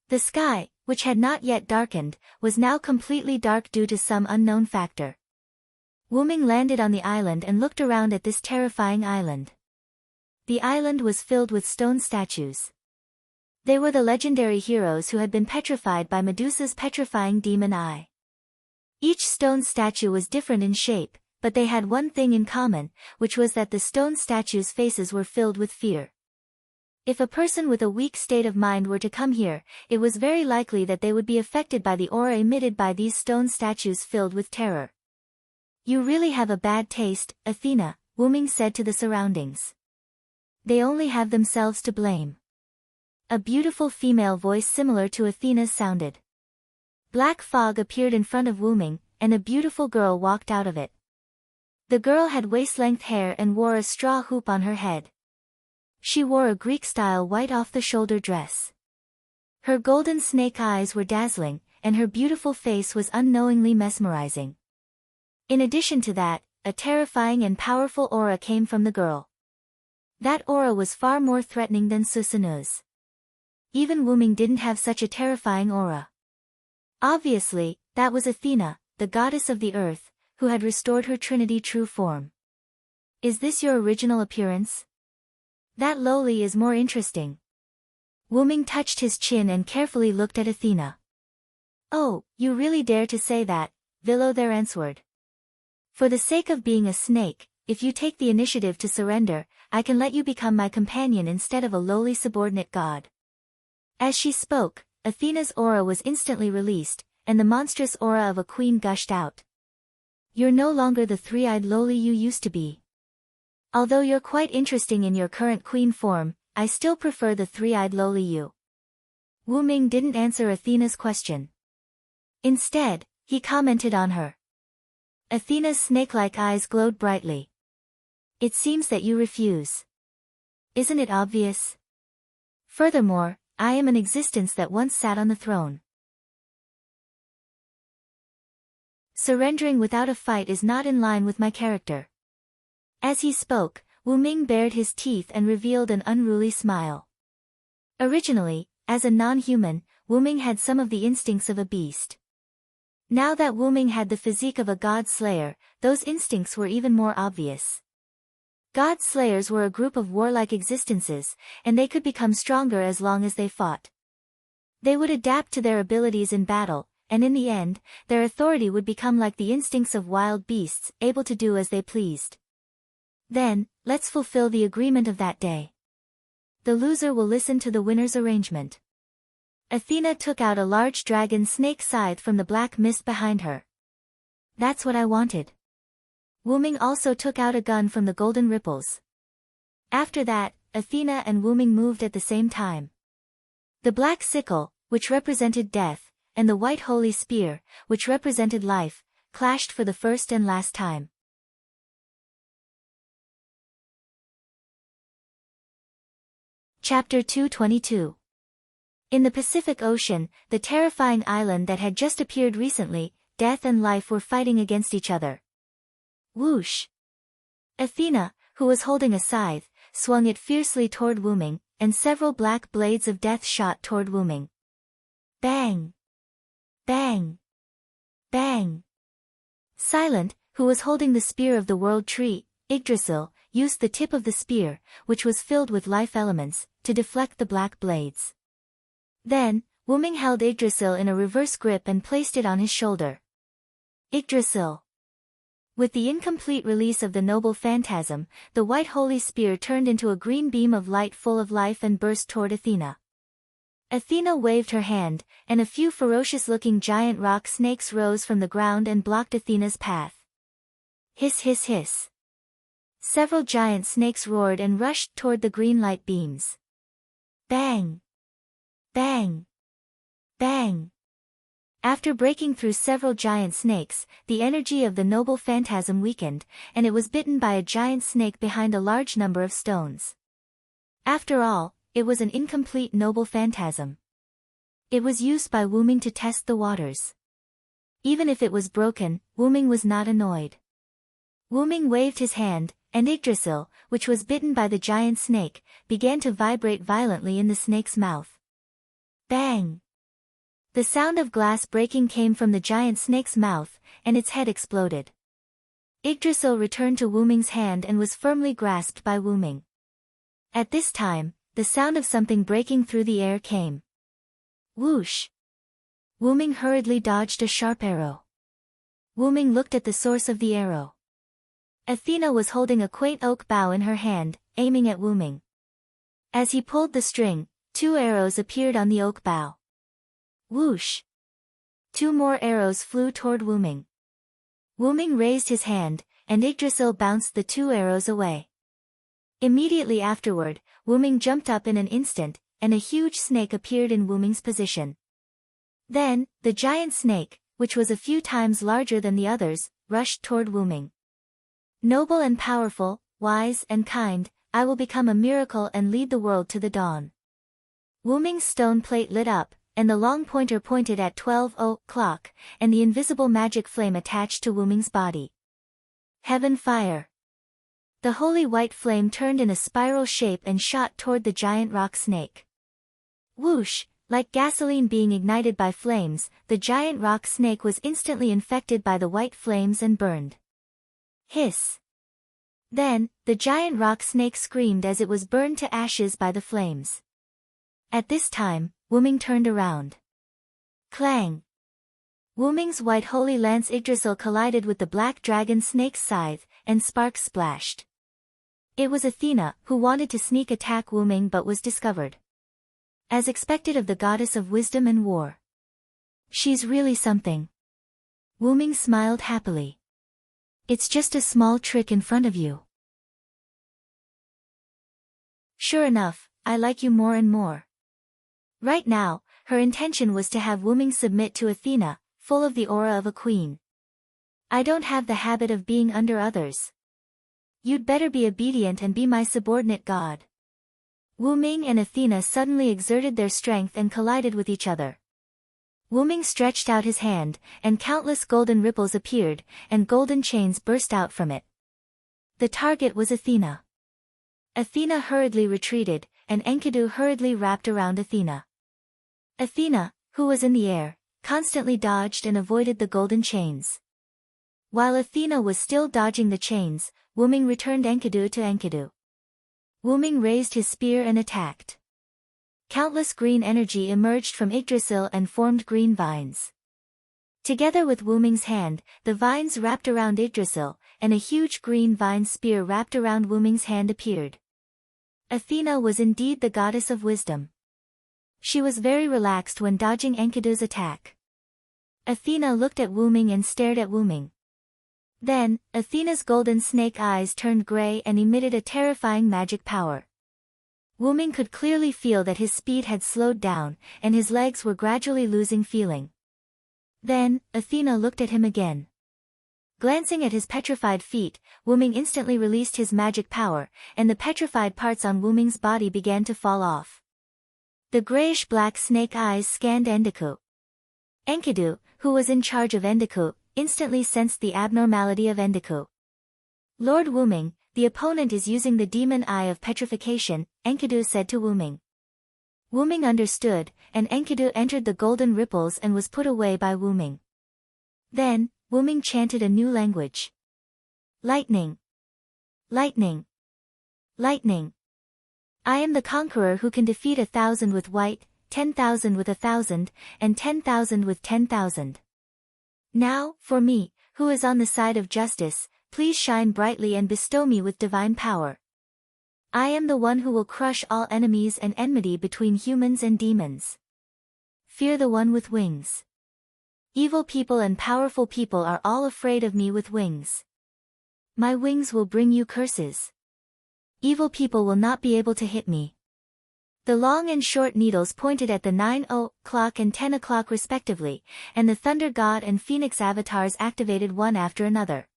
The sky, which had not yet darkened, was now completely dark due to some unknown factor. Wuming landed on the island and looked around at this terrifying island. The island was filled with stone statues. They were the legendary heroes who had been petrified by Medusa's petrifying demon eye. Each stone statue was different in shape, but they had one thing in common, which was that the stone statues' faces were filled with fear. If a person with a weak state of mind were to come here, it was very likely that they would be affected by the aura emitted by these stone statues filled with terror. You really have a bad taste, Athena, Wuming said to the surroundings. They only have themselves to blame. A beautiful female voice similar to Athena's sounded. Black fog appeared in front of Wuming, and a beautiful girl walked out of it. The girl had waist-length hair and wore a straw hoop on her head. She wore a Greek-style white off-the-shoulder dress. Her golden snake eyes were dazzling, and her beautiful face was unknowingly mesmerizing. In addition to that, a terrifying and powerful aura came from the girl. That aura was far more threatening than Susanu's. Even Wuming didn't have such a terrifying aura. Obviously, that was Athena, the goddess of the earth, who had restored her Trinity true form. Is this your original appearance? That lowly is more interesting. Wuming touched his chin and carefully looked at Athena. Oh, you really dare to say that, Vilo there answered. For the sake of being a snake, if you take the initiative to surrender, I can let you become my companion instead of a lowly subordinate god. As she spoke, Athena's aura was instantly released, and the monstrous aura of a queen gushed out. You're no longer the three-eyed lowly you used to be. Although you're quite interesting in your current queen form, I still prefer the three-eyed lowly you. Wuming didn't answer Athena's question. Instead, he commented on her. Athena's snake-like eyes glowed brightly. It seems that you refuse. Isn't it obvious? Furthermore, I am an existence that once sat on the throne. Surrendering without a fight is not in line with my character. As he spoke, Wuming bared his teeth and revealed an unruly smile. Originally, as a non-human, Wuming had some of the instincts of a beast. Now that Wuming had the physique of a god slayer, those instincts were even more obvious. God slayers were a group of warlike existences, and they could become stronger as long as they fought. They would adapt to their abilities in battle, and in the end, their authority would become like the instincts of wild beasts, able to do as they pleased. Then, let's fulfill the agreement of that day. The loser will listen to the winner's arrangement. Athena took out a large dragon snake scythe from the black mist behind her. That's what I wanted. Wuming also took out a gun from the golden ripples. After that, Athena and Wuming moved at the same time. The black sickle, which represented death, and the white holy spear, which represented life, clashed for the first and last time. Chapter 222. In the Pacific Ocean, the terrifying island that had just appeared recently, death and life were fighting against each other. Whoosh! Athena, who was holding a scythe, swung it fiercely toward Wuming, and several black blades of death shot toward Wuming. Bang! Bang! Bang! Silent, who was holding the spear of the world tree, Yggdrasil, used the tip of the spear, which was filled with life elements, to deflect the black blades. Then, Wuming held Yggdrasil in a reverse grip and placed it on his shoulder. Yggdrasil. With the incomplete release of the noble phantasm, the white holy spear turned into a green beam of light full of life and burst toward Athena. Athena waved her hand, and a few ferocious-looking giant rock snakes rose from the ground and blocked Athena's path. Hiss hiss hiss. Several giant snakes roared and rushed toward the green light beams. Bang! Bang! Bang! After breaking through several giant snakes, the energy of the noble phantasm weakened, and it was bitten by a giant snake behind a large number of stones. After all, it was an incomplete noble phantasm. It was used by Wyrm to test the waters. Even if it was broken, Wyrm was not annoyed. Wyrm waved his hand, and Yggdrasil, which was bitten by the giant snake, began to vibrate violently in the snake's mouth. Bang! The sound of glass breaking came from the giant snake's mouth, and its head exploded. Yggdrasil returned to Wyrm's hand and was firmly grasped by Wyrm. At this time, the sound of something breaking through the air came. Whoosh! Wyrm hurriedly dodged a sharp arrow. Wyrm looked at the source of the arrow. Athena was holding a quaint oak bough in her hand, aiming at Wyrm. As he pulled the string, 2 arrows appeared on the oak bough. Whoosh! 2 more arrows flew toward Wyrm. Wyrm raised his hand, and Yggdrasil bounced the 2 arrows away. Immediately afterward, Wyrm jumped up in an instant, and a huge snake appeared in Wyrm's position. Then, the giant snake, which was a few times larger than the others, rushed toward Wyrm. Noble and powerful, wise and kind, I will become a miracle and lead the world to the dawn. Wyrm's stone plate lit up, and the long pointer pointed at 12 o'clock, and the invisible magic flame attached to Wyrm's body. Heaven fire! The holy white flame turned in a spiral shape and shot toward the giant rock snake. Whoosh! Like gasoline being ignited by flames, the giant rock snake was instantly infected by the white flames and burned. Hiss! Then, the giant rock snake screamed as it was burned to ashes by the flames. At this time, Wyrm turned around. Clang! Wyrm's white holy lance Yggdrasil collided with the black dragon snake's scythe, and sparks splashed. It was Athena, who wanted to sneak attack Wyrm but was discovered. As expected of the goddess of wisdom and war. She's really something. Wyrm smiled happily. It's just a small trick in front of you. Sure enough, I like you more and more. Right now, her intention was to have Wyrm submit to Athena, full of the aura of a queen. I don't have the habit of being under others. You'd better be obedient and be my subordinate god. Wyrm and Athena suddenly exerted their strength and collided with each other. Wyrm stretched out his hand, and countless golden ripples appeared, and golden chains burst out from it. The target was Athena. Athena hurriedly retreated, and Enkidu hurriedly wrapped around Athena. Athena, who was in the air, constantly dodged and avoided the golden chains. While Athena was still dodging the chains, Wyrm returned Enkidu to Enkidu. Wyrm raised his spear and attacked. Countless green energy emerged from Yggdrasil and formed green vines. Together with Wyrm's hand, the vines wrapped around Yggdrasil, and a huge green vine spear wrapped around Wyrm's hand appeared. Athena was indeed the goddess of wisdom. She was very relaxed when dodging Enkidu's attack. Athena looked at Wyrm and stared at Wyrm. Then, Athena's golden snake eyes turned gray and emitted a terrifying magic power. Wyrm could clearly feel that his speed had slowed down, and his legs were gradually losing feeling. Then, Athena looked at him again. Glancing at his petrified feet, Wyrm instantly released his magic power, and the petrified parts on Wyrm's body began to fall off. The grayish-black snake eyes scanned Enkidu. Enkidu, who was in charge of Enkidu, instantly sensed the abnormality of Enkidu. Lord Wyrm, the opponent is using the demon eye of petrification, Enkidu said to Wyrm. Wyrm understood, and Enkidu entered the golden ripples and was put away by Wyrm. Then, Wyrm chanted a new language. Lightning! Lightning! Lightning! I am the conqueror who can defeat 1,000 with white, 10,000 with 1,000, and 10,000 with 10,000. Now, for me, who is on the side of justice, please shine brightly and bestow me with divine power. I am the one who will crush all enemies and enmity between humans and demons. Fear the one with wings. Evil people and powerful people are all afraid of me with wings. My wings will bring you curses. Evil people will not be able to hit me. The long and short needles pointed at the 9 o'clock and 10 o'clock respectively, and the thunder god and phoenix avatars activated one after another.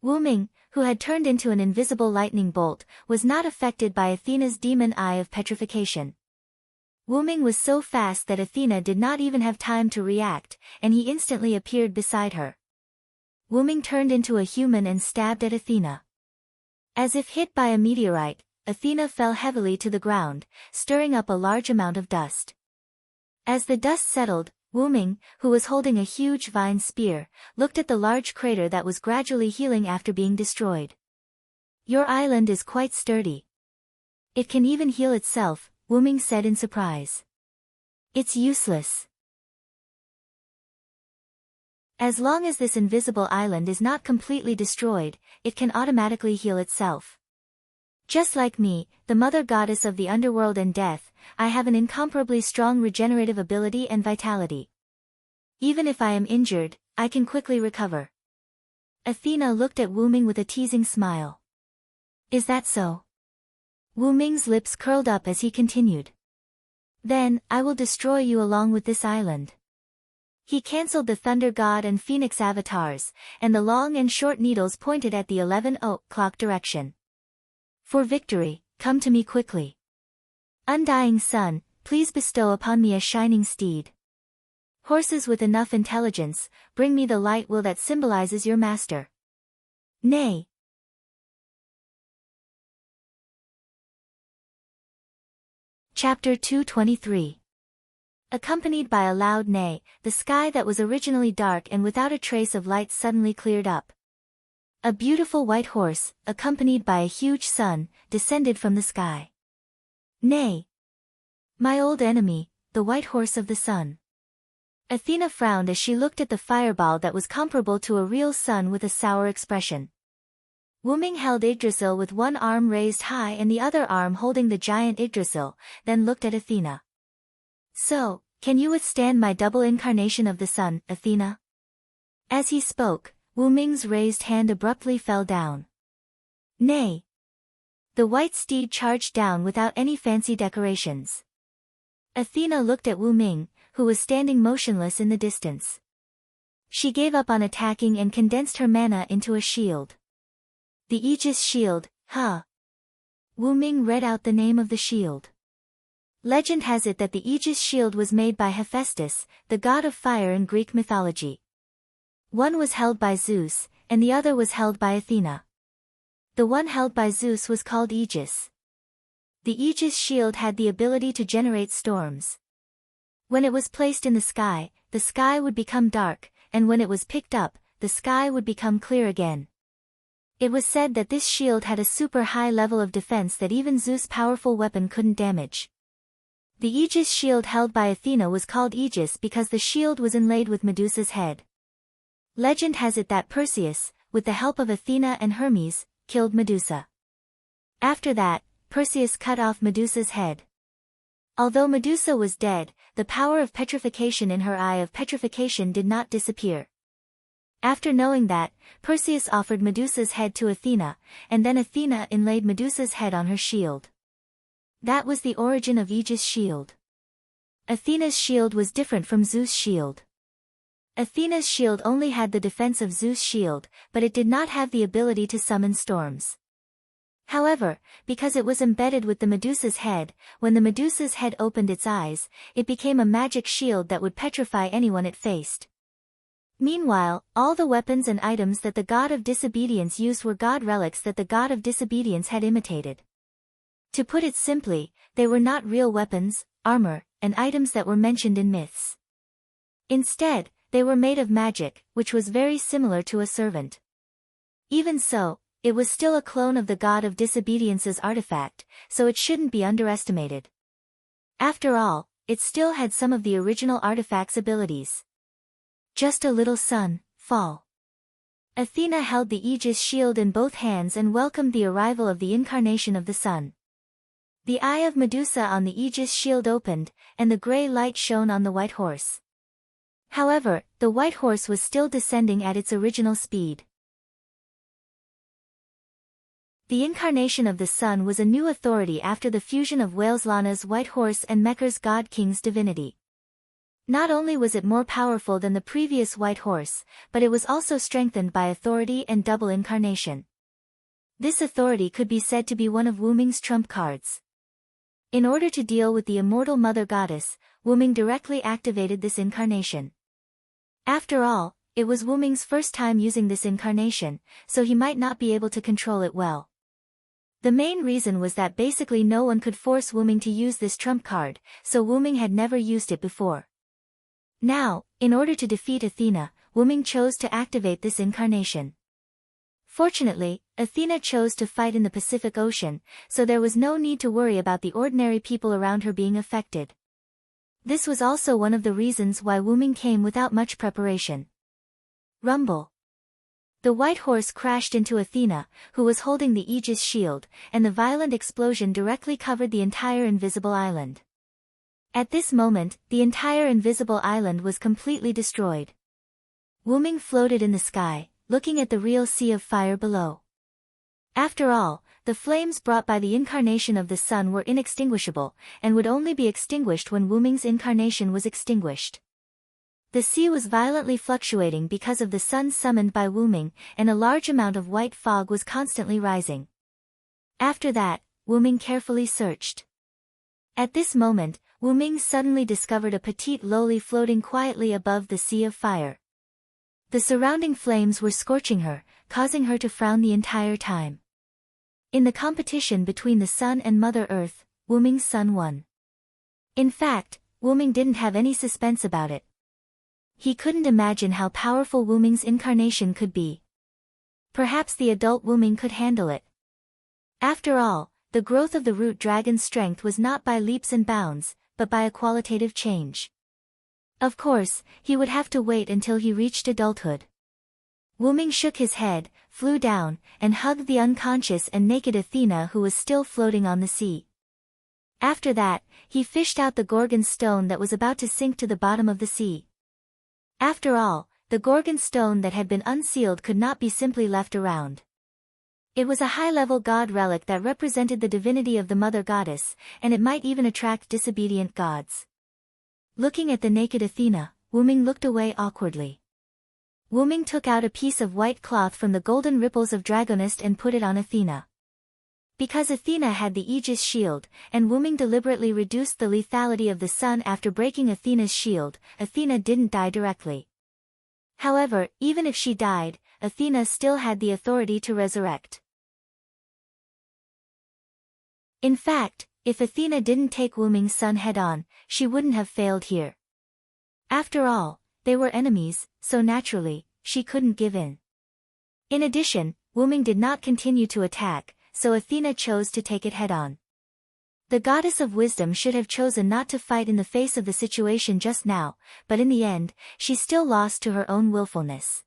Wyrm, who had turned into an invisible lightning bolt, was not affected by Athena's demon eye of petrification. Wyrm was so fast that Athena did not even have time to react, and he instantly appeared beside her. Wyrm turned into a human and stabbed at Athena. As if hit by a meteorite, Athena fell heavily to the ground, stirring up a large amount of dust. As the dust settled, Wyrm, who was holding a huge vine spear, looked at the large crater that was gradually healing after being destroyed. Your island is quite sturdy. It can even heal itself, Wyrm said in surprise. It's useless. As long as this invisible island is not completely destroyed, it can automatically heal itself. Just like me, the mother goddess of the underworld and death, I have an incomparably strong regenerative ability and vitality. Even if I am injured, I can quickly recover. Athena looked at Wyrm with a teasing smile. Is that so? Wyrm's lips curled up as he continued. Then, I will destroy you along with this island. He cancelled the thunder god and phoenix avatars, and the long and short needles pointed at the 11 o'clock direction. For victory, come to me quickly. Undying sun, please bestow upon me a shining steed. Horses with enough intelligence, bring me the light will that symbolizes your master. Nay. Chapter 223. Accompanied by a loud neigh, the sky that was originally dark and without a trace of light suddenly cleared up. A beautiful white horse, accompanied by a huge sun, descended from the sky. Nay! My old enemy, the white horse of the sun. Athena frowned as she looked at the fireball that was comparable to a real sun with a sour expression. Wyrm held Yggdrasil with one arm raised high and the other arm holding the giant Yggdrasil, then looked at Athena. So, can you withstand my double incarnation of the sun, Athena? As he spoke, Wyrm's raised hand abruptly fell down. Nay! The white steed charged down without any fancy decorations. Athena looked at Wyrm, who was standing motionless in the distance. She gave up on attacking and condensed her mana into a shield. The Aegis shield, huh? Wyrm read out the name of the shield. Legend has it that the Aegis shield was made by Hephaestus, the god of fire in Greek mythology. One was held by Zeus, and the other was held by Athena. The one held by Zeus was called Aegis. The Aegis shield had the ability to generate storms. When it was placed in the sky would become dark, and when it was picked up, the sky would become clear again. It was said that this shield had a super high level of defense that even Zeus' powerful weapon couldn't damage. The Aegis shield held by Athena was called Aegis because the shield was inlaid with Medusa's head. Legend has it that Perseus, with the help of Athena and Hermes, killed Medusa. After that, Perseus cut off Medusa's head. Although Medusa was dead, the power of petrification in her eye of petrification did not disappear. After knowing that, Perseus offered Medusa's head to Athena, and then Athena inlaid Medusa's head on her shield. That was the origin of Aegis' shield. Athena's shield was different from Zeus' shield. Athena's shield only had the defense of Zeus' shield, but it did not have the ability to summon storms. However, because it was embedded with the Medusa's head, when the Medusa's head opened its eyes, it became a magic shield that would petrify anyone it faced. Meanwhile, all the weapons and items that the god of disobedience used were god relics that the god of disobedience had imitated. To put it simply, they were not real weapons, armor, and items that were mentioned in myths. Instead, they were made of magic, which was very similar to a servant. Even so, it was still a clone of the god of disobedience's artifact, so it shouldn't be underestimated. After all, it still had some of the original artifact's abilities. Just a little sun, fall. Athena held the Aegis shield in both hands and welcomed the arrival of the incarnation of the sun. The eye of Medusa on the Aegis shield opened, and the grey light shone on the white horse. However, the white horse was still descending at its original speed. The incarnation of the sun was a new authority after the fusion of Waleslana's white horse and Mecker's god king's divinity. Not only was it more powerful than the previous white horse, but it was also strengthened by authority and double incarnation. This authority could be said to be one of Wuming's trump cards. In order to deal with the immortal mother goddess, Wuming directly activated this incarnation. After all, it was Wuming's first time using this incarnation, so he might not be able to control it well. The main reason was that basically no one could force Wuming to use this trump card, so Wuming had never used it before. Now, in order to defeat Athena, Wuming chose to activate this incarnation. Fortunately, Athena chose to fight in the Pacific Ocean, so there was no need to worry about the ordinary people around her being affected. This was also one of the reasons why Wuming came without much preparation. Rumble. The white horse crashed into Athena, who was holding the Aegis shield, and the violent explosion directly covered the entire invisible island. At this moment, the entire invisible island was completely destroyed. Wuming floated in the sky, looking at the real sea of fire below. After all, the flames brought by the incarnation of the sun were inextinguishable, and would only be extinguished when Wuming's incarnation was extinguished. The sea was violently fluctuating because of the sun summoned by Wuming, and a large amount of white fog was constantly rising. After that, Wuming carefully searched. At this moment, Wuming suddenly discovered a petite loli floating quietly above the sea of fire. The surrounding flames were scorching her, causing her to frown the entire time. In the competition between the sun and Mother Earth, Wuming's son won. In fact, Wuming didn't have any suspense about it. He couldn't imagine how powerful Wuming's incarnation could be. Perhaps the adult Wuming could handle it. After all, the growth of the root dragon's strength was not by leaps and bounds, but by a qualitative change. Of course, he would have to wait until he reached adulthood. Wuming shook his head, flew down, and hugged the unconscious and naked Athena who was still floating on the sea. After that, he fished out the Gorgon stone that was about to sink to the bottom of the sea. After all, the Gorgon stone that had been unsealed could not be simply left around. It was a high-level god relic that represented the divinity of the mother goddess, and it might even attract disobedient gods. Looking at the naked Athena, Wuming looked away awkwardly. Wuming took out a piece of white cloth from the golden ripples of Dragonist and put it on Athena. Because Athena had the Aegis shield, and Wuming deliberately reduced the lethality of the sun after breaking Athena's shield, Athena didn't die directly. However, even if she died, Athena still had the authority to resurrect. In fact, if Athena didn't take Wuming's son head-on, she wouldn't have failed here. After all, they were enemies, so naturally, she couldn't give in. In addition, Wuming did not continue to attack, so Athena chose to take it head-on. The goddess of wisdom should have chosen not to fight in the face of the situation just now, but in the end, she still lost to her own willfulness.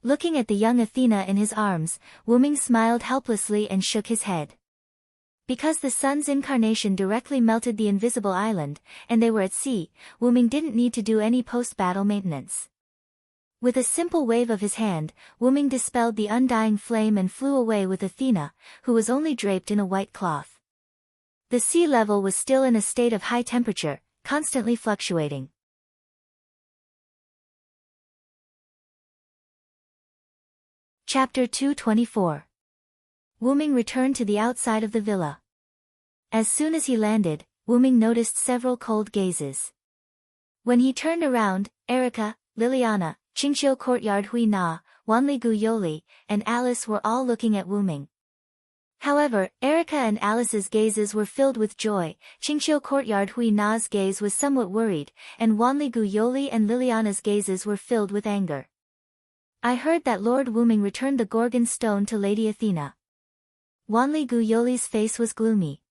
Looking at the young Athena in his arms, Wuming smiled helplessly and shook his head. Because the sun's incarnation directly melted the invisible island, and they were at sea, Wuming didn't need to do any post-battle maintenance. With a simple wave of his hand, Wuming dispelled the undying flame and flew away with Athena, who was only draped in a white cloth. The sea level was still in a state of high temperature, constantly fluctuating. Chapter 224. Wuming returned to the outside of the villa. As soon as he landed, Wuming noticed several cold gazes. When he turned around, Erica, Liliana, Qingqiu Courtyard Hui Na, Wanli Gu Yoli, and Alice were all looking at Wuming. However, Erica and Alice's gazes were filled with joy, Qingqiu Courtyard Hui Na's gaze was somewhat worried, and Wanli Gu Yoli and Liliana's gazes were filled with anger. I heard that Lord Wuming returned the Gorgon stone to Lady Athena. Wanli Gu Yoli's face was gloomy.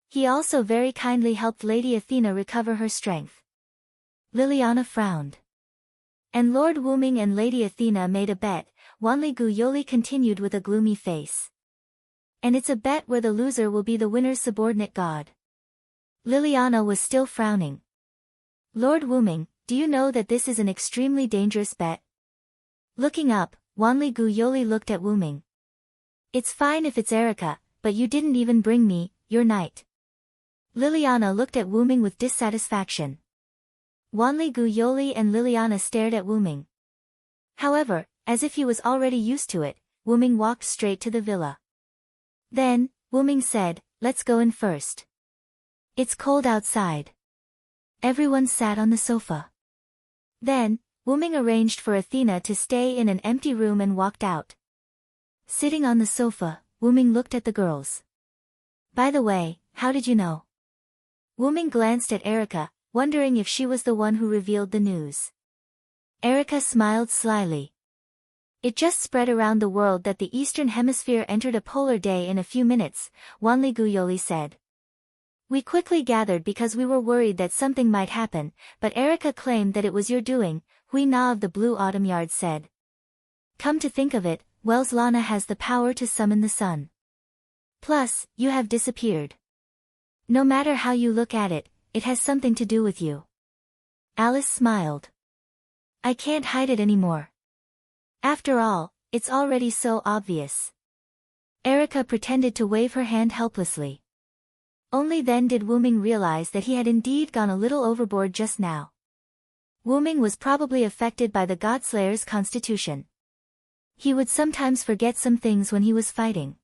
He also very kindly helped Lady Athena recover her strength. Liliana frowned. And Lord Wuming and Lady Athena made a bet, Wanli Gu Yoli continued with a gloomy face. And it's a bet where the loser will be the winner's subordinate god. Liliana was still frowning. Lord Wuming, do you know that this is an extremely dangerous bet? Looking up, Wanli Gu Yoli looked at Wuming. It's fine if it's Erica, but you didn't even bring me, your knight. Liliana looked at Wu Ming with dissatisfaction. Wanli Guyoli and Liliana stared at Wu Ming. However, as if he was already used to it, Wu Ming walked straight to the villa. Then, Wu Ming said, "Let's go in first. It's cold outside." Everyone sat on the sofa. Then, Wu Ming arranged for Athena to stay in an empty room and walked out. Sitting on the sofa, Wu Ming looked at the girls. "By the way, how did you know?" Wu Ming glanced at Erica, wondering if she was the one who revealed the news. Erica smiled slyly. "It just spread around the world that the Eastern Hemisphere entered a polar day in a few minutes," Wanli Guyoli said. "We quickly gathered because we were worried that something might happen, but Erica claimed that it was your doing," Hui Na of the Blue Autumn Yard said. "Come to think of it, Wells Lana has the power to summon the sun. Plus, you have disappeared. No matter how you look at it, it has something to do with you." Alice smiled. "I can't hide it anymore. After all, it's already so obvious." Erica pretended to wave her hand helplessly. Only then did Wu Ming realize that he had indeed gone a little overboard just now. Wu Ming was probably affected by the Godslayer's constitution. He would sometimes forget some things when he was fighting.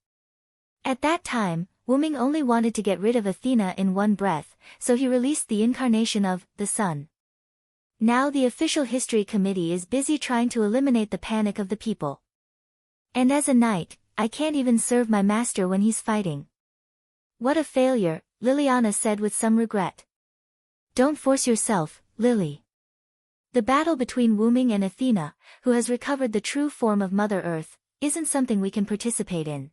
At that time, Wu Ming only wanted to get rid of Athena in one breath, so he released the incarnation of the sun. Now the official history committee is busy trying to eliminate the panic of the people. And as a knight, I can't even serve my master when he's fighting. What a failure, Liliana said with some regret. "Don't force yourself, Lily. The battle between Wu Ming and Athena, who has recovered the true form of Mother Earth, isn't something we can participate in.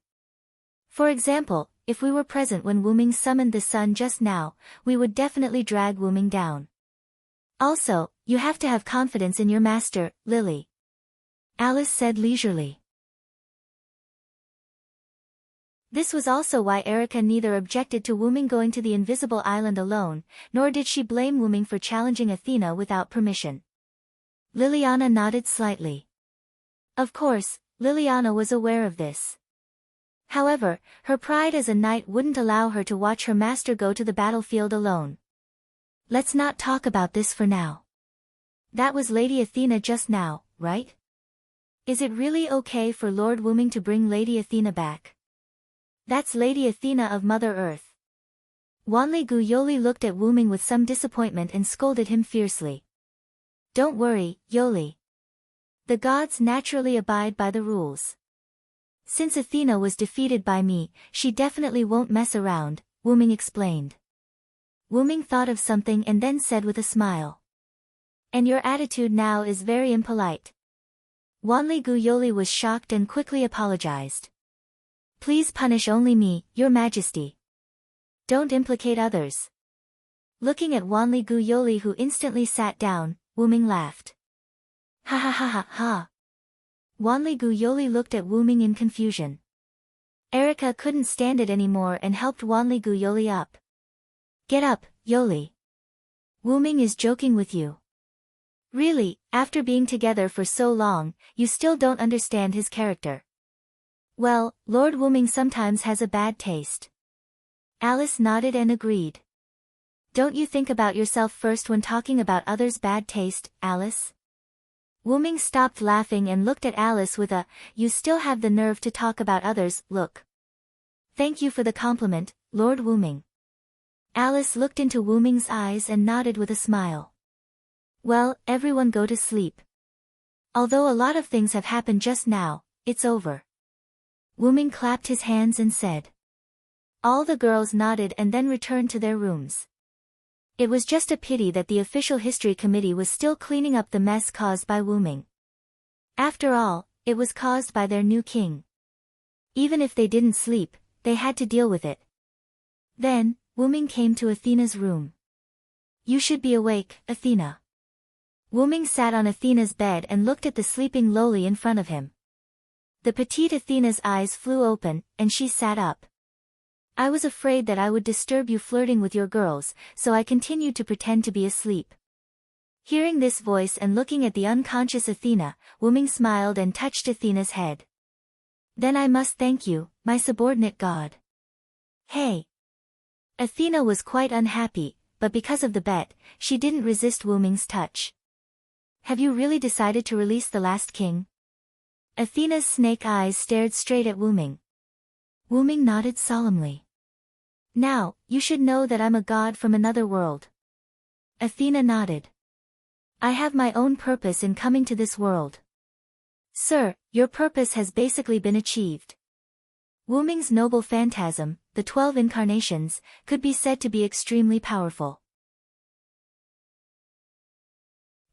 For example, if we were present when Wu Ming summoned the sun just now, we would definitely drag Wu Ming down. Also, you have to have confidence in your master, Lily," Alice said leisurely. This was also why Erica neither objected to Wu Ming going to the invisible island alone, nor did she blame Wu Ming for challenging Athena without permission. Liliana nodded slightly. Of course, Liliana was aware of this. However, her pride as a knight wouldn't allow her to watch her master go to the battlefield alone. "Let's not talk about this for now. That was Lady Athena just now, right? Is it really okay for Lord Wu Ming to bring Lady Athena back? That's Lady Athena of Mother Earth." Wanli Guyoli looked at Wu Ming with some disappointment and scolded him fiercely. "Don't worry, Yoli. The gods naturally abide by the rules. Since Athena was defeated by me, she definitely won't mess around," Wu Ming explained. Wu Ming thought of something and then said with a smile. "And your attitude now is very impolite." Wanli Guyoli was shocked and quickly apologized. "Please punish only me, Your Majesty. Don't implicate others." Looking at Wanli Guyoli, who instantly sat down, Wu Ming laughed. "Ha ha ha ha ha." Wanli Guyoli looked at Wu Ming in confusion. Erica couldn't stand it anymore and helped Wanli Guyoli up. "Get up, Yoli. Wu Ming is joking with you. Really, after being together for so long, you still don't understand his character." "Well, Lord Wu Ming sometimes has a bad taste." Alice nodded and agreed. "Don't you think about yourself first when talking about others' bad taste, Alice?" Wu Ming stopped laughing and looked at Alice with a, "You still have the nerve to talk about others, look." "Thank you for the compliment, Lord Wu Ming." Alice looked into Wu Ming's eyes and nodded with a smile. "Well, everyone go to sleep. Although a lot of things have happened just now, it's over." Wu Ming clapped his hands and said. All the girls nodded and then returned to their rooms. It was just a pity that the official history committee was still cleaning up the mess caused by Wu Ming. After all, it was caused by their new king. Even if they didn't sleep, they had to deal with it. Then, Wu Ming came to Athena's room. "You should be awake, Athena." Wu Ming sat on Athena's bed and looked at the sleeping lowly in front of him. The petite Athena's eyes flew open, and she sat up. "I was afraid that I would disturb you flirting with your girls, so I continued to pretend to be asleep." Hearing this voice and looking at the unconscious Athena, Wu Ming smiled and touched Athena's head. Then I must thank you, my subordinate god. Hey! Athena was quite unhappy, but because of the bet, she didn't resist Wu Ming's touch. Have you really decided to release the last king? Athena's snake eyes stared straight at Wu Ming. Wu Ming nodded solemnly. Now, you should know that I'm a god from another world. Athena nodded. I have my own purpose in coming to this world. Sir, your purpose has basically been achieved. Wu Ming's noble phantasm, the 12 incarnations, could be said to be extremely powerful.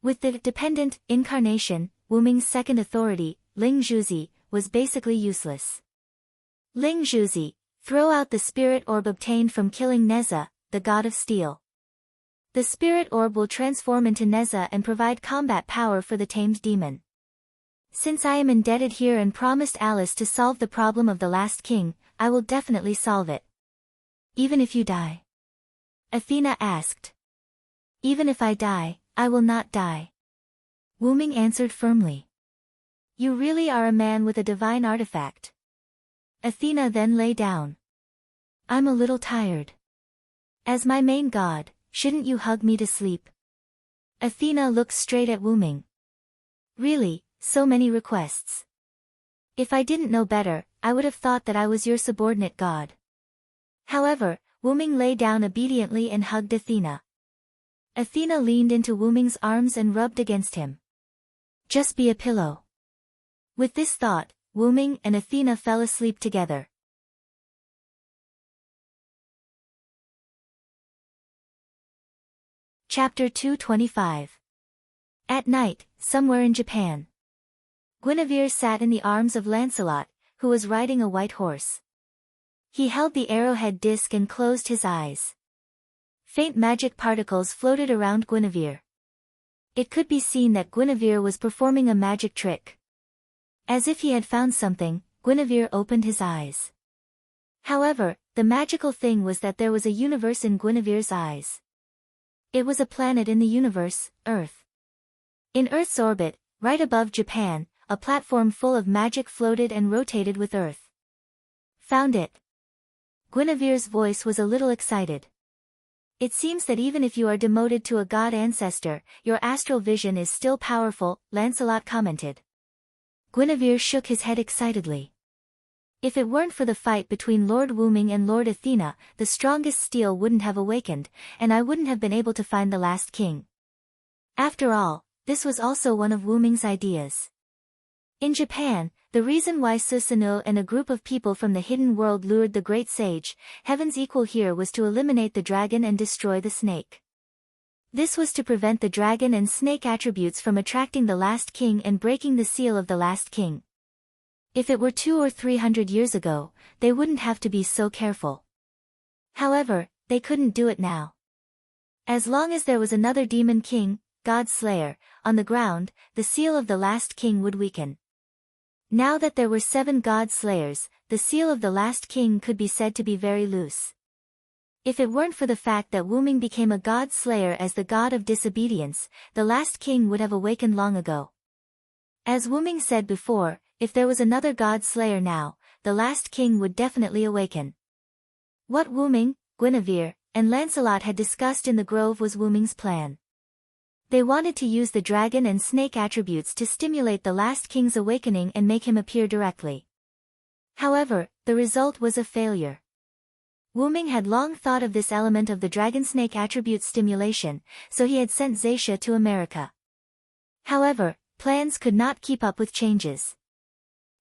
With the dependent incarnation, Wu Ming's second authority, Ling Zhuzi, was basically useless. Ling Zhuzi, throw out the spirit orb obtained from killing Neza, the god of steel. The spirit orb will transform into Neza and provide combat power for the tamed demon. Since I am indebted here and promised Alice to solve the problem of the last king, I will definitely solve it. Even if you die? Athena asked. Even if I die, I will not die. Wu Ming answered firmly. You really are a man with a divine artifact. Athena then lay down. I'm a little tired. As my main god, shouldn't you hug me to sleep? Athena looked straight at Wu Ming. Really, so many requests. If I didn't know better, I would have thought that I was your subordinate god. However, Wu Ming lay down obediently and hugged Athena. Athena leaned into Wu Ming's arms and rubbed against him. Just be a pillow. With this thought, Wu Ming and Athena fell asleep together. Chapter 225. At night, somewhere in Japan. Guinevere sat in the arms of Lancelot, who was riding a white horse. He held the arrowhead disc and closed his eyes. Faint magic particles floated around Guinevere. It could be seen that Guinevere was performing a magic trick. As if he had found something, Guinevere opened his eyes. However, the magical thing was that there was a universe in Guinevere's eyes. It was a planet in the universe, Earth. In Earth's orbit, right above Japan, a platform full of magic floated and rotated with Earth. Found it. Guinevere's voice was a little excited. It seems that even if you are demoted to a god ancestor, your astral vision is still powerful, Lancelot commented. Guinevere shook his head excitedly. If it weren't for the fight between Lord Wu Ming and Lord Athena, the strongest steel wouldn't have awakened, and I wouldn't have been able to find the last king. After all, this was also one of Wu Ming's ideas. In Japan, the reason why Susanoo and a group of people from the hidden world lured the great sage, Heaven's equal here, was to eliminate the dragon and destroy the snake. This was to prevent the dragon and snake attributes from attracting the last king and breaking the seal of the last king. If it were 200 or 300 years ago, they wouldn't have to be so careful. However, they couldn't do it now. As long as there was another demon king, God Slayer, on the ground, the seal of the last king would weaken. Now that there were 7 god slayers, the seal of the last king could be said to be very loose. If it weren't for the fact that Wu Ming became a god slayer as the god of disobedience, the last king would have awakened long ago. As Wu Ming said before, if there was another god slayer now, the last king would definitely awaken. What Wu Ming, Guinevere, and Lancelot had discussed in the grove was Wu Ming's plan. They wanted to use the dragon and snake attributes to stimulate the last king's awakening and make him appear directly. However, the result was a failure. Wu Ming had long thought of this element of the dragon-snake attribute stimulation, so he had sent Zaisha to America. However, plans could not keep up with changes.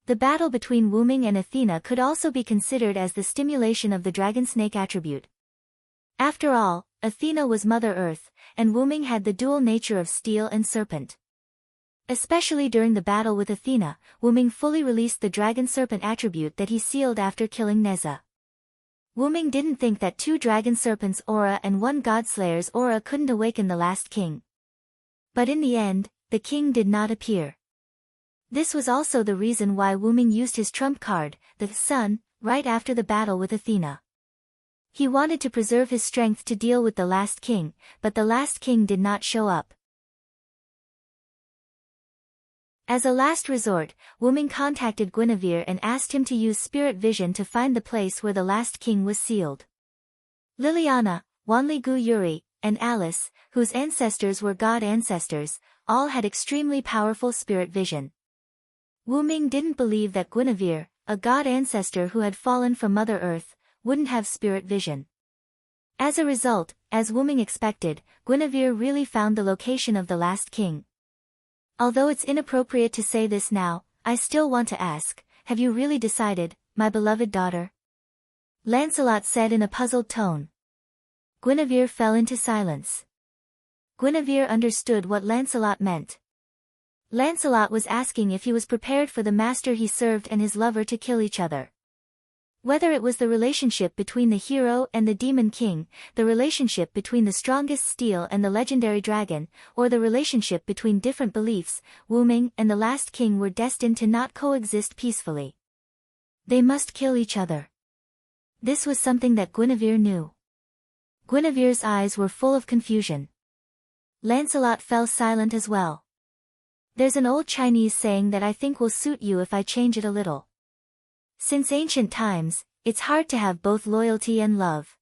The battle between Wu Ming and Athena could also be considered as the stimulation of the dragon-snake attribute. After all, Athena was Mother Earth, and Wu Ming had the dual nature of steel and serpent. Especially during the battle with Athena, Wu Ming fully released the dragon-serpent attribute that he sealed after killing Neza. Wu Ming didn't think that 2 dragon serpents' aura and 1 godslayer's aura couldn't awaken the last king. But in the end, the king did not appear. This was also the reason why Wu Ming used his trump card, the sun, right after the battle with Athena. He wanted to preserve his strength to deal with the last king, but the last king did not show up. As a last resort, Wyrm contacted Guinevere and asked him to use spirit vision to find the place where the last king was sealed. Liliana, Wanli Gu Yuri, and Alice, whose ancestors were god ancestors, all had extremely powerful spirit vision. Wyrm didn't believe that Guinevere, a god ancestor who had fallen from Mother Earth, wouldn't have spirit vision. As a result, as Wyrm expected, Guinevere really found the location of the last king. Although it's inappropriate to say this now, I still want to ask, have you really decided, my beloved daughter? Lancelot said in a puzzled tone. Guinevere fell into silence. Guinevere understood what Lancelot meant. Lancelot was asking if he was prepared for the master he served and his lover to kill each other. Whether it was the relationship between the hero and the demon king, the relationship between the strongest steel and the legendary dragon, or the relationship between different beliefs, Wyrm and the last king were destined to not coexist peacefully. They must kill each other. This was something that Guinevere knew. Guinevere's eyes were full of confusion. Lancelot fell silent as well. There's an old Chinese saying that I think will suit you if I change it a little. Since ancient times, it's hard to have both loyalty and love.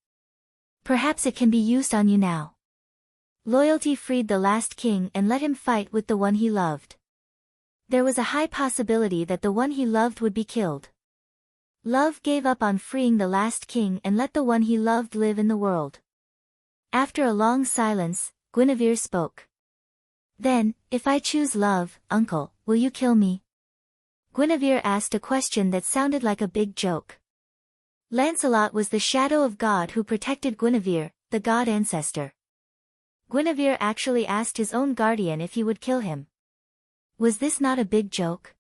Perhaps it can be used on you now. Loyalty freed the last king and let him fight with the one he loved. There was a high possibility that the one he loved would be killed. Love gave up on freeing the last king and let the one he loved live in the world. After a long silence, Guinevere spoke. Then, if I choose love, uncle, will you kill me? Guinevere asked a question that sounded like a big joke. Lancelot was the shadow of God who protected Guinevere, the god ancestor. Guinevere actually asked his own guardian if he would kill him. Was this not a big joke?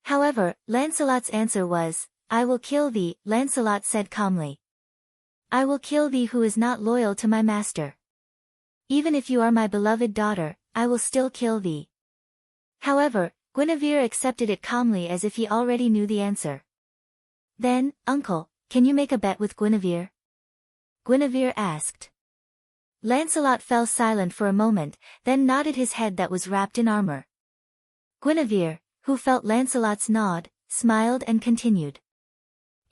However, Lancelot's answer was, I will kill thee, Lancelot said calmly. I will kill thee who is not loyal to my master. Even if you are my beloved daughter, I will still kill thee. However, Guinevere accepted it calmly as if he already knew the answer. Then, uncle, can you make a bet with Guinevere? Guinevere asked. Lancelot fell silent for a moment, then nodded his head that was wrapped in armor. Guinevere, who felt Lancelot's nod, smiled and continued.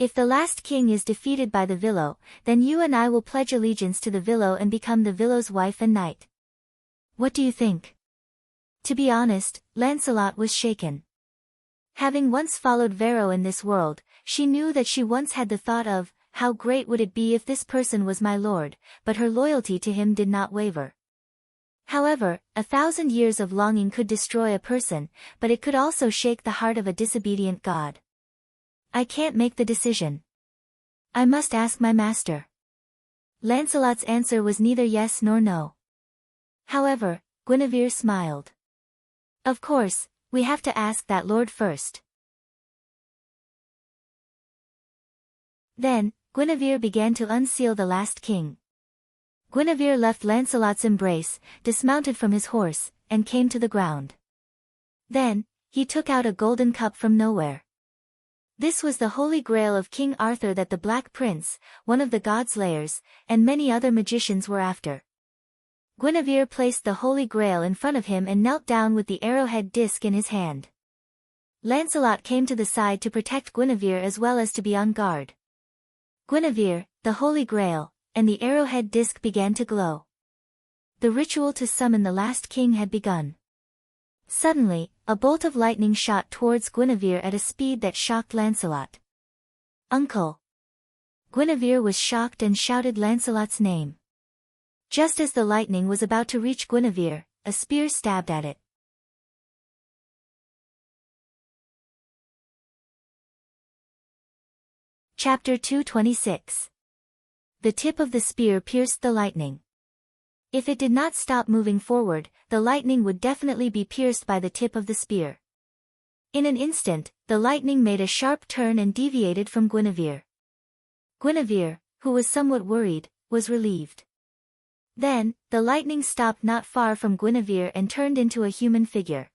If the last king is defeated by the Villo, then you and I will pledge allegiance to the Villo and become the Villo's wife and knight. What do you think? To be honest, Lancelot was shaken. Having once followed Vero in this world, she knew that she once had the thought of, how great would it be if this person was my lord, but her loyalty to him did not waver. However, 1,000 years of longing could destroy a person, but it could also shake the heart of a disobedient god. I can't make the decision. I must ask my master. Lancelot's answer was neither yes nor no. However, Guinevere smiled. Of course, we have to ask that lord first. Then, Guinevere began to unseal the last king. Guinevere left Lancelot's embrace, dismounted from his horse, and came to the ground. Then, he took out a golden cup from nowhere. This was the holy grail of King Arthur that the Black Prince, one of the god slayers, and many other magicians were after. Guinevere placed the holy grail in front of him and knelt down with the arrowhead disc in his hand. Lancelot came to the side to protect Guinevere as well as to be on guard. Guinevere, the holy grail, and the arrowhead disc began to glow. The ritual to summon the last king had begun. Suddenly, a bolt of lightning shot towards Guinevere at a speed that shocked Lancelot. Uncle! Guinevere was shocked and shouted Lancelot's name. Just as the lightning was about to reach Guinevere, a spear stabbed at it. Chapter 226. The tip of the spear pierced the lightning. If it did not stop moving forward, the lightning would definitely be pierced by the tip of the spear. In an instant, the lightning made a sharp turn and deviated from Guinevere. Guinevere, who was somewhat worried, was relieved. Then, the lightning stopped not far from Guinevere and turned into a human figure.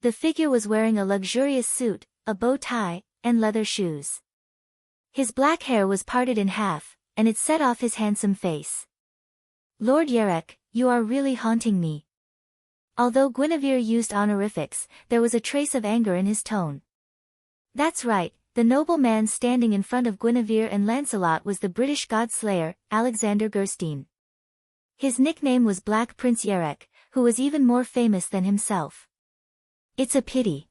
The figure was wearing a luxurious suit, a bow tie, and leather shoes. His black hair was parted in half, and it set off his handsome face. Lord Yarek, you are really haunting me. Although Guinevere used honorifics, there was a trace of anger in his tone. That's right, the noble man standing in front of Guinevere and Lancelot was the British god-slayer, Alexander Gerstein. His nickname was Black Prince Yerek, who was even more famous than himself. It's a pity.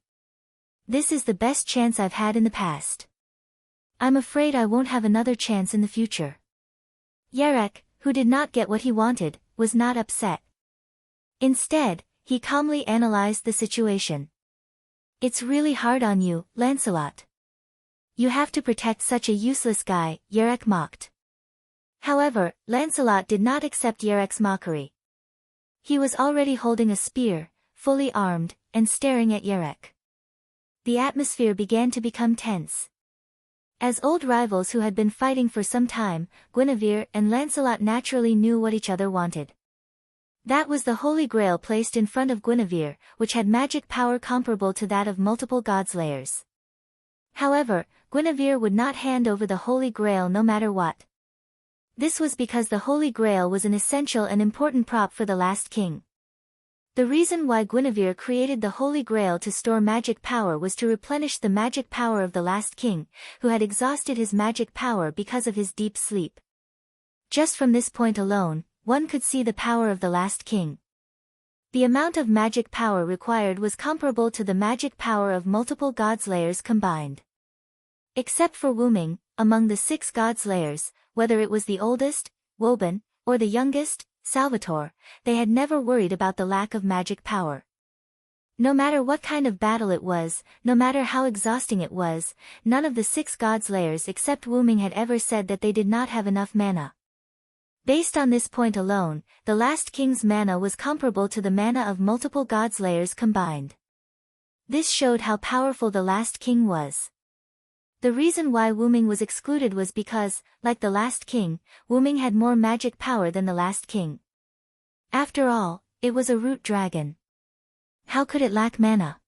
This is the best chance I've had in the past. I'm afraid I won't have another chance in the future. Yerek, who did not get what he wanted, was not upset. Instead, he calmly analyzed the situation. It's really hard on you, Lancelot. You have to protect such a useless guy, Yerek mocked. However, Lancelot did not accept Yerek's mockery. He was already holding a spear, fully armed, and staring at Yerek. The atmosphere began to become tense. As old rivals who had been fighting for some time, Guinevere and Lancelot naturally knew what each other wanted. That was the Holy Grail placed in front of Guinevere, which had magic power comparable to that of multiple godslayers. However, Guinevere would not hand over the Holy Grail no matter what. This was because the Holy Grail was an essential and important prop for the last king. The reason why Guinevere created the Holy Grail to store magic power was to replenish the magic power of the last king, who had exhausted his magic power because of his deep sleep. Just from this point alone, one could see the power of the last king. The amount of magic power required was comparable to the magic power of multiple godslayers combined. Except for Wyrm, among the 6 godslayers, whether it was the oldest, Wyrm, or the youngest, Salvatore, they had never worried about the lack of magic power. No matter what kind of battle it was, no matter how exhausting it was, none of the 6 godslayers except Wyrm had ever said that they did not have enough mana. Based on this point alone, the last king's mana was comparable to the mana of multiple godslayers combined. This showed how powerful the last king was. The reason why Wyrm was excluded was because, like the last king, Wyrm had more magic power than the last king. After all, it was a root dragon. How could it lack mana?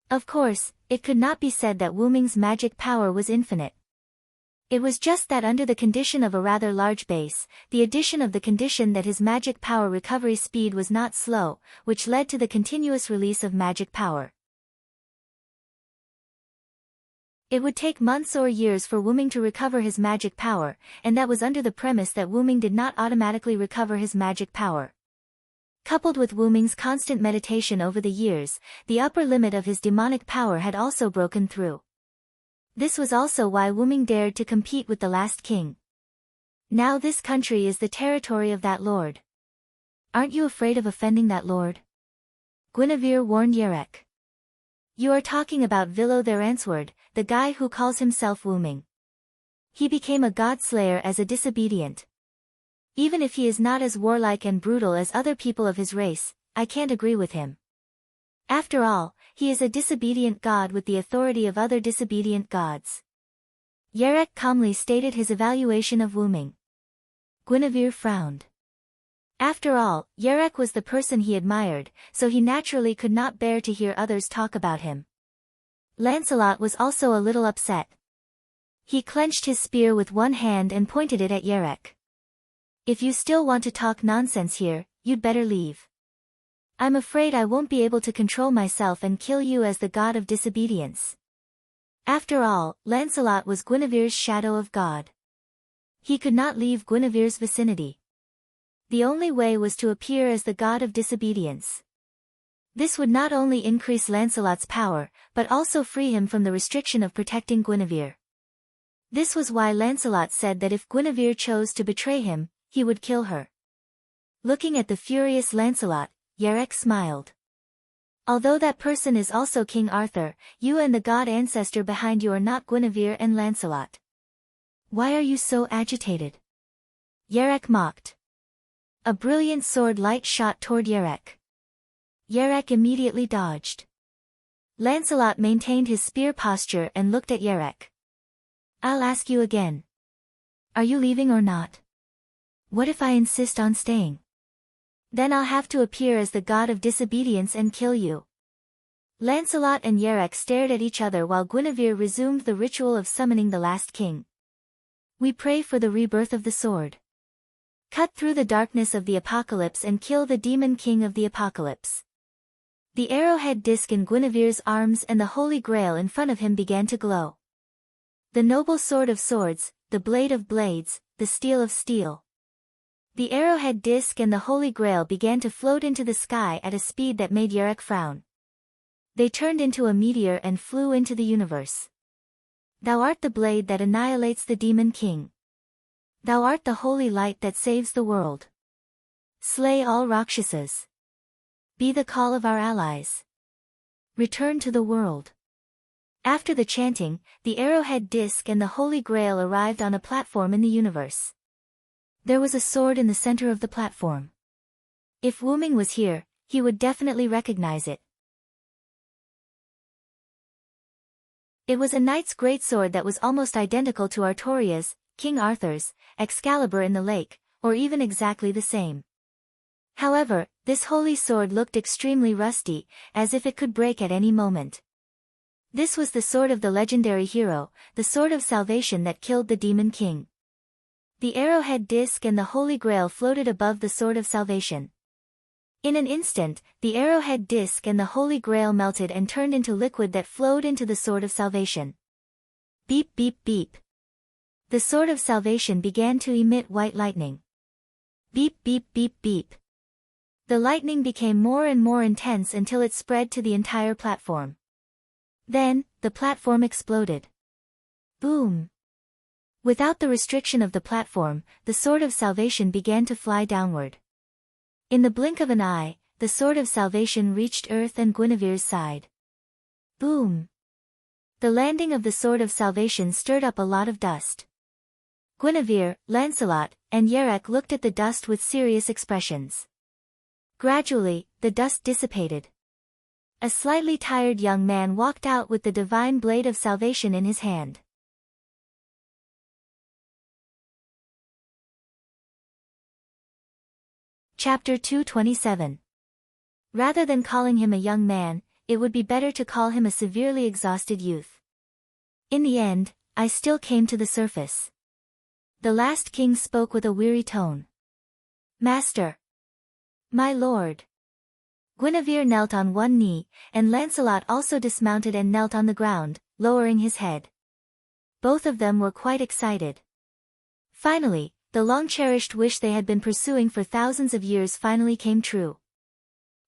Of course, it could not be said that Wyrm's magic power was infinite. It was just that under the condition of a rather large base, the addition of the condition that his magic power recovery speed was not slow, which led to the continuous release of magic power. It would take months or years for Wyrm to recover his magic power, and that was under the premise that Wyrm did not automatically recover his magic power. Coupled with Wyrm's constant meditation over the years, the upper limit of his demonic power had also broken through. This was also why Wyrm dared to compete with the last king. Now this country is the territory of that lord. Aren't you afraid of offending that lord? Guinevere warned Yerek. You are talking about Villo the Ransword, the guy who calls himself Wyrm. He became a godslayer as a disobedient. Even if he is not as warlike and brutal as other people of his race, I can't agree with him. After all, he is a disobedient god with the authority of other disobedient gods. Yerek calmly stated his evaluation of Wyrm. Guinevere frowned. After all, Yerek was the person he admired, so he naturally could not bear to hear others talk about him. Lancelot was also a little upset. He clenched his spear with one hand and pointed it at Yerek. If you still want to talk nonsense here, you'd better leave. I'm afraid I won't be able to control myself and kill you as the god of disobedience. After all, Lancelot was Guinevere's shadow of God. He could not leave Guinevere's vicinity. The only way was to appear as the god of disobedience. This would not only increase Lancelot's power, but also free him from the restriction of protecting Guinevere. This was why Lancelot said that if Guinevere chose to betray him, he would kill her. Looking at the furious Lancelot, Yerek smiled. Although that person is also King Arthur, you and the god ancestor behind you are not Guinevere and Lancelot. Why are you so agitated? Yerek mocked. A brilliant sword light shot toward Yerek. Yerek immediately dodged. Lancelot maintained his spear posture and looked at Yerek. I'll ask you again. Are you leaving or not? What if I insist on staying? Then I'll have to appear as the god of disobedience and kill you. Lancelot and Yerek stared at each other while Guinevere resumed the ritual of summoning the last king. We pray for the rebirth of the sword. Cut through the darkness of the apocalypse and kill the demon king of the apocalypse. The arrowhead disc in Guinevere's arms and the Holy Grail in front of him began to glow. The noble sword of swords, the blade of blades, the steel of steel. The arrowhead disc and the Holy Grail began to float into the sky at a speed that made Yarek frown. They turned into a meteor and flew into the universe. Thou art the blade that annihilates the demon king. Thou art the holy light that saves the world. Slay all Rakshasas. Be the call of our allies. Return to the world. After the chanting, the arrowhead disc and the Holy Grail arrived on a platform in the universe. There was a sword in the center of the platform. If Wyrm was here, he would definitely recognize it. It was a knight's greatsword that was almost identical to Artoria's, King Arthur's, Excalibur in the lake, or even exactly the same. However, this holy sword looked extremely rusty, as if it could break at any moment. This was the sword of the legendary hero, the sword of salvation that killed the demon king. The arrowhead disc and the Holy Grail floated above the sword of salvation. In an instant, the arrowhead disc and the Holy Grail melted and turned into liquid that flowed into the sword of salvation. Beep beep beep. The sword of salvation began to emit white lightning. Beep beep beep beep. The lightning became more and more intense until it spread to the entire platform. Then, the platform exploded. Boom! Without the restriction of the platform, the sword of salvation began to fly downward. In the blink of an eye, the sword of salvation reached Earth and Guinevere's side. Boom! The landing of the sword of salvation stirred up a lot of dust. Guinevere, Lancelot, and Yarek looked at the dust with serious expressions. Gradually, the dust dissipated. A slightly tired young man walked out with the divine blade of salvation in his hand. Chapter 227. Rather than calling him a young man, it would be better to call him a severely exhausted youth. In the end, I still came to the surface. The last king spoke with a weary tone. Master. My lord. Guinevere knelt on one knee, and Lancelot also dismounted and knelt on the ground, lowering his head. Both of them were quite excited. Finally, the long-cherished wish they had been pursuing for thousands of years finally came true.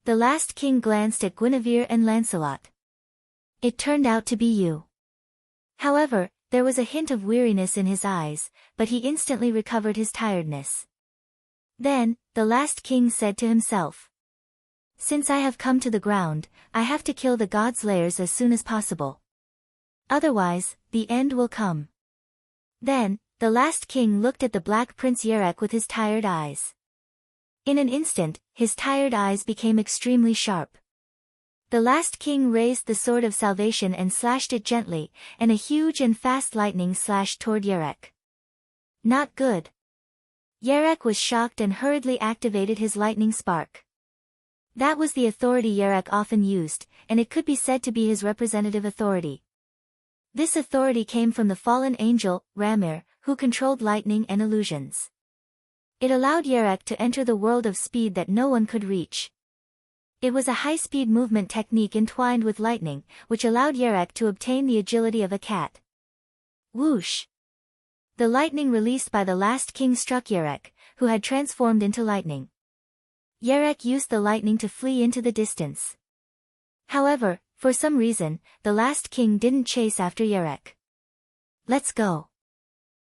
The last king glanced at Guinevere and Lancelot. It turned out to be you. However, there was a hint of weariness in his eyes, but he instantly recovered his tiredness. Then, the last king said to himself. Since I have come to the ground, I have to kill the god slayers as soon as possible. Otherwise, the end will come. Then, the last king looked at the Black Prince Yarek with his tired eyes. In an instant, his tired eyes became extremely sharp. The last king raised the sword of salvation and slashed it gently, and a huge and fast lightning slashed toward Yarek. Not good. Yarek was shocked and hurriedly activated his lightning spark. That was the authority Yarek often used, and it could be said to be his representative authority. This authority came from the fallen angel, Ramir, who controlled lightning and illusions. It allowed Yarek to enter the world of speed that no one could reach. It was a high-speed movement technique entwined with lightning, which allowed Yarek to obtain the agility of a cat. Whoosh! The lightning released by the last king struck Yarek, who had transformed into lightning. Yarek used the lightning to flee into the distance. However, for some reason, the last king didn't chase after Yarek. Let's go.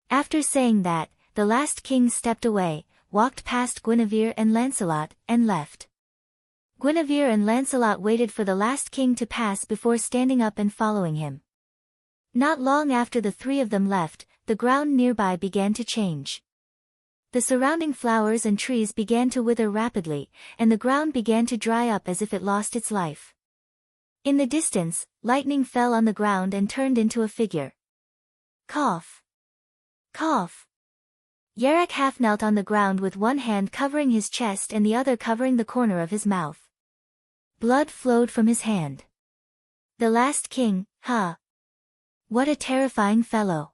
After saying that, the last king stepped away, walked past Guinevere and Lancelot, and left. Guinevere and Lancelot waited for the last king to pass before standing up and following him. Not long after the three of them left, the ground nearby began to change. The surrounding flowers and trees began to wither rapidly, and the ground began to dry up as if it lost its life. In the distance, lightning fell on the ground and turned into a figure. Cough. Cough. Yarek half knelt on the ground with one hand covering his chest and the other covering the corner of his mouth. Blood flowed from his hand. The last king, huh? What a terrifying fellow.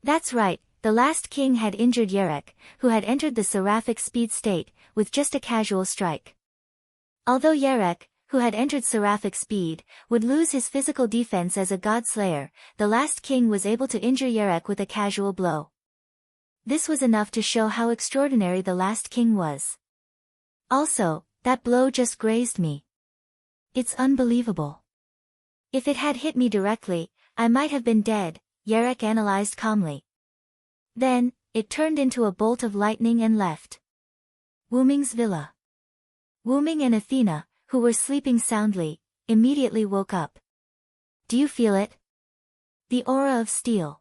That's right, the last king had injured Yarek, who had entered the seraphic speed state, with just a casual strike. Although Yarek, who had entered seraphic speed, would lose his physical defense as a god-slayer, the last king was able to injure Yarek with a casual blow. This was enough to show how extraordinary the last king was. Also, that blow just grazed me. It's unbelievable. If it had hit me directly, I might have been dead, Yarek analyzed calmly. Then, it turned into a bolt of lightning and left Wuming's villa. Wuming and Athena, who were sleeping soundly, immediately woke up. Do you feel it? The aura of steel.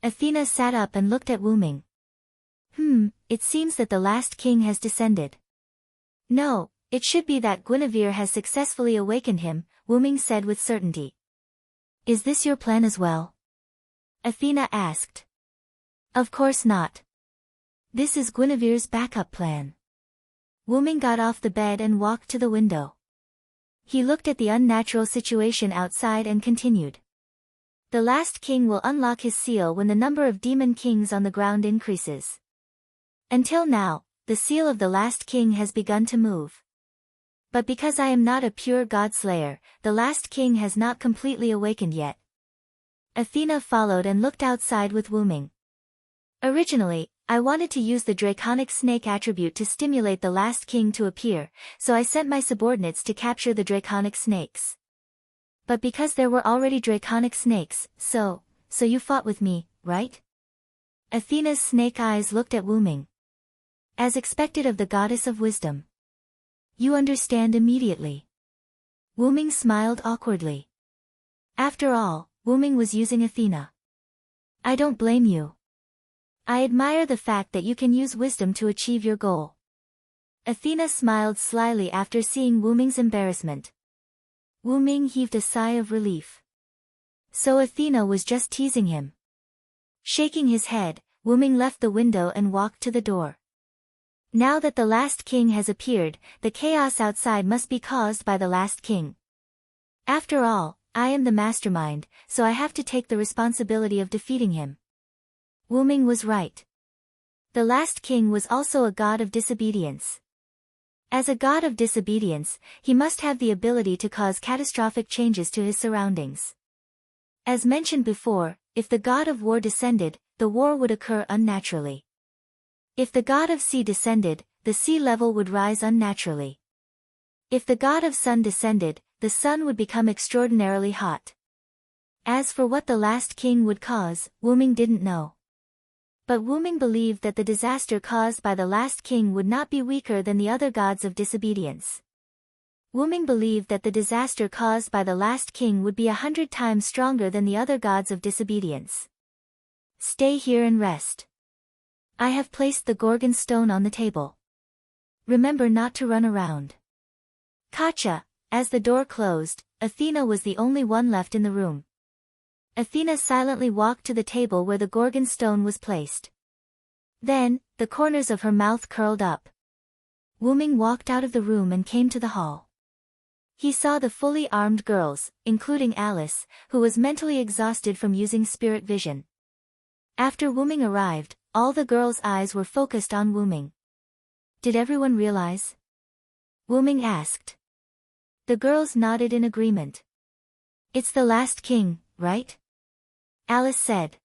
Athena sat up and looked at Wuming. It seems that the last king has descended. No, it should be that Guinevere has successfully awakened him, Wuming said with certainty. Is this your plan as well? Athena asked. Of course not. This is Guinevere's backup plan. Wuming got off the bed and walked to the window. He looked at the unnatural situation outside and continued. The last king will unlock his seal when the number of demon kings on the ground increases. Until now, the seal of the last king has begun to move. But because I am not a pure god-slayer, the last king has not completely awakened yet. Athena followed and looked outside with Wuming. Originally, I wanted to use the draconic snake attribute to stimulate the last king to appear, so I sent my subordinates to capture the draconic snakes. But because there were already draconic snakes, so you fought with me, right? Athena's snake eyes looked at Wuming. As expected of the goddess of wisdom. You understand immediately. Wuming smiled awkwardly. After all, Wuming was using Athena. I don't blame you. I admire the fact that you can use wisdom to achieve your goal. Athena smiled slyly after seeing Wuming's embarrassment. Wuming heaved a sigh of relief. So Athena was just teasing him. Shaking his head, Wuming left the window and walked to the door. Now that the last king has appeared, the chaos outside must be caused by the last king. After all, I am the mastermind, so I have to take the responsibility of defeating him. Wuming was right. The last king was also a god of disobedience. As a god of disobedience, he must have the ability to cause catastrophic changes to his surroundings. As mentioned before, if the god of war descended, the war would occur unnaturally. If the god of sea descended, the sea level would rise unnaturally. If the god of sun descended, the sun would become extraordinarily hot. As for what the last king would cause, Wuming didn't know. But Wuming believed that the disaster caused by the last king would not be weaker than the other gods of disobedience. Wuming believed that the disaster caused by the last king would be 100 times stronger than the other gods of disobedience. Stay here and rest. I have placed the Gorgon stone on the table. Remember not to run around. Kacha. As the door closed, Athena was the only one left in the room. Athena silently walked to the table where the Gorgon stone was placed. Then, the corners of her mouth curled up. Wuming walked out of the room and came to the hall. He saw the fully armed girls, including Alice, who was mentally exhausted from using spirit vision. After Wuming arrived, all the girls' eyes were focused on Wuming. Did everyone realize? Wuming asked. The girls nodded in agreement. It's the last king, right? Alice said.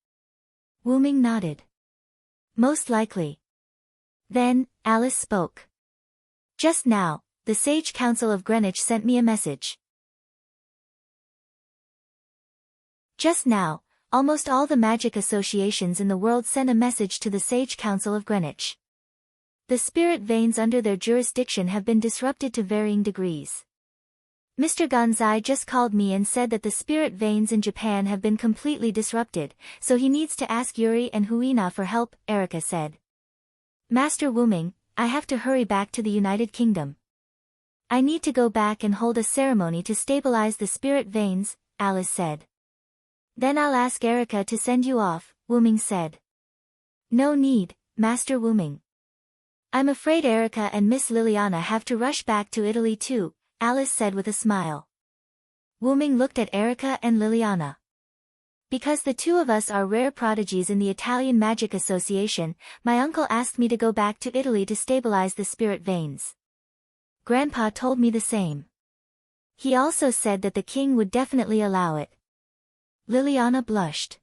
Wuming nodded. Most likely. Then, Alice spoke. Just now, the Sage Council of Greenwich sent me a message. Just now, almost all the magic associations in the world sent a message to the Sage Council of Greenwich. The spirit veins under their jurisdiction have been disrupted to varying degrees. Mr. Gonzai just called me and said that the spirit veins in Japan have been completely disrupted, so he needs to ask Yuri and Huina for help, Erica said. Master Wuming, I have to hurry back to the United Kingdom. I need to go back and hold a ceremony to stabilize the spirit veins, Alice said. Then I'll ask Erica to send you off, Wuming said. No need, Master Wuming. I'm afraid Erica and Miss Liliana have to rush back to Italy too, Alice said with a smile. Wuming looked at Erica and Liliana. Because the two of us are rare prodigies in the Italian Magic Association, my uncle asked me to go back to Italy to stabilize the spirit veins. Grandpa told me the same. He also said that the king would definitely allow it. Liliana blushed.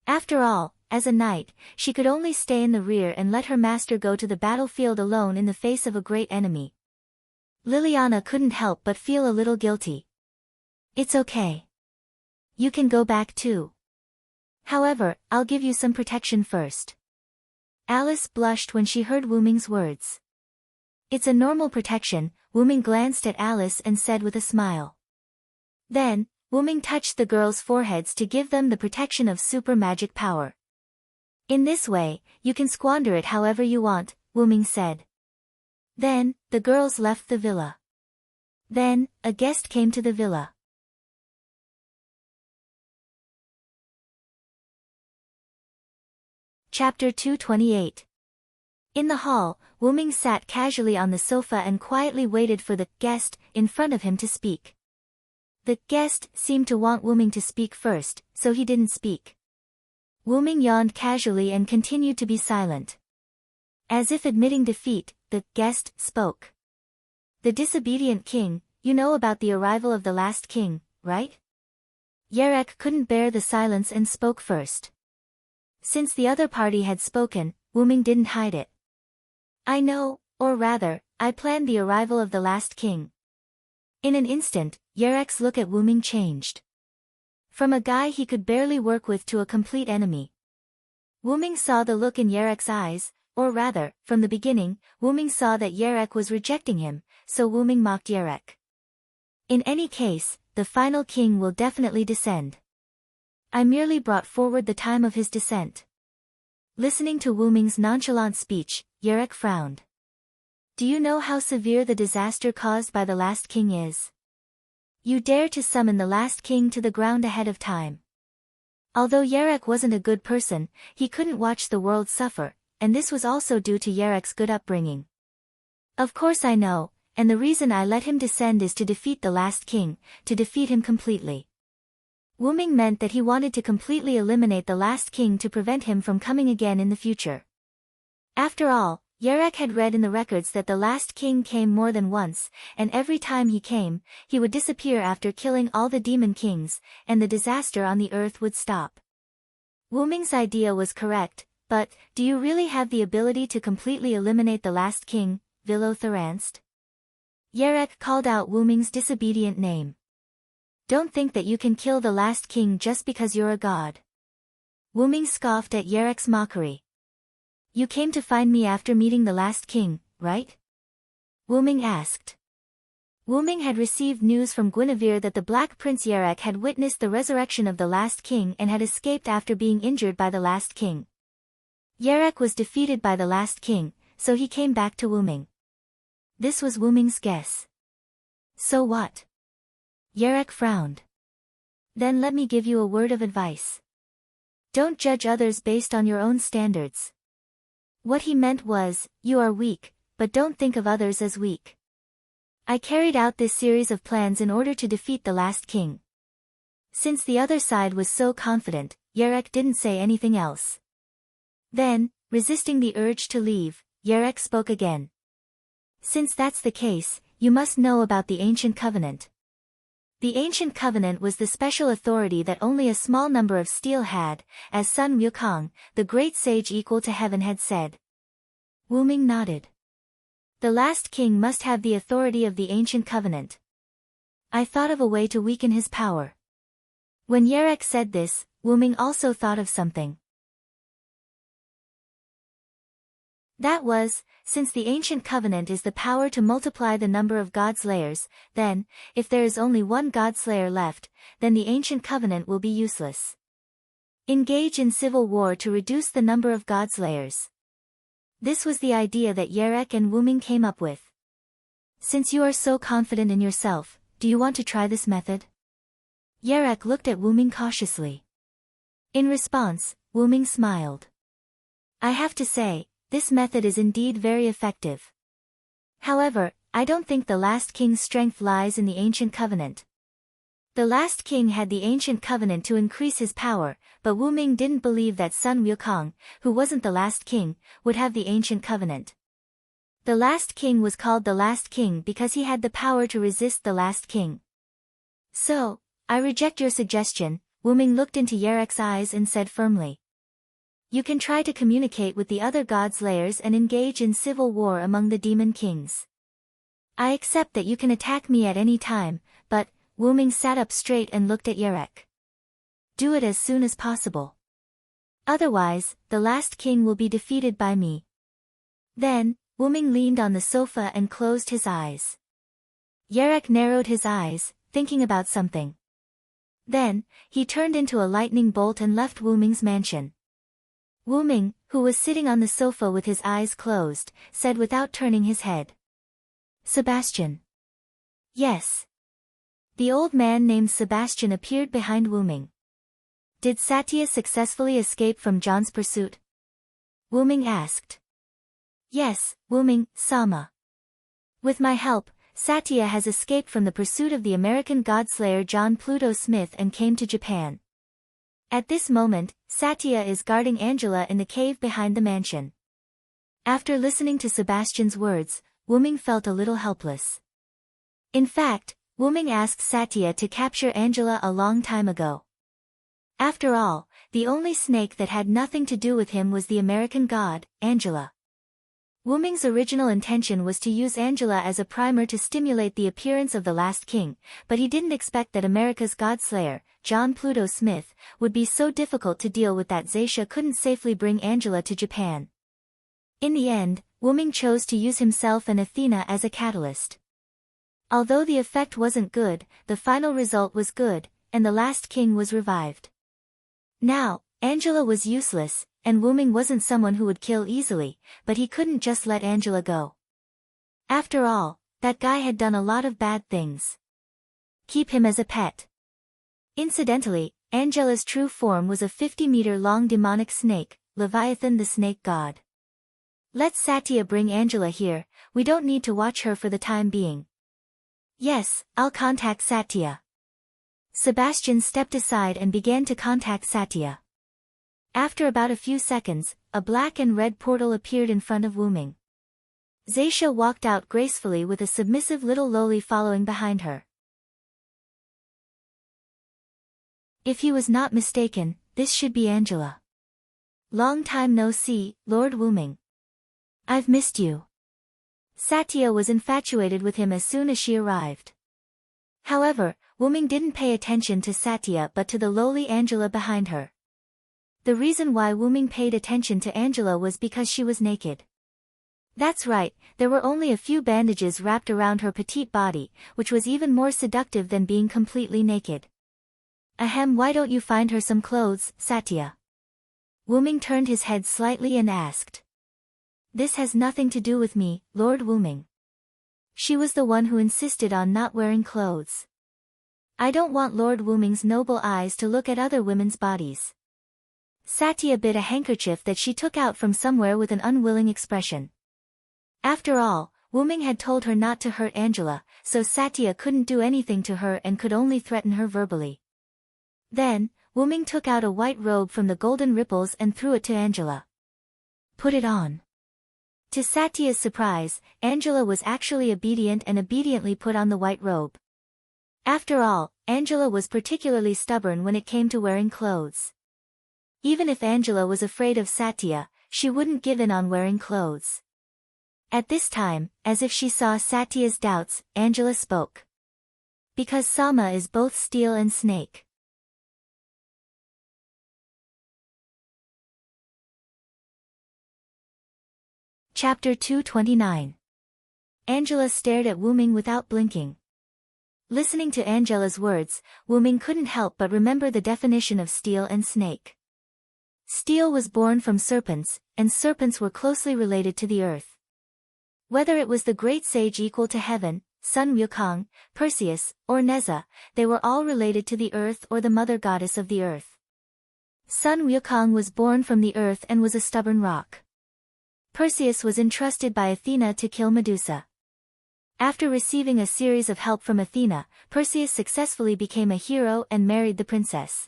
After all, as a knight, she could only stay in the rear and let her master go to the battlefield alone in the face of a great enemy. Liliana couldn't help but feel a little guilty. It's okay. You can go back too. However, I'll give you some protection first. Alice blushed when she heard Wu Ming's words. It's a normal protection, Wu Ming glanced at Alice and said with a smile. Then, Wu Ming touched the girls' foreheads to give them the protection of super magic power. In this way, you can squander it however you want, Wu Ming said. Then, the girls left the villa. Then, a guest came to the villa. Chapter 228. In the hall, Wu Ming sat casually on the sofa and quietly waited for the guest in front of him to speak. The guest seemed to want Wu Ming to speak first, so he didn't speak. Wu Ming yawned casually and continued to be silent. As if admitting defeat, the guest spoke. The disobedient king, you know about the arrival of the last king, right? Yerek couldn't bear the silence and spoke first. Since the other party had spoken, Wu Ming didn't hide it. I know, or rather, I planned the arrival of the last king. In an instant, Yerek's look at Wu Ming changed. From a guy he could barely work with to a complete enemy. Wu Ming saw the look in Yerek's eyes, or rather, from the beginning, Wu Ming saw that Yerek was rejecting him, so Wu Ming mocked Yerek. In any case, the final king will definitely descend. I merely brought forward the time of his descent. Listening to Wu Ming's nonchalant speech, Yerek frowned. Do you know how severe the disaster caused by the last king is? You dare to summon the last king to the ground ahead of time. Although Yerek wasn't a good person, he couldn't watch the world suffer, and this was also due to Yerek's good upbringing. Of course I know, and the reason I let him descend is to defeat the last king, to defeat him completely. Wu Ming meant that he wanted to completely eliminate the last king to prevent him from coming again in the future. After all, Yerek had read in the records that the last king came more than once, and every time he came, he would disappear after killing all the demon kings, and the disaster on the earth would stop. Wu Ming's idea was correct, but, do you really have the ability to completely eliminate the last king, Vilo Thranst? Yerek called out Wu Ming's disobedient name. Don't think that you can kill the last king just because you're a god. Wu Ming scoffed at Yerek's mockery. You came to find me after meeting the last king, right? Wu Ming asked. Wu Ming had received news from Guinevere that the Black Prince Yerek had witnessed the resurrection of the last king and had escaped after being injured by the last king. Yerek was defeated by the last king, so he came back to Wu Ming. This was Wu Ming's guess. So what? Yerek frowned. Then let me give you a word of advice. Don't judge others based on your own standards. What he meant was, you are weak, but don't think of others as weak. I carried out this series of plans in order to defeat the last king. Since the other side was so confident, Yerek didn't say anything else. Then, resisting the urge to leave, Yerek spoke again. Since that's the case, you must know about the Ancient Covenant. The Ancient Covenant was the special authority that only a small number of steel had, as Sun Wukong, the great sage equal to heaven, had said. Wu Ming nodded. The last king must have the authority of the Ancient Covenant. I thought of a way to weaken his power. When Yerek said this, Wu Ming also thought of something. That was, since the Ancient Covenant is the power to multiply the number of God Slayers, then, if there is only one God Slayer left, then the Ancient Covenant will be useless. Engage in civil war to reduce the number of God Slayers. This was the idea that Yerek and Wu Ming came up with. Since you are so confident in yourself, do you want to try this method? Yerek looked at Wu Ming cautiously. In response, Wu Ming smiled. I have to say, this method is indeed very effective. However, I don't think the last king's strength lies in the Ancient Covenant. The last king had the Ancient Covenant to increase his power, but Wu Ming didn't believe that Sun Wukong, who wasn't the last king, would have the Ancient Covenant. The last king was called the last king because he had the power to resist the last king. So, I reject your suggestion, Wuming looked into Yarek's eyes and said firmly. You can try to communicate with the other gods' layers and engage in civil war among the demon kings. I accept that you can attack me at any time, but, Wuming sat up straight and looked at Yarek. Do it as soon as possible. Otherwise, the last king will be defeated by me. Then, Wuming leaned on the sofa and closed his eyes. Yarek narrowed his eyes, thinking about something. Then, he turned into a lightning bolt and left Wuming's mansion. Wuming, who was sitting on the sofa with his eyes closed, said without turning his head. Sebastian. Yes. The old man named Sebastian appeared behind Wuming. Did Satya successfully escape from John's pursuit? Wuming asked. Yes, Wuming, Sama. With my help, Satya has escaped from the pursuit of the American godslayer John Pluto Smith and came to Japan. At this moment, Satya is guarding Angela in the cave behind the mansion. After listening to Sebastian's words, Wuming felt a little helpless. In fact, Wuming asked Satya to capture Angela a long time ago. After all, the only snake that had nothing to do with him was the American god, Angela. Wuming's original intention was to use Angela as a primer to stimulate the appearance of the last king, but he didn't expect that America's godslayer, John Pluto Smith, would be so difficult to deal with that Zaisha couldn't safely bring Angela to Japan. In the end, Wuming chose to use himself and Athena as a catalyst. Although the effect wasn't good, the final result was good, and the last king was revived. Now, Angela was useless, and Wuming wasn't someone who would kill easily, but he couldn't just let Angela go. After all, that guy had done a lot of bad things. Keep him as a pet. Incidentally, Angela's true form was a 50-meter-long demonic snake, Leviathan the snake god. Let Satya bring Angela here, we don't need to watch her for the time being. Yes, I'll contact Satya. Sebastian stepped aside and began to contact Satya. After about a few seconds, a black and red portal appeared in front of Wuming. Zaisha walked out gracefully with a submissive little loli following behind her. If he was not mistaken, this should be Angela. Long time no see, Lord Wuming. I've missed you. Satya was infatuated with him as soon as she arrived. However, Wuming didn't pay attention to Satya but to the lowly Angela behind her. The reason why Wuming paid attention to Angela was because she was naked. That's right, there were only a few bandages wrapped around her petite body, which was even more seductive than being completely naked. Ahem, why don't you find her some clothes, Satya? Wuming turned his head slightly and asked. This has nothing to do with me, Lord Wuming. She was the one who insisted on not wearing clothes. I don't want Lord Wuming's noble eyes to look at other women's bodies. Satya bit a handkerchief that she took out from somewhere with an unwilling expression. After all, Wuming had told her not to hurt Angela, so Satya couldn't do anything to her and could only threaten her verbally. Then, Wuming took out a white robe from the golden ripples and threw it to Angela. Put it on. To Satya's surprise, Angela was actually obedient and obediently put on the white robe. After all, Angela was particularly stubborn when it came to wearing clothes. Even if Angela was afraid of Satya, she wouldn't give in on wearing clothes. At this time, as if she saw Satya's doubts, Angela spoke. Because Sama is both steel and snake. Chapter 229. Angela stared at Wuming without blinking. Listening to Angela's words, Wuming couldn't help but remember the definition of steel and snake. Steel was born from serpents, and serpents were closely related to the earth. Whether it was the great sage equal to heaven, Sun Wukong, Perseus, or Neza, they were all related to the earth or the mother goddess of the earth. Sun Wukong was born from the earth and was a stubborn rock. Perseus was entrusted by Athena to kill Medusa. After receiving a series of help from Athena, Perseus successfully became a hero and married the princess.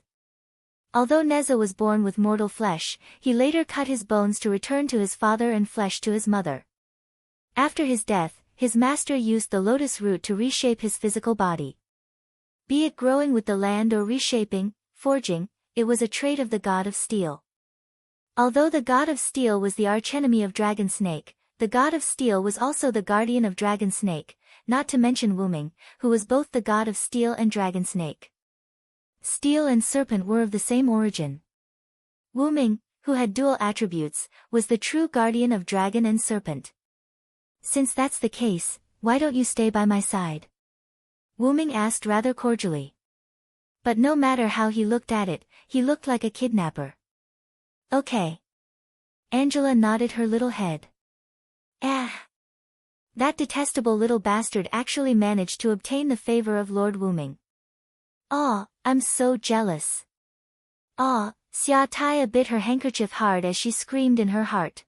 Although Neza was born with mortal flesh, he later cut his bones to return to his father and flesh to his mother. After his death, his master used the lotus root to reshape his physical body. Be it growing with the land or reshaping, forging, it was a trait of the god of steel. Although the god of steel was the archenemy of Dragon Snake, the god of steel was also the guardian of Dragon Snake, not to mention Wyrm, who was both the god of steel and Dragon Snake. Steel and serpent were of the same origin. Wyrm, who had dual attributes, was the true guardian of dragon and serpent. Since that's the case, why don't you stay by my side? Wyrm asked rather cordially. But no matter how he looked at it, he looked like a kidnapper. Okay. Angela nodded her little head. That detestable little bastard actually managed to obtain the favor of Lord Wyrm. Aw, I'm so jealous. Aw, Xiaotaya bit her handkerchief hard as she screamed in her heart.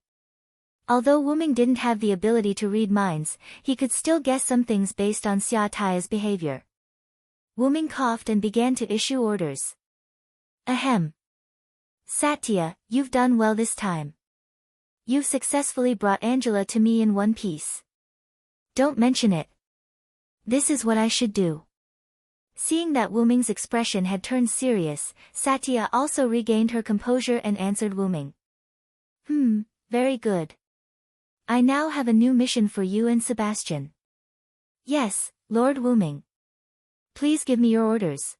Although Wyrm didn't have the ability to read minds, he could still guess some things based on Xiaotaya's behavior. Wyrm coughed and began to issue orders. Ahem. Satya, you've done well this time. You've successfully brought Angela to me in one piece. Don't mention it. This is what I should do. Seeing that Wyrm's expression had turned serious, Satya also regained her composure and answered Wyrm. Very good. I now have a new mission for you and Sebastian. Yes, Lord Wyrm. Please give me your orders.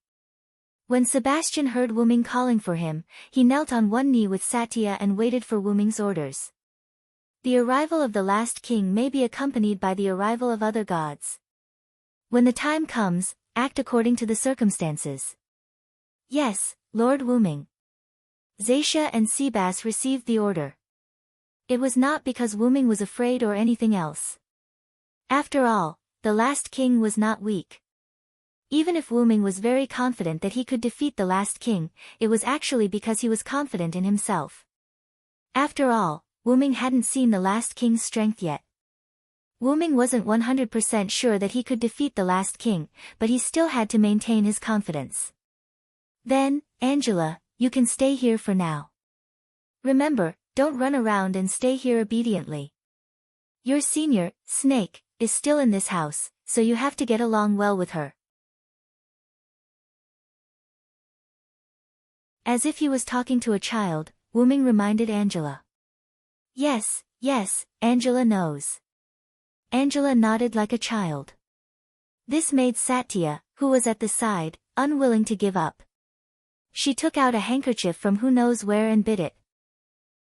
When Sebastian heard Wyrm calling for him, he knelt on one knee with Satya and waited for Wyrm's orders. The arrival of the last king may be accompanied by the arrival of other gods. When the time comes, act according to the circumstances. Yes, Lord Wyrm. Zacia and Sebas received the order. It was not because Wyrm was afraid or anything else. After all, the last king was not weak. Even if Wyrm was very confident that he could defeat the last king, it was actually because he was confident in himself. After all, Wyrm hadn't seen the last king's strength yet. Wyrm wasn't 100% sure that he could defeat the last king, but he still had to maintain his confidence. Then, Angela, you can stay here for now. Remember, don't run around and stay here obediently. Your senior, Snake, is still in this house, so you have to get along well with her. As if he was talking to a child, Wyrm reminded Angela. Yes, Angela knows. Angela nodded like a child. This made Satya, who was at the side, unwilling to give up. She took out a handkerchief from who knows where and bit it.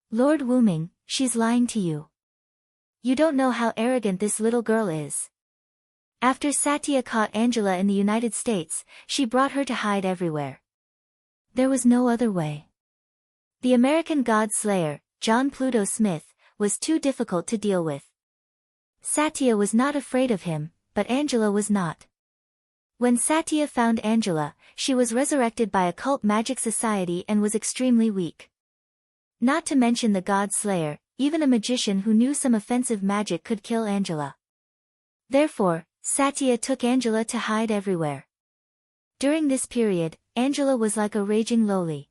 Lord Wyrm, she's lying to you. You don't know how arrogant this little girl is. After Satya caught Angela in the United States, she brought her to hide everywhere. There was no other way. The American God Slayer, John Pluto Smith, was too difficult to deal with. Satya was not afraid of him, but Angela was not. When Satya found Angela, she was resurrected by a cult magic society and was extremely weak. Not to mention the God Slayer, even a magician who knew some offensive magic could kill Angela. Therefore, Satya took Angela to hide everywhere. During this period, Angela was like a raging loli.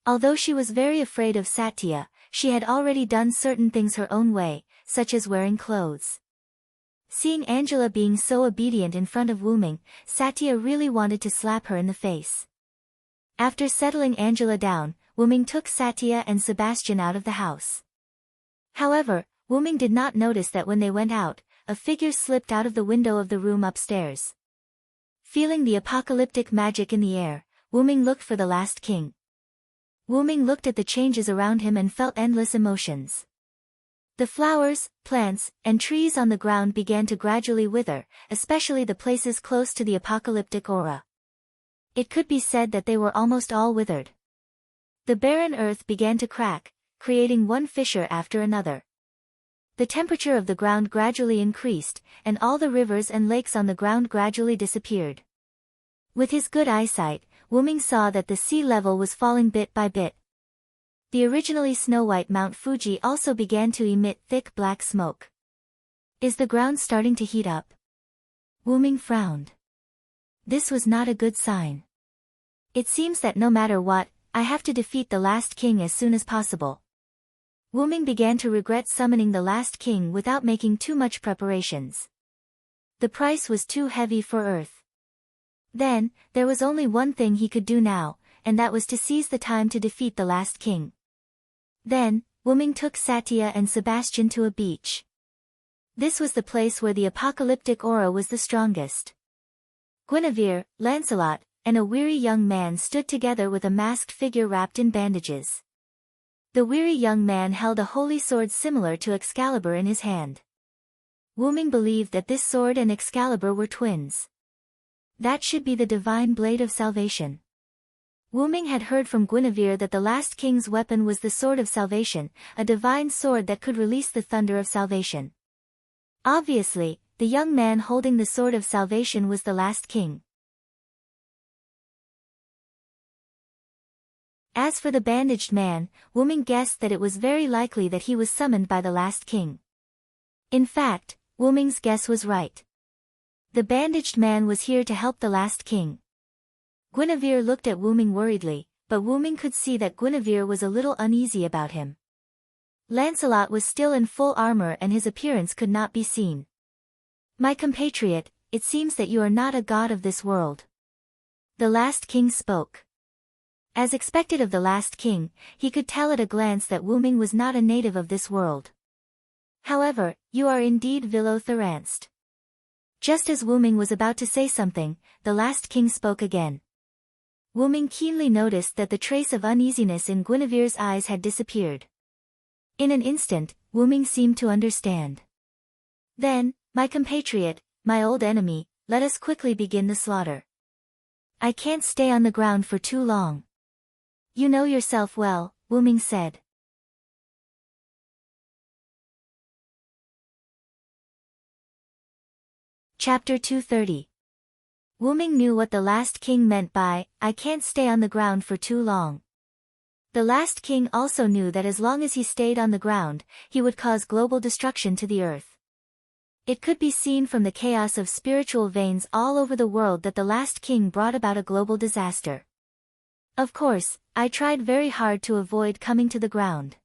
Although she was very afraid of Satya, she had already done certain things her own way, such as wearing clothes. Seeing Angela being so obedient in front of Wyrm, Satya really wanted to slap her in the face. After settling Angela down, Wyrm took Satya and Sebastian out of the house. However, Wyrm did not notice that when they went out, a figure slipped out of the window of the room upstairs. Feeling the apocalyptic magic in the air, Wyrm looked for the last king. Wyrm looked at the changes around him and felt endless emotions. The flowers, plants, and trees on the ground began to gradually wither, especially the places close to the apocalyptic aura. It could be said that they were almost all withered. The barren earth began to crack, creating one fissure after another. The temperature of the ground gradually increased, and all the rivers and lakes on the ground gradually disappeared. With his good eyesight, Wyrm saw that the sea level was falling bit by bit. The originally snow-white Mount Fuji also began to emit thick black smoke. Is the ground starting to heat up? Wyrm frowned. This was not a good sign. It seems that no matter what, I have to defeat the last king as soon as possible. Wuming began to regret summoning the last king without making too much preparations. The price was too heavy for Earth. Then, there was only one thing he could do now, and that was to seize the time to defeat the last king. Then, Wuming took Satya and Sebastian to a beach. This was the place where the apocalyptic aura was the strongest. Guinevere, Lancelot, and a weary young man stood together with a masked figure wrapped in bandages. The weary young man held a holy sword similar to Excalibur in his hand. Wuming believed that this sword and Excalibur were twins. That should be the divine blade of salvation. Wuming had heard from Guinevere that the last king's weapon was the sword of salvation, a divine sword that could release the thunder of salvation. Obviously, the young man holding the sword of salvation was the last king. As for the bandaged man, Wuming guessed that it was very likely that he was summoned by the last king. In fact, Wuming's guess was right. The bandaged man was here to help the last king. Guinevere looked at Wuming worriedly, but Wuming could see that Guinevere was a little uneasy about him. Lancelot was still in full armor and his appearance could not be seen. "My compatriot, it seems that you are not a god of this world." The last king spoke. As expected of the last king, he could tell at a glance that Wuming was not a native of this world. "However, you are indeed Vilo-Theranced." Just as Wuming was about to say something, the last king spoke again. Wuming keenly noticed that the trace of uneasiness in Guinevere's eyes had disappeared. In an instant, Wuming seemed to understand. "Then, my compatriot, my old enemy, let us quickly begin the slaughter. I can't stay on the ground for too long." "You know yourself well," Wuming said. Chapter 230. Wuming knew what the last king meant by, "I can't stay on the ground for too long." The last king also knew that as long as he stayed on the ground, he would cause global destruction to the earth. It could be seen from the chaos of spiritual veins all over the world that the last king brought about a global disaster. "Of course, I tried very hard to avoid coming to the ground."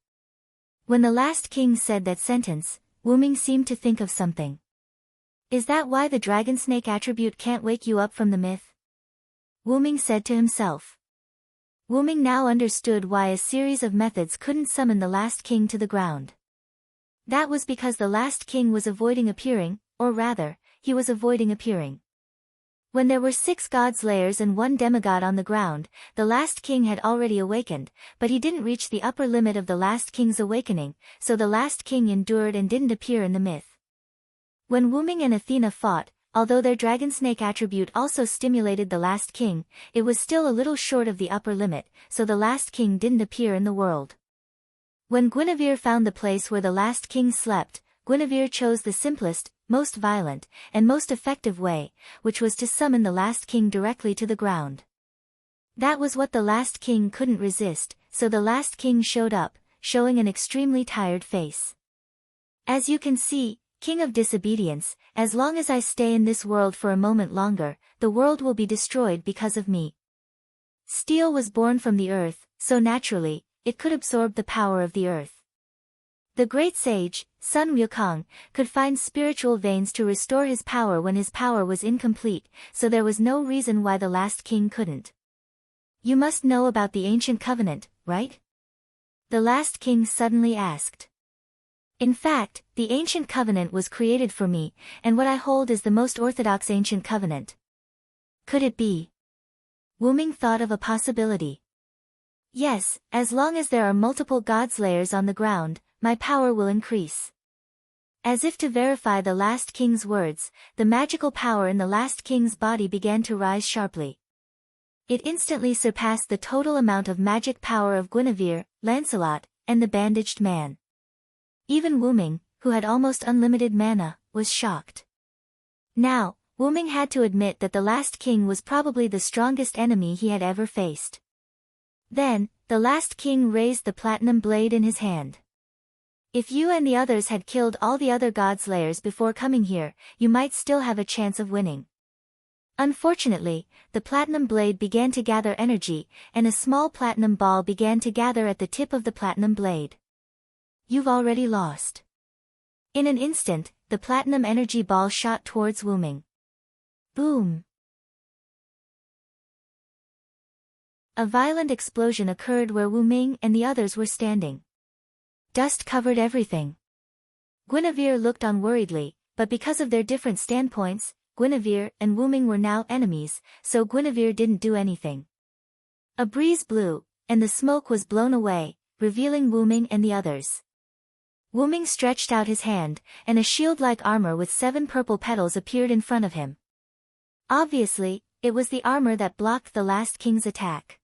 When the last king said that sentence, Wuming seemed to think of something. "Is that why the dragon snake attribute can't wake you up from the myth?" Wuming said to himself. Wuming now understood why a series of methods couldn't summon the last king to the ground. That was because the last king was avoiding appearing, or rather, he was avoiding appearing. When there were 6 god slayers and 1 demigod on the ground, the last king had already awakened, but he didn't reach the upper limit of the last king's awakening, so the last king endured and didn't appear in the myth. When Wuming and Athena fought, although their dragon snake attribute also stimulated the last king, it was still a little short of the upper limit, so the last king didn't appear in the world. When Guinevere found the place where the last king slept, Guinevere chose the simplest, most violent, and most effective way, which was to summon the last king directly to the ground. That was what the last king couldn't resist, so the last king showed up, showing an extremely tired face. "As you can see, King of Disobedience, as long as I stay in this world for a moment longer, the world will be destroyed because of me." Steel was born from the earth, so naturally, it could absorb the power of the earth. The great sage, Sun Wukong, could find spiritual veins to restore his power when his power was incomplete, so there was no reason why the last king couldn't. "You must know about the ancient covenant, right?" The last king suddenly asked. "In fact, the ancient covenant was created for me, and what I hold is the most orthodox ancient covenant." Could it be? Wuming thought of a possibility. "Yes, as long as there are multiple godslayers on the ground, my power will increase." As if to verify the last king's words, the magical power in the last king's body began to rise sharply. It instantly surpassed the total amount of magic power of Guinevere, Lancelot, and the bandaged man. Even Wuming, who had almost unlimited mana, was shocked. Now, Wuming had to admit that the last king was probably the strongest enemy he had ever faced. Then, the last king raised the platinum blade in his hand. "If you and the others had killed all the other godslayers before coming here, you might still have a chance of winning." Unfortunately, the platinum blade began to gather energy, and a small platinum ball began to gather at the tip of the platinum blade. you've already lost. In an instant, the platinum energy ball shot towards Wuming. Boom! A violent explosion occurred where Wuming and the others were standing. Dust covered everything. Guinevere looked on worriedly, but because of their different standpoints, Guinevere and Wuming were now enemies, so Guinevere didn't do anything. A breeze blew, and the smoke was blown away, revealing Wuming and the others. Wuming stretched out his hand, and a shield-like armor with 7 purple petals appeared in front of him. Obviously, it was the armor that blocked the last king's attack.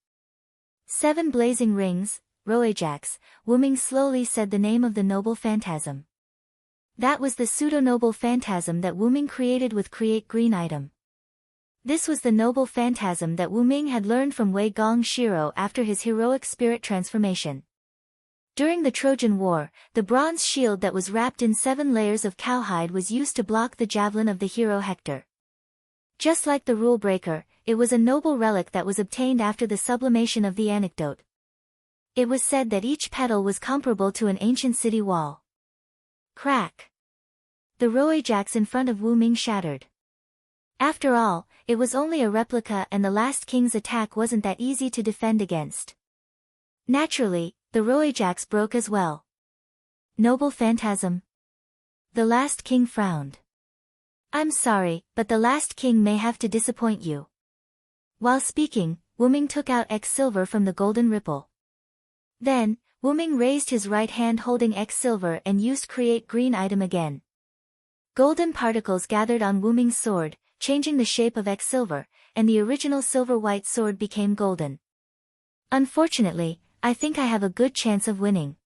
7 blazing rings, Roajax. Wuming slowly said the name of the noble phantasm. That was the pseudo-noble phantasm that Wuming created with Create Green item. This was the noble phantasm that Wuming had learned from Wei Gong Shiro after his heroic spirit transformation. During the Trojan War, the bronze shield that was wrapped in 7 layers of cowhide was used to block the javelin of the hero Hector. Just like the rule breaker, it was a noble relic that was obtained after the sublimation of the anecdote. It was said that each petal was comparable to an ancient city wall. Crack! The Roajax in front of Wuming shattered. After all, it was only a replica and the last king's attack wasn't that easy to defend against. Naturally, the Roajax broke as well. Noble phantasm. The last king frowned. I'm sorry, but the last king may have to disappoint you. While speaking, Wuming took out X silver from the golden ripple. Then, Wuming raised his right hand holding X silver and used Create Green item again. Golden particles gathered on Wuming's sword, changing the shape of X silver, and the original silver-white sword became golden. Unfortunately, I think I have a good chance of winning.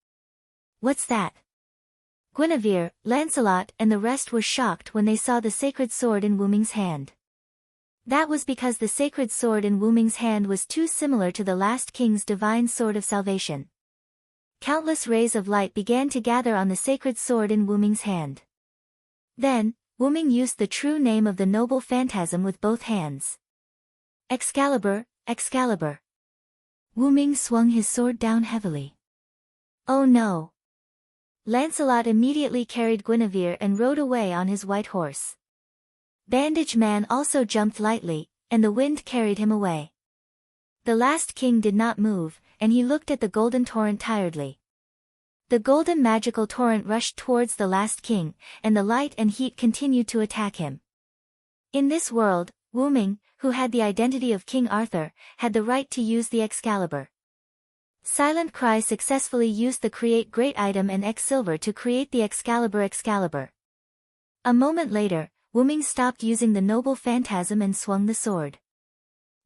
What's that? Guinevere, Lancelot and the rest were shocked when they saw the sacred sword in Wuming's hand. That was because the sacred sword in Wuming's hand was too similar to the last king's divine sword of salvation. Countless rays of light began to gather on the sacred sword in Wuming's hand. Then, Wuming used the true name of the noble phantasm with both hands. Excalibur, Excalibur. Wuming swung his sword down heavily. Oh no! Lancelot immediately carried Guinevere and rode away on his white horse. Bandage Man also jumped lightly, and the wind carried him away. The last king did not move, and he looked at the golden torrent tiredly. The golden magical torrent rushed towards the last king, and the light and heat continued to attack him. In this world, Wuming, who had the identity of King Arthur, had the right to use the Excalibur. Silent Cry successfully used the Create Great item and X silver to create the Excalibur. A moment later, Wuming stopped using the noble phantasm and swung the sword.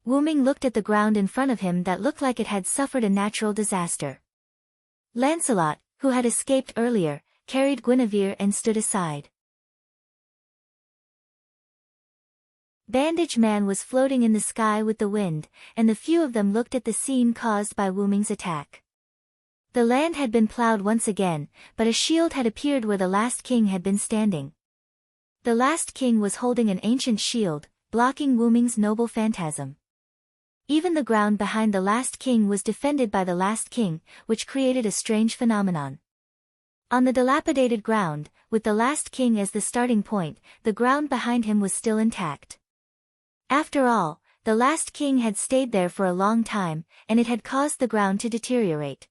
Wuming looked at the ground in front of him that looked like it had suffered a natural disaster. Lancelot, who had escaped earlier, carried Guinevere and stood aside. Bandage Man was floating in the sky with the wind, and the few of them looked at the scene caused by Wuming's attack. The land had been plowed once again, but a shield had appeared where the last king had been standing. The last king was holding an ancient shield, blocking Wuming's noble phantasm. Even the ground behind the last king was defended by the last king, which created a strange phenomenon. On the dilapidated ground, with the last king as the starting point, the ground behind him was still intact. After all, the last king had stayed there for a long time, and it had caused the ground to deteriorate.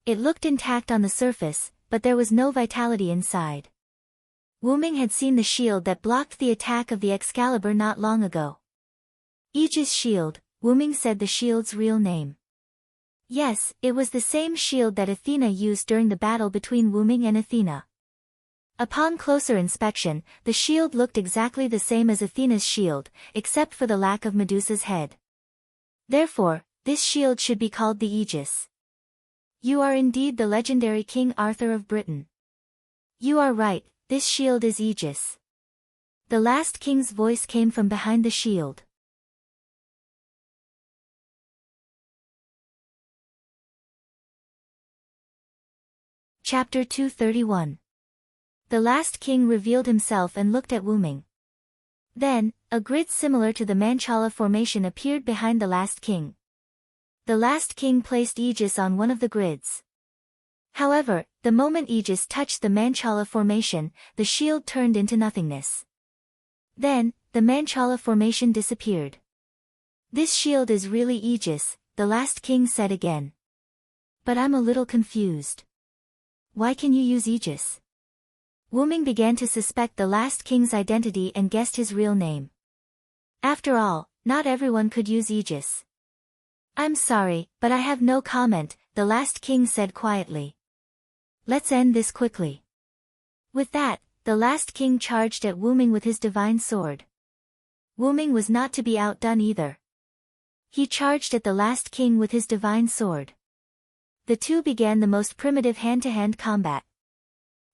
It looked intact on the surface, but there was no vitality inside. Wuming had seen the shield that blocked the attack of the Excalibur not long ago. Aegis Shield, Wuming said the shield's real name. Yes, it was the same shield that Athena used during the battle between Wuming and Athena. Upon closer inspection, the shield looked exactly the same as Athena's shield, except for the lack of Medusa's head. Therefore, this shield should be called the Aegis. You are indeed the legendary King Arthur of Britain. You are right, this shield is Aegis. The last king's voice came from behind the shield. Chapter 231. The last king revealed himself and looked at Wuming. Then, a grid similar to the Manchala formation appeared behind the last king. The last king placed Aegis on one of the grids. However, the moment Aegis touched the Manchala formation, the shield turned into nothingness. Then, the Manchala formation disappeared. This shield is really Aegis, the last king said again. But I'm a little confused. Why can you use Aegis? Wuming began to suspect the last king's identity and guessed his real name. After all, not everyone could use Aegis. I'm sorry, but I have no comment, the last king said quietly. Let's end this quickly. With that, the last king charged at Wuming with his divine sword. Wuming was not to be outdone either. He charged at the last king with his divine sword. The two began the most primitive hand-to-hand combat.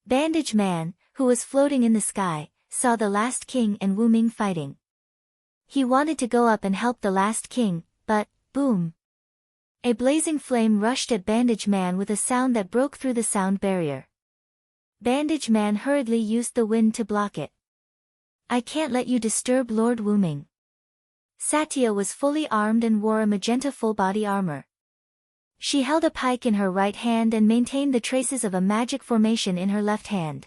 Bandage Man, who was floating in the sky, saw the last king and Wuming fighting. He wanted to go up and help the last king, but, boom! A blazing flame rushed at Bandage Man with a sound that broke through the sound barrier. Bandage Man hurriedly used the wind to block it. I can't let you disturb Lord Wuming. Satya was fully armed and wore a magenta full-body armor. She held a pike in her right hand and maintained the traces of a magic formation in her left hand.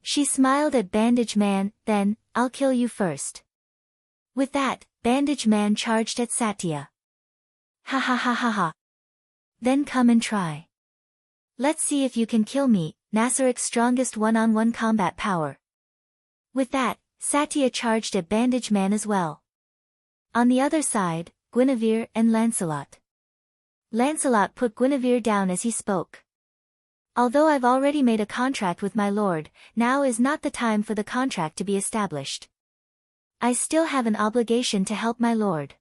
She smiled at Bandage Man, then, I'll kill you first. With that, Bandage Man charged at Satya. Ha ha ha ha ha. Then come and try. Let's see if you can kill me, Nasarik's strongest one-on-one combat power. With that, Satya charged at Bandage Man as well. On the other side, Guinevere and Lancelot. Lancelot put Guinevere down as he spoke. Although I've already made a contract with my lord, now is not the time for the contract to be established. I still have an obligation to help my lord.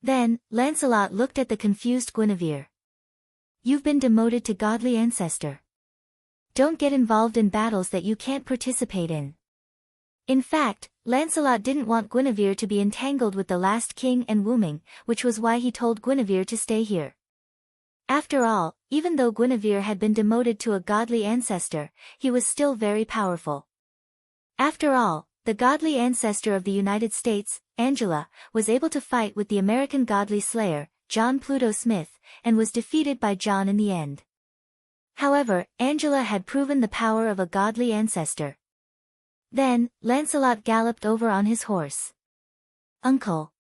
Then, Lancelot looked at the confused Guinevere. You've been demoted to godly ancestor. Don't get involved in battles that you can't participate in. In fact, Lancelot didn't want Guinevere to be entangled with the last king and Wuming, which was why he told Guinevere to stay here. After all, even though Guinevere had been demoted to a godly ancestor, he was still very powerful. After all, the godly ancestor of the United States, Angela, was able to fight with the American godly slayer, John Pluto Smith, and was defeated by John in the end. However, Angela had proven the power of a godly ancestor. Then, Lancelot galloped over on his horse. Uncle.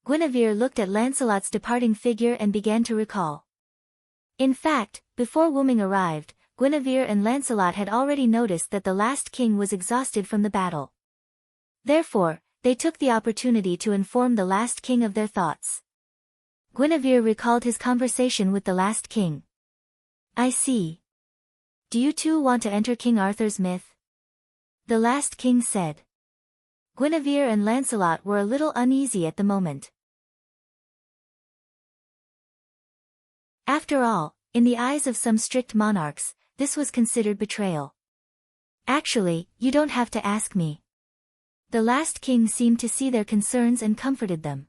Guinevere looked at Lancelot's departing figure and began to recall. In fact, before Wuming arrived, Guinevere and Lancelot had already noticed that the last king was exhausted from the battle. Therefore, they took the opportunity to inform the last king of their thoughts. Guinevere recalled his conversation with the last king. I see. Do you two want to enter King Arthur's myth? The last king said. Guinevere and Lancelot were a little uneasy at the moment. After all, in the eyes of some strict monarchs, this was considered betrayal. Actually, you don't have to ask me. The last king seemed to see their concerns and comforted them.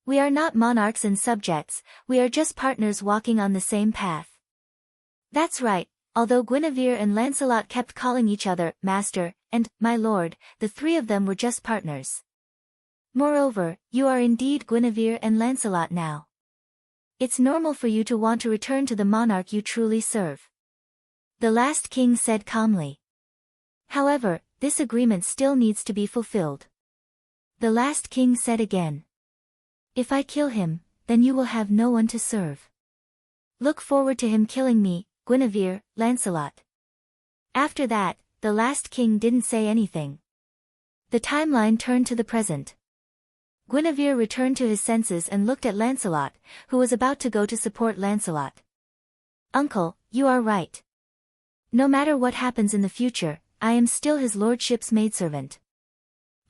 We are not monarchs and subjects, we are just partners walking on the same path. That's right, although Guinevere and Lancelot kept calling each other, Master, and, My Lord, the three of them were just partners. Moreover, you are indeed Guinevere and Lancelot now. It's normal for you to want to return to the monarch you truly serve. The last king said calmly. However, this agreement still needs to be fulfilled. The last king said again. If I kill him, then you will have no one to serve. Look forward to him killing me, Guinevere, Lancelot. After that, the last king didn't say anything. The timeline turned to the present. Guinevere returned to his senses and looked at Lancelot, who was about to go to support Lancelot. Uncle, you are right. No matter what happens in the future, I am still his lordship's maidservant.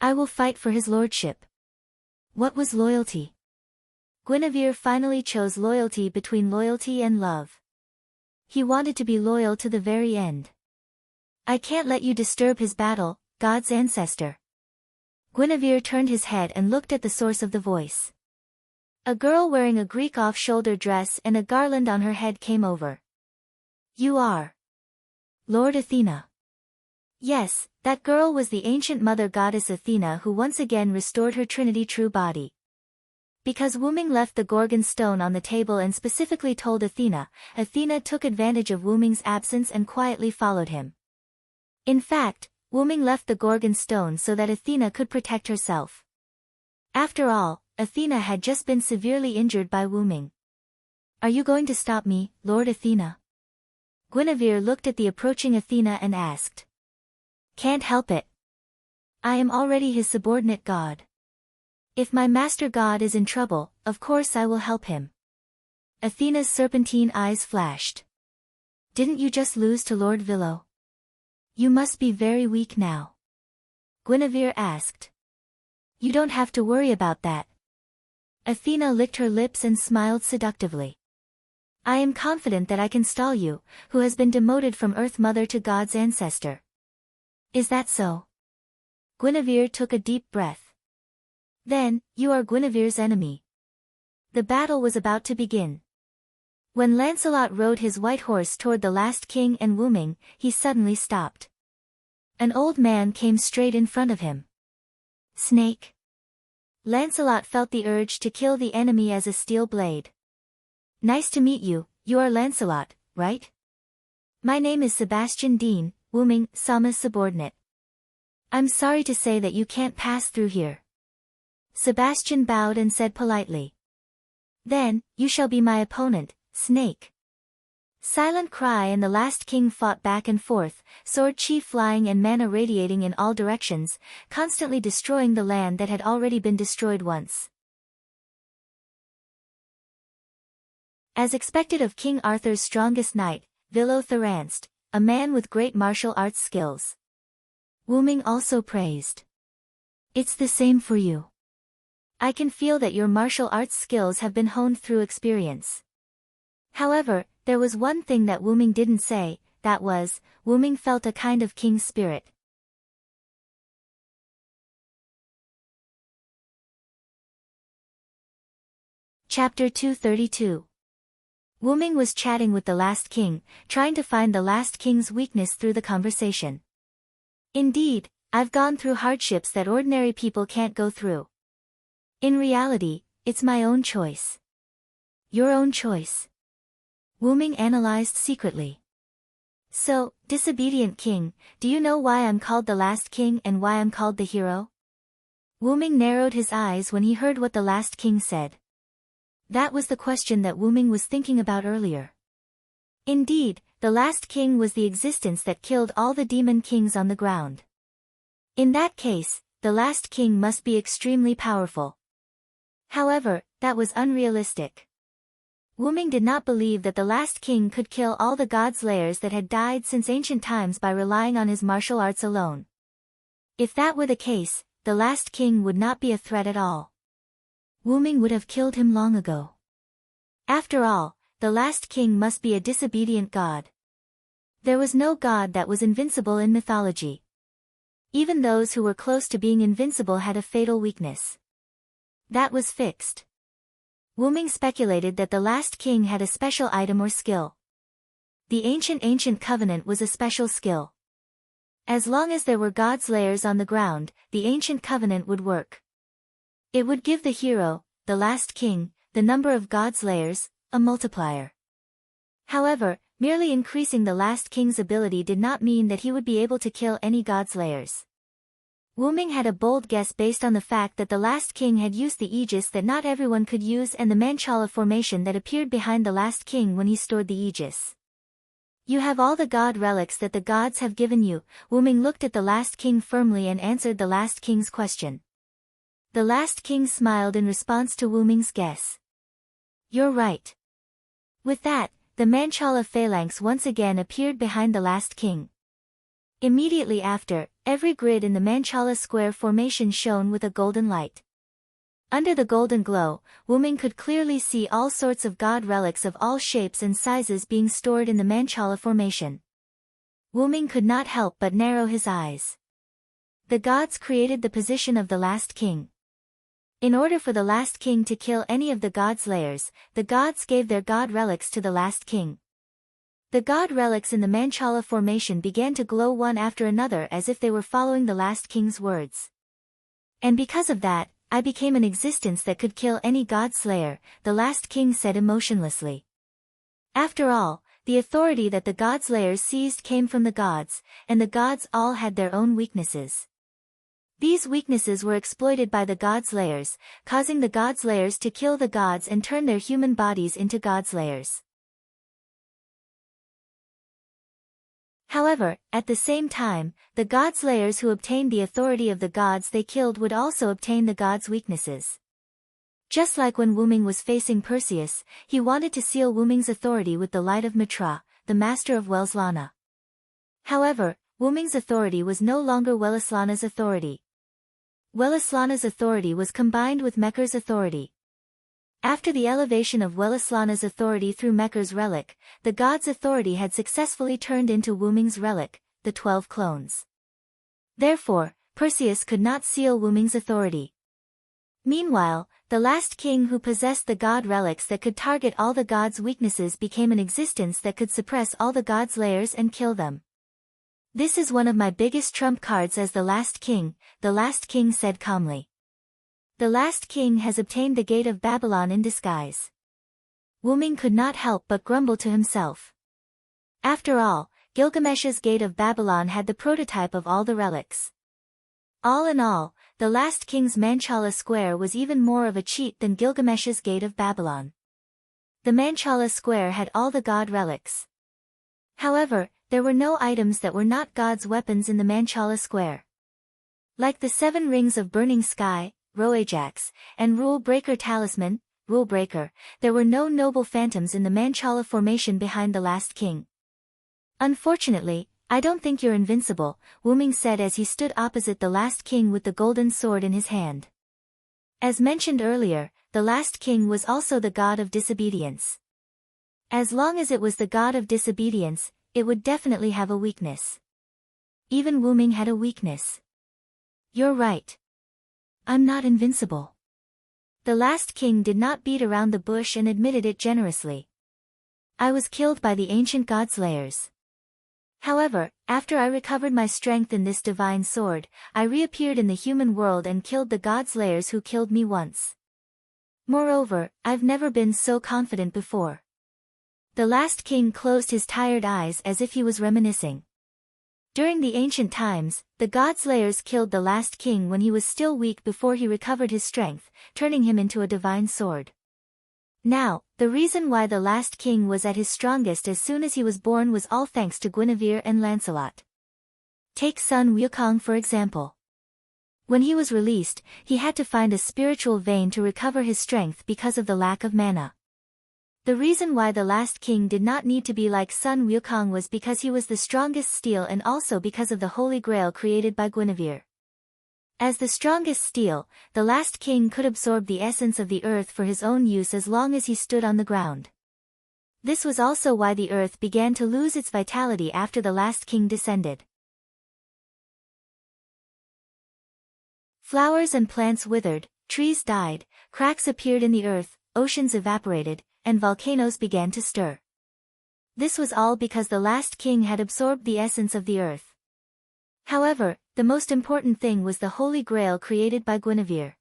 I will fight for his lordship. What was loyalty? Guinevere finally chose loyalty between loyalty and love. He wanted to be loyal to the very end. I can't let you disturb his battle, God's ancestor. Guinevere turned his head and looked at the source of the voice. A girl wearing a Greek off-shoulder dress and a garland on her head came over. You are Lord Athena. Yes, that girl was the ancient mother goddess Athena who once again restored her Trinity true body. Because Wuming left the Gorgon stone on the table and specifically told Athena, Athena took advantage of Wuming's absence and quietly followed him. In fact, Wuming left the Gorgon stone so that Athena could protect herself. After all, Athena had just been severely injured by Wuming. Are you going to stop me, Lord Athena? Guinevere looked at the approaching Athena and asked. Can't help it. I am already his subordinate god. If my master god is in trouble, of course I will help him. Athena's serpentine eyes flashed. Didn't you just lose to Lord Villo? You must be very weak now. Guinevere asked. You don't have to worry about that. Athena licked her lips and smiled seductively. I am confident that I can stall you, who has been demoted from Earth Mother to God's ancestor. Is that so? Guinevere took a deep breath. Then, you are Guinevere's enemy. The battle was about to begin. When Lancelot rode his white horse toward the last king and Wuming, he suddenly stopped. An old man came straight in front of him. Snake. Lancelot felt the urge to kill the enemy as a steel blade. Nice to meet you, you are Lancelot, right? My name is Sebastian Dean, Wuming, Sama's subordinate. I'm sorry to say that you can't pass through here. Sebastian bowed and said politely. Then, you shall be my opponent, Snake. Silent Cry and the last king fought back and forth, sword chi flying and mana radiating in all directions, constantly destroying the land that had already been destroyed once. As expected of King Arthur's strongest knight, Villo Theranced, a man with great martial arts skills. Wuming also praised. It's the same for you. I can feel that your martial arts skills have been honed through experience. However, there was one thing that Wuming didn't say, that was, Wuming felt a kind of king spirit. Chapter 232. Wuming was chatting with the last king, trying to find the last king's weakness through the conversation. Indeed, I've gone through hardships that ordinary people can't go through. In reality, it's my own choice. Your own choice. Wuming analyzed secretly. So, disobedient king, do you know why I'm called the last king and why I'm called the hero? Wuming narrowed his eyes when he heard what the last king said. That was the question that Wuming was thinking about earlier. Indeed, the last king was the existence that killed all the demon kings on the ground. In that case, the last king must be extremely powerful. However, that was unrealistic. Wuming did not believe that the last king could kill all the god slayers that had died since ancient times by relying on his martial arts alone. If that were the case, the last king would not be a threat at all. Wuming would have killed him long ago. After all, the last king must be a disobedient god. There was no god that was invincible in mythology. Even those who were close to being invincible had a fatal weakness. That was fixed. Wuming speculated that the last king had a special item or skill. The ancient covenant was a special skill. As long as there were god slayers on the ground, the ancient covenant would work. It would give the hero, the last king, the number of god slayers, a multiplier. However, merely increasing the last king's ability did not mean that he would be able to kill any god slayers. Wuming had a bold guess based on the fact that the last king had used the aegis that not everyone could use and the Manchala formation that appeared behind the last king when he stored the aegis. You have all the god relics that the gods have given you. Wuming looked at the last king firmly and answered the last king's question. The last king smiled in response to Wuming's guess. You're right. With that, the Manchala phalanx once again appeared behind the last king. Immediately after, every grid in the Manchala square formation shone with a golden light. Under the golden glow, Wuming could clearly see all sorts of god relics of all shapes and sizes being stored in the Manchala formation. Wuming could not help but narrow his eyes. The gods created the position of the last king. In order for the last king to kill any of the god slayers, the gods gave their god relics to the last king. The god relics in the Manchala formation began to glow one after another as if they were following the last king's words. And because of that, I became an existence that could kill any god slayer, the last king said emotionlessly. After all, the authority that the god slayers seized came from the gods, and the gods all had their own weaknesses. These weaknesses were exploited by the god slayers, causing the god slayers to kill the gods and turn their human bodies into god slayers. However, at the same time, the god slayers who obtained the authority of the gods they killed would also obtain the gods' weaknesses. Just like when Wyrm was facing Perseus, he wanted to seal Wyrm's authority with the light of Mitra, the master of Welslana. However, Wyrm's authority was no longer Welslana's authority. Welslana's authority was combined with Mekar's authority. After the elevation of Welslana's authority through Mekar's relic, the god's authority had successfully turned into Wyrm's relic, the 12 clones. Therefore, Perseus could not seal Wyrm's authority. Meanwhile, the last king who possessed the god relics that could target all the gods' weaknesses became an existence that could suppress all the gods' layers and kill them. This is one of my biggest trump cards as the last king said calmly. The last king has obtained the gate of Babylon in disguise. Wyrm could not help but grumble to himself. After all, Gilgamesh's gate of Babylon had the prototype of all the relics. All in all, the last king's Manchala Square was even more of a cheat than Gilgamesh's gate of Babylon. The Manchala Square had all the god relics. However, there were no items that were not God's weapons in the Manchala Square. Like the 7 rings of burning sky, Roajax, and Rule Breaker Talisman, Rule Breaker, there were no noble phantoms in the Manchala formation behind the last king. Unfortunately, I don't think you're invincible, Wyrm said as he stood opposite the last king with the golden sword in his hand. As mentioned earlier, the last king was also the god of disobedience. As long as it was the god of disobedience, it would definitely have a weakness. Even Wyrm had a weakness. You're right. I'm not invincible. The last king did not beat around the bush and admitted it generously. I was killed by the ancient god slayers. However, after I recovered my strength in this divine sword, I reappeared in the human world and killed the god slayers who killed me once. Moreover, I've never been so confident before. The last king closed his tired eyes as if he was reminiscing. During the ancient times, the god slayers killed the last king when he was still weak before he recovered his strength, turning him into a divine sword. Now, the reason why the last king was at his strongest as soon as he was born was all thanks to Guinevere and Lancelot. Take Sun Wukong for example. When he was released, he had to find a spiritual vein to recover his strength because of the lack of mana. The reason why the last king did not need to be like Sun Wukong was because he was the strongest steel and also because of the Holy Grail created by Guinevere. As the strongest steel, the last king could absorb the essence of the earth for his own use as long as he stood on the ground. This was also why the earth began to lose its vitality after the last king descended. Flowers and plants withered, trees died, cracks appeared in the earth, oceans evaporated, and volcanoes began to stir. This was all because the last king had absorbed the essence of the earth. However, the most important thing was the Holy Grail created by Guinevere.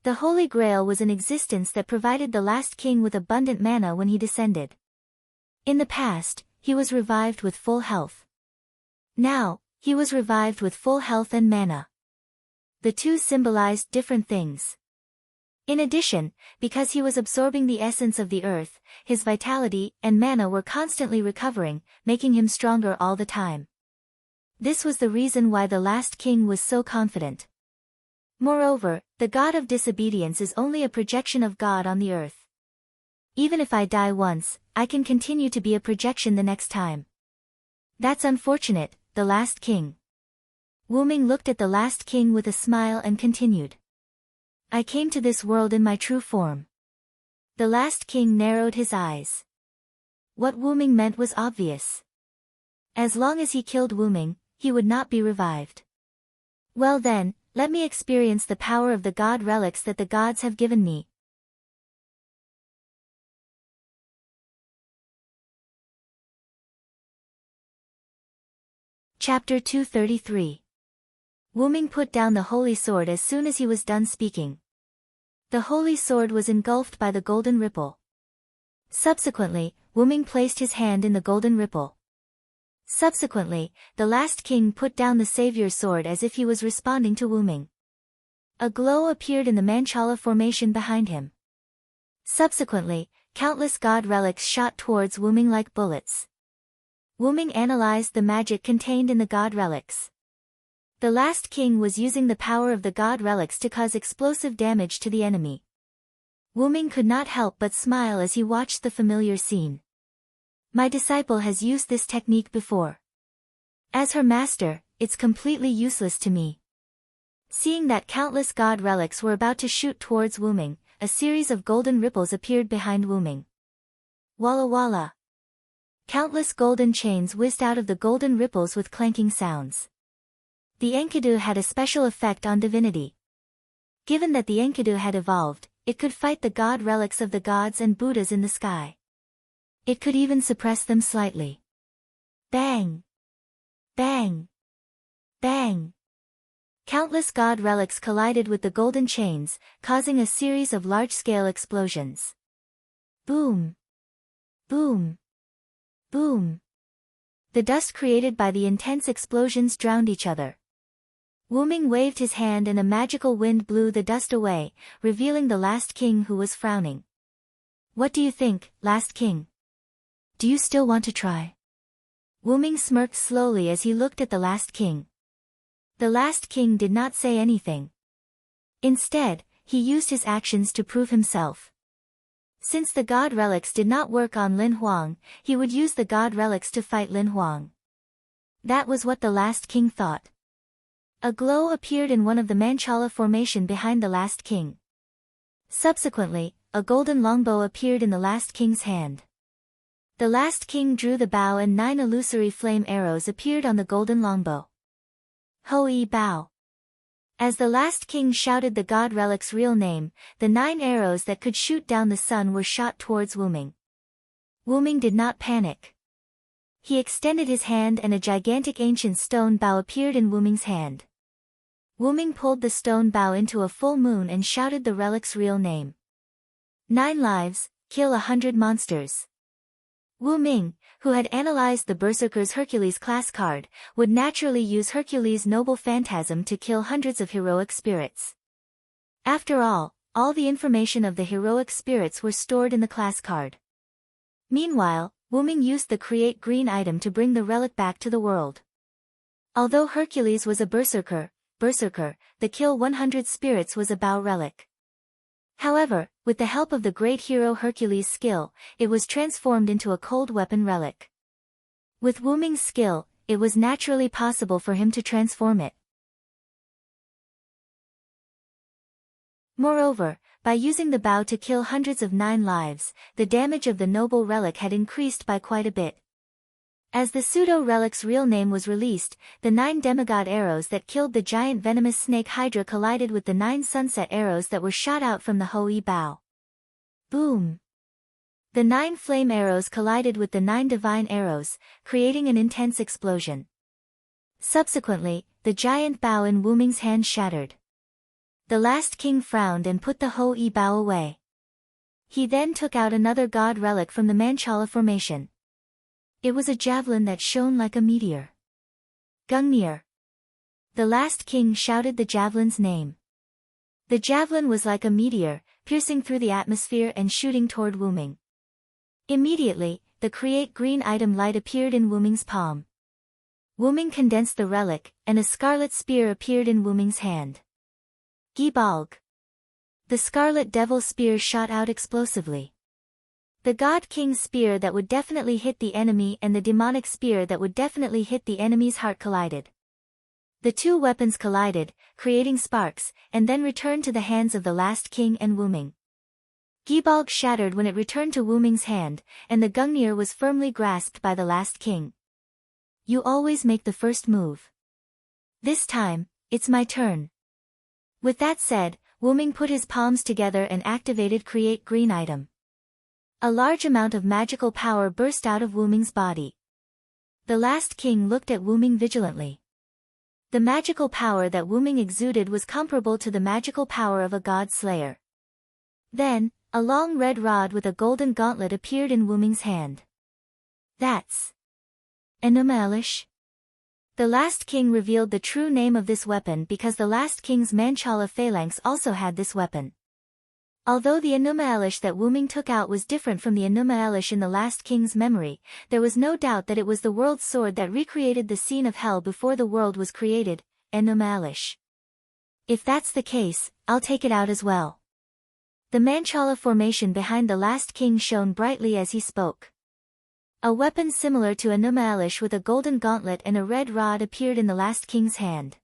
The Holy Grail was an existence that provided the last king with abundant mana when he descended. In the past, he was revived with full health. Now, he was revived with full health and mana. The two symbolized different things. In addition, because he was absorbing the essence of the earth, his vitality and mana were constantly recovering, making him stronger all the time. This was the reason why the last king was so confident. Moreover, the god of disobedience is only a projection of God on the earth. Even if I die once, I can continue to be a projection the next time. That's unfortunate, the last king. Wyrm looked at the last king with a smile and continued. I came to this world in my true form. The last king narrowed his eyes. What Wyrm meant was obvious. As long as he killed Wyrm, he would not be revived. Well then, let me experience the power of the god relics that the gods have given me. Chapter 233. Wuming put down the holy sword as soon as he was done speaking. The holy sword was engulfed by the golden ripple. Subsequently, Wuming placed his hand in the golden ripple. Subsequently, the last king put down the savior's sword as if he was responding to Wuming. A glow appeared in the Manchala formation behind him. Subsequently, countless god relics shot towards Wuming like bullets. Wuming analyzed the magic contained in the god relics. The last king was using the power of the god relics to cause explosive damage to the enemy. Wuming could not help but smile as he watched the familiar scene. My disciple has used this technique before. As her master, it's completely useless to me. Seeing that countless god relics were about to shoot towards Wuming, a series of golden ripples appeared behind Wuming. Walla walla. Countless golden chains whizzed out of the golden ripples with clanking sounds. The Enkidu had a special effect on divinity. Given that the Enkidu had evolved, it could fight the god relics of the gods and Buddhas in the sky. It could even suppress them slightly. Bang! Bang! Bang! Countless god relics collided with the golden chains, causing a series of large-scale explosions. Boom! Boom! Boom! The dust created by the intense explosions drowned each other. Wuming waved his hand and a magical wind blew the dust away, revealing the last king who was frowning. What do you think, last king? Do you still want to try? Wuming smirked slowly as he looked at the last king. The last king did not say anything. Instead, he used his actions to prove himself. Since the god relics did not work on Lin Huang, he would use the god relics to fight Lin Huang. That was what the last king thought. A glow appeared in one of the Manchala formation behind the last king. Subsequently, a golden longbow appeared in the last king's hand. The last king drew the bow and 9 illusory flame arrows appeared on the golden longbow. Hoi Bao. As the last king shouted the god relic's real name, the 9 arrows that could shoot down the sun were shot towards Wuming. Wuming did not panic. He extended his hand and a gigantic ancient stone bow appeared in Wuming's hand. Wuming pulled the stone bow into a full moon and shouted the relic's real name. 9 lives, kill 100 monsters. Wuming, who had analyzed the Berserker's Hercules class card, would naturally use Hercules' noble phantasm to kill hundreds of heroic spirits. After all the information of the heroic spirits were stored in the class card. Meanwhile, Wuming used the create green item to bring the relic back to the world. Although Hercules was a berserker, the kill 100 spirits was a Bao relic. However, with the help of the great hero Hercules' skill, it was transformed into a cold weapon relic. With Wuming's skill, it was naturally possible for him to transform it. Moreover, by using the bow to kill hundreds of 9 lives, the damage of the noble relic had increased by quite a bit. As the pseudo-relic's real name was released, the 9 demigod arrows that killed the giant venomous snake Hydra collided with the 9 sunset arrows that were shot out from the Hoi Bao. Boom! The 9 flame arrows collided with the 9 divine arrows, creating an intense explosion. Subsequently, the giant bow in Wuming's hand shattered. The last king frowned and put the Hoi Bao away. He then took out another god relic from the Manchala formation. It was a javelin that shone like a meteor. Gungnir. The last king shouted the javelin's name. The javelin was like a meteor, piercing through the atmosphere and shooting toward Wuming. Immediately, the create green item light appeared in Wuming's palm. Wuming condensed the relic, and a scarlet spear appeared in Wuming's hand. Gibalg. The scarlet devil spear shot out explosively. The god king's spear that would definitely hit the enemy and the demonic spear that would definitely hit the enemy's heart collided. The 2 weapons collided, creating sparks, and then returned to the hands of the last king and Wuming. Gibalg shattered when it returned to Wuming's hand, and the Gungnir was firmly grasped by the last king. You always make the first move. This time, it's my turn. With that said, Wuming put his palms together and activated create green item. A large amount of magical power burst out of Wuming's body. The last king looked at Wuming vigilantly. The magical power that Wuming exuded was comparable to the magical power of a god slayer. Then, a long red rod with a golden gauntlet appeared in Wuming's hand. That's Enuma-Elish? The last king revealed the true name of this weapon because the last king's Manchala phalanx also had this weapon. Although the Enuma-Elish that Wuming took out was different from the Enuma-Elish in the last king's memory, there was no doubt that it was the world's sword that recreated the scene of hell before the world was created, Enuma-Elish. If that's the case, I'll take it out as well. The Manchala formation behind the last king shone brightly as he spoke. A weapon similar to Enuma-Elish with a golden gauntlet and a red rod appeared in the last king's hand.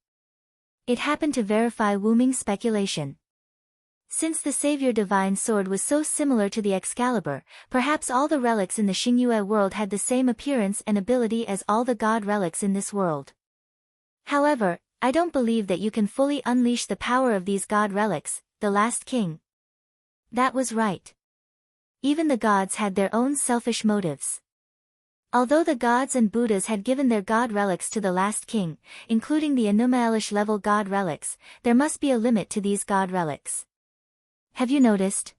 It happened to verify Wuming's speculation. Since the Savior Divine Sword was so similar to the Excalibur, perhaps all the relics in the Xingyue world had the same appearance and ability as all the god relics in this world. However, I don't believe that you can fully unleash the power of these god relics, the last king. That was right. Even the gods had their own selfish motives. Although the gods and Buddhas had given their god relics to the last king, including the Enuma-Elish level god relics, there must be a limit to these god relics. Have you noticed?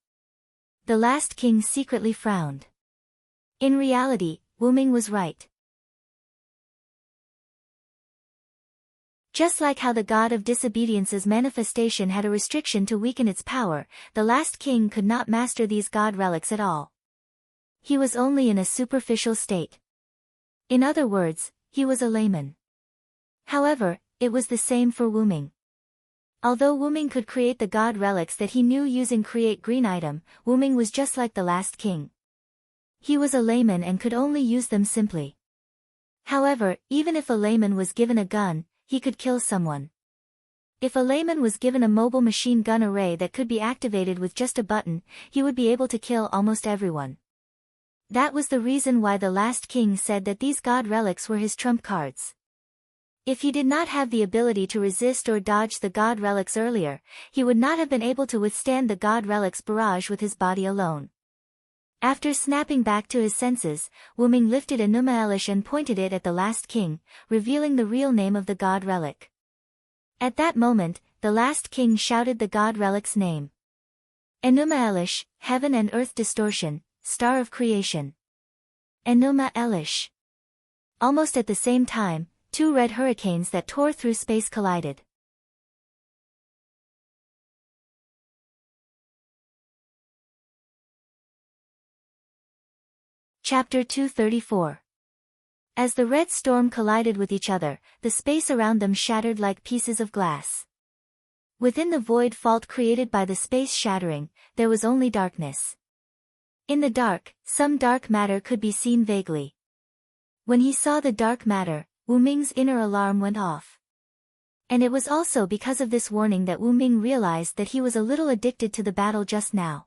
The last king secretly frowned. In reality, Wuming was right. Just like how the god of disobedience's manifestation had a restriction to weaken its power, the last king could not master these god relics at all. He was only in a superficial state. In other words, he was a layman. However, it was the same for Wuming. Although Wuming could create the god relics that he knew using Create Green item, Wuming was just like the last king. He was a layman and could only use them simply. However, even if a layman was given a gun, he could kill someone. If a layman was given a mobile machine gun array that could be activated with just a button, he would be able to kill almost everyone. That was the reason why the last king said that these god relics were his trump cards. If he did not have the ability to resist or dodge the god relics earlier, he would not have been able to withstand the god relics barrage with his body alone. After snapping back to his senses, Wuming lifted Enuma-Elish and pointed it at the last king, revealing the real name of the god relic. At that moment, the last king shouted the god relic's name. Enuma-Elish, Heaven and Earth Distortion, Star of Creation. Enuma-Elish. Almost at the same time, two red hurricanes that tore through space collided. Chapter 234. As the red storm collided with each other, the space around them shattered like pieces of glass. Within the void fault created by the space shattering, there was only darkness. In the dark, some dark matter could be seen vaguely. When he saw the dark matter, Wuming's inner alarm went off. And it was also because of this warning that Wuming realized that he was a little addicted to the battle just now.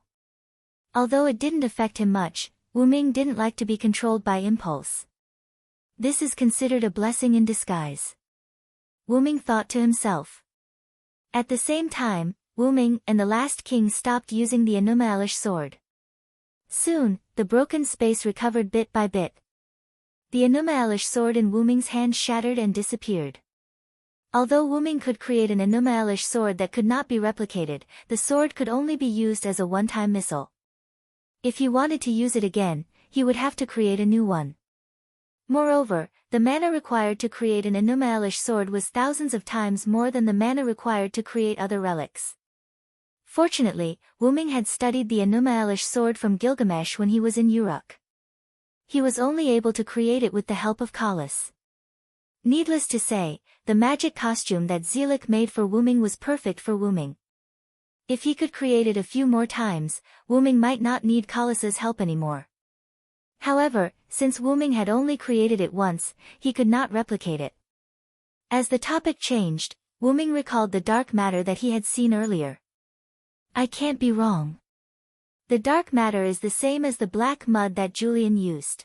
Although it didn't affect him much, Wuming didn't like to be controlled by impulse. This is considered a blessing in disguise. Wuming thought to himself. At the same time, Wuming and the last king stopped using the Enuma-Elish sword. Soon, the broken space recovered bit by bit. The Enuma-Elish sword in Wuming's hand shattered and disappeared. Although Wuming could create an Enuma-Elish sword that could not be replicated, the sword could only be used as a one-time missile. If he wanted to use it again, he would have to create a new one. Moreover, the mana required to create an Enuma-Elish sword was thousands of times more than the mana required to create other relics. Fortunately, Wuming had studied the Enuma-Elish sword from Gilgamesh when he was in Uruk. He was only able to create it with the help of Kalas. Needless to say, the magic costume that Zelik made for Wuming was perfect for Wuming. If he could create it a few more times, Wuming might not need Kalas's help anymore. However, since Wuming had only created it once, he could not replicate it. As the topic changed, Wuming recalled the dark matter that he had seen earlier. I can't be wrong. The dark matter is the same as the black mud that Julian used.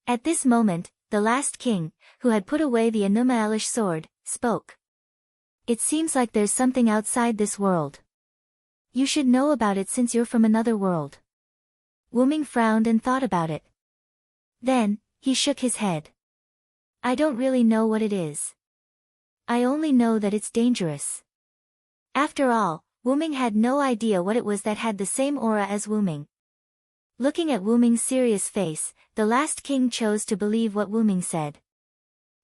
At this moment, the last king, who had put away the Enuma-Elish sword, spoke. It seems like there's something outside this world. You should know about it since you're from another world. Wuming frowned and thought about it. Then, he shook his head. I don't really know what it is. I only know that it's dangerous. After all, Wuming had no idea what it was that had the same aura as Wuming. Looking at Wuming's serious face, the last king chose to believe what Wuming said.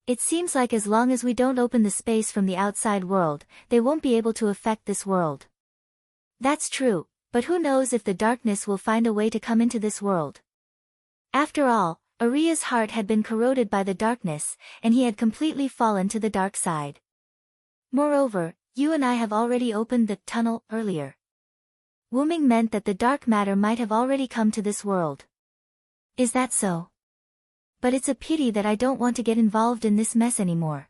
It seems like as long as we don't open the space from the outside world, they won't be able to affect this world. That's true, but who knows if the darkness will find a way to come into this world. After all, Aria's heart had been corroded by the darkness, and he had completely fallen to the dark side. Moreover, you and I have already opened the tunnel earlier. Wuming meant that the dark matter might have already come to this world. Is that so? But it's a pity that I don't want to get involved in this mess anymore.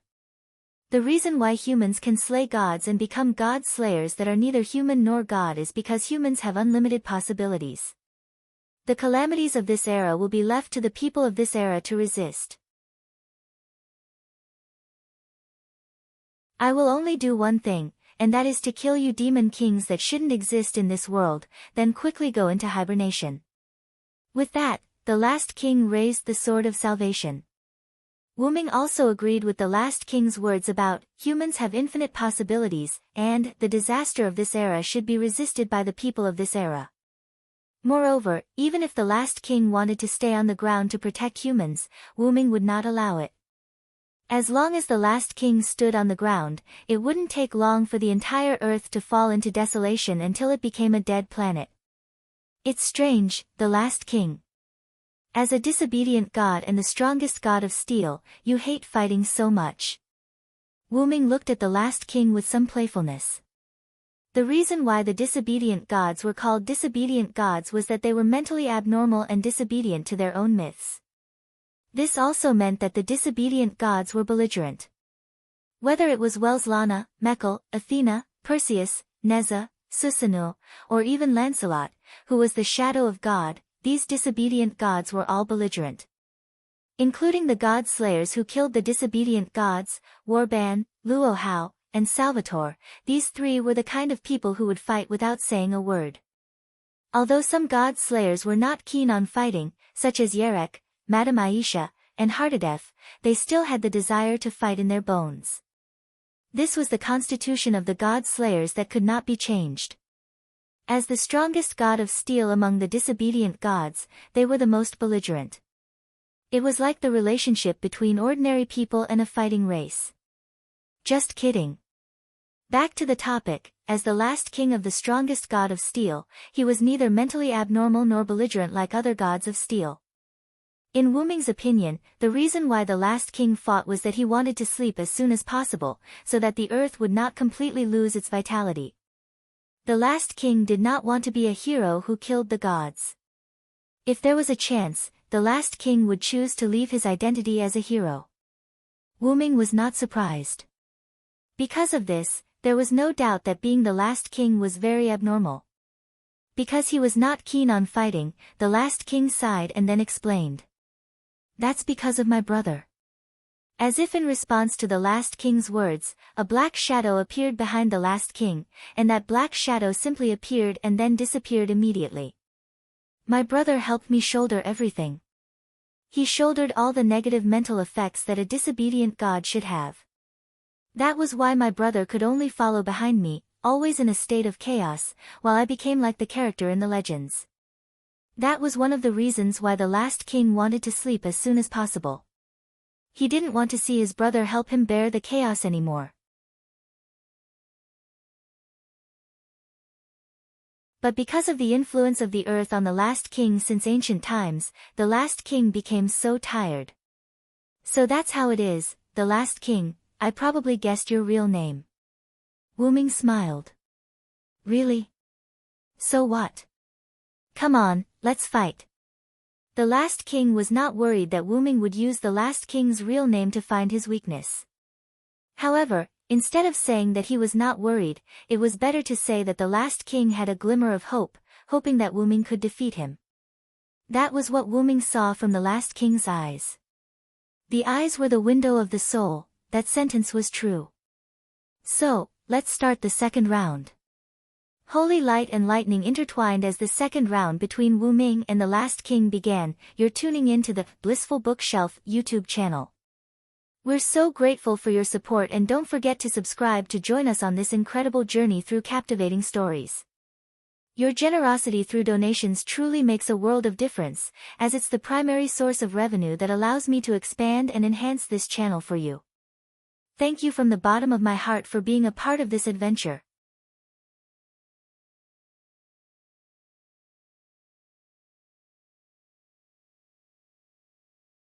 The reason why humans can slay gods and become god slayers that are neither human nor god is because humans have unlimited possibilities. The calamities of this era will be left to the people of this era to resist. I will only do one thing, and that is to kill you demon kings that shouldn't exist in this world, then quickly go into hibernation. With that, the last king raised the sword of salvation. Wuming also agreed with the last king's words about, humans have infinite possibilities, and, the disaster of this era should be resisted by the people of this era. Moreover, even if the last king wanted to stay on the ground to protect humans, Wuming would not allow it. As long as the last king stood on the ground, it wouldn't take long for the entire earth to fall into desolation until it became a dead planet. It's strange, the last king. As a disobedient god and the strongest god of steel, you hate fighting so much. Wuming looked at the last king with some playfulness. The reason why the disobedient gods were called disobedient gods was that they were mentally abnormal and disobedient to their own myths. This also meant that the disobedient gods were belligerent. Whether it was Welslana, Mekhl, Athena, Perseus, Neza, Susanoo, or even Lancelot, who was the shadow of God, these disobedient gods were all belligerent. Including the god slayers who killed the disobedient gods, Warban, Luohao, and Salvatore, these three were the kind of people who would fight without saying a word. Although some god slayers were not keen on fighting, such as Yerek, Madame Aisha, and Hardadef, they still had the desire to fight in their bones. This was the constitution of the god slayers that could not be changed. As the strongest god of steel among the disobedient gods, they were the most belligerent. It was like the relationship between ordinary people and a fighting race. Just kidding. Back to the topic, as the last king of the strongest god of steel, he was neither mentally abnormal nor belligerent like other gods of steel. In Wuming's opinion, the reason why the last king fought was that he wanted to sleep as soon as possible, so that the earth would not completely lose its vitality. The last king did not want to be a hero who killed the gods. If there was a chance, the last king would choose to leave his identity as a hero. Wuming was not surprised. Because of this, there was no doubt that being the last king was very abnormal. Because he was not keen on fighting, the last king sighed and then explained. That's because of my brother. As if in response to the last king's words, a black shadow appeared behind the last king, and that black shadow simply appeared and then disappeared immediately. My brother helped me shoulder everything. He shouldered all the negative mental effects that a disobedient god should have. That was why my brother could only follow behind me, always in a state of chaos, while I became like the character in the legends. That was one of the reasons why the last king wanted to sleep as soon as possible. He didn't want to see his brother help him bear the chaos anymore. But because of the influence of the earth on the last king since ancient times, the last king became so tired. So that's how it is, the last king, I probably guessed your real name. Wuming smiled. Really? So what? Come on, let's fight. The last king was not worried that Wuming would use the last king's real name to find his weakness. However, instead of saying that he was not worried, it was better to say that the last king had a glimmer of hope, hoping that Wuming could defeat him. That was what Wuming saw from the last king's eyes. The eyes were the window of the soul, that sentence was true. So, let's start the second round. Holy light and lightning intertwined as the second round between Wuming and the last king began. You're tuning in to the Blissful Bookshelf YouTube channel. We're so grateful for your support, and don't forget to subscribe to join us on this incredible journey through captivating stories. Your generosity through donations truly makes a world of difference, as it's the primary source of revenue that allows me to expand and enhance this channel for you. Thank you from the bottom of my heart for being a part of this adventure.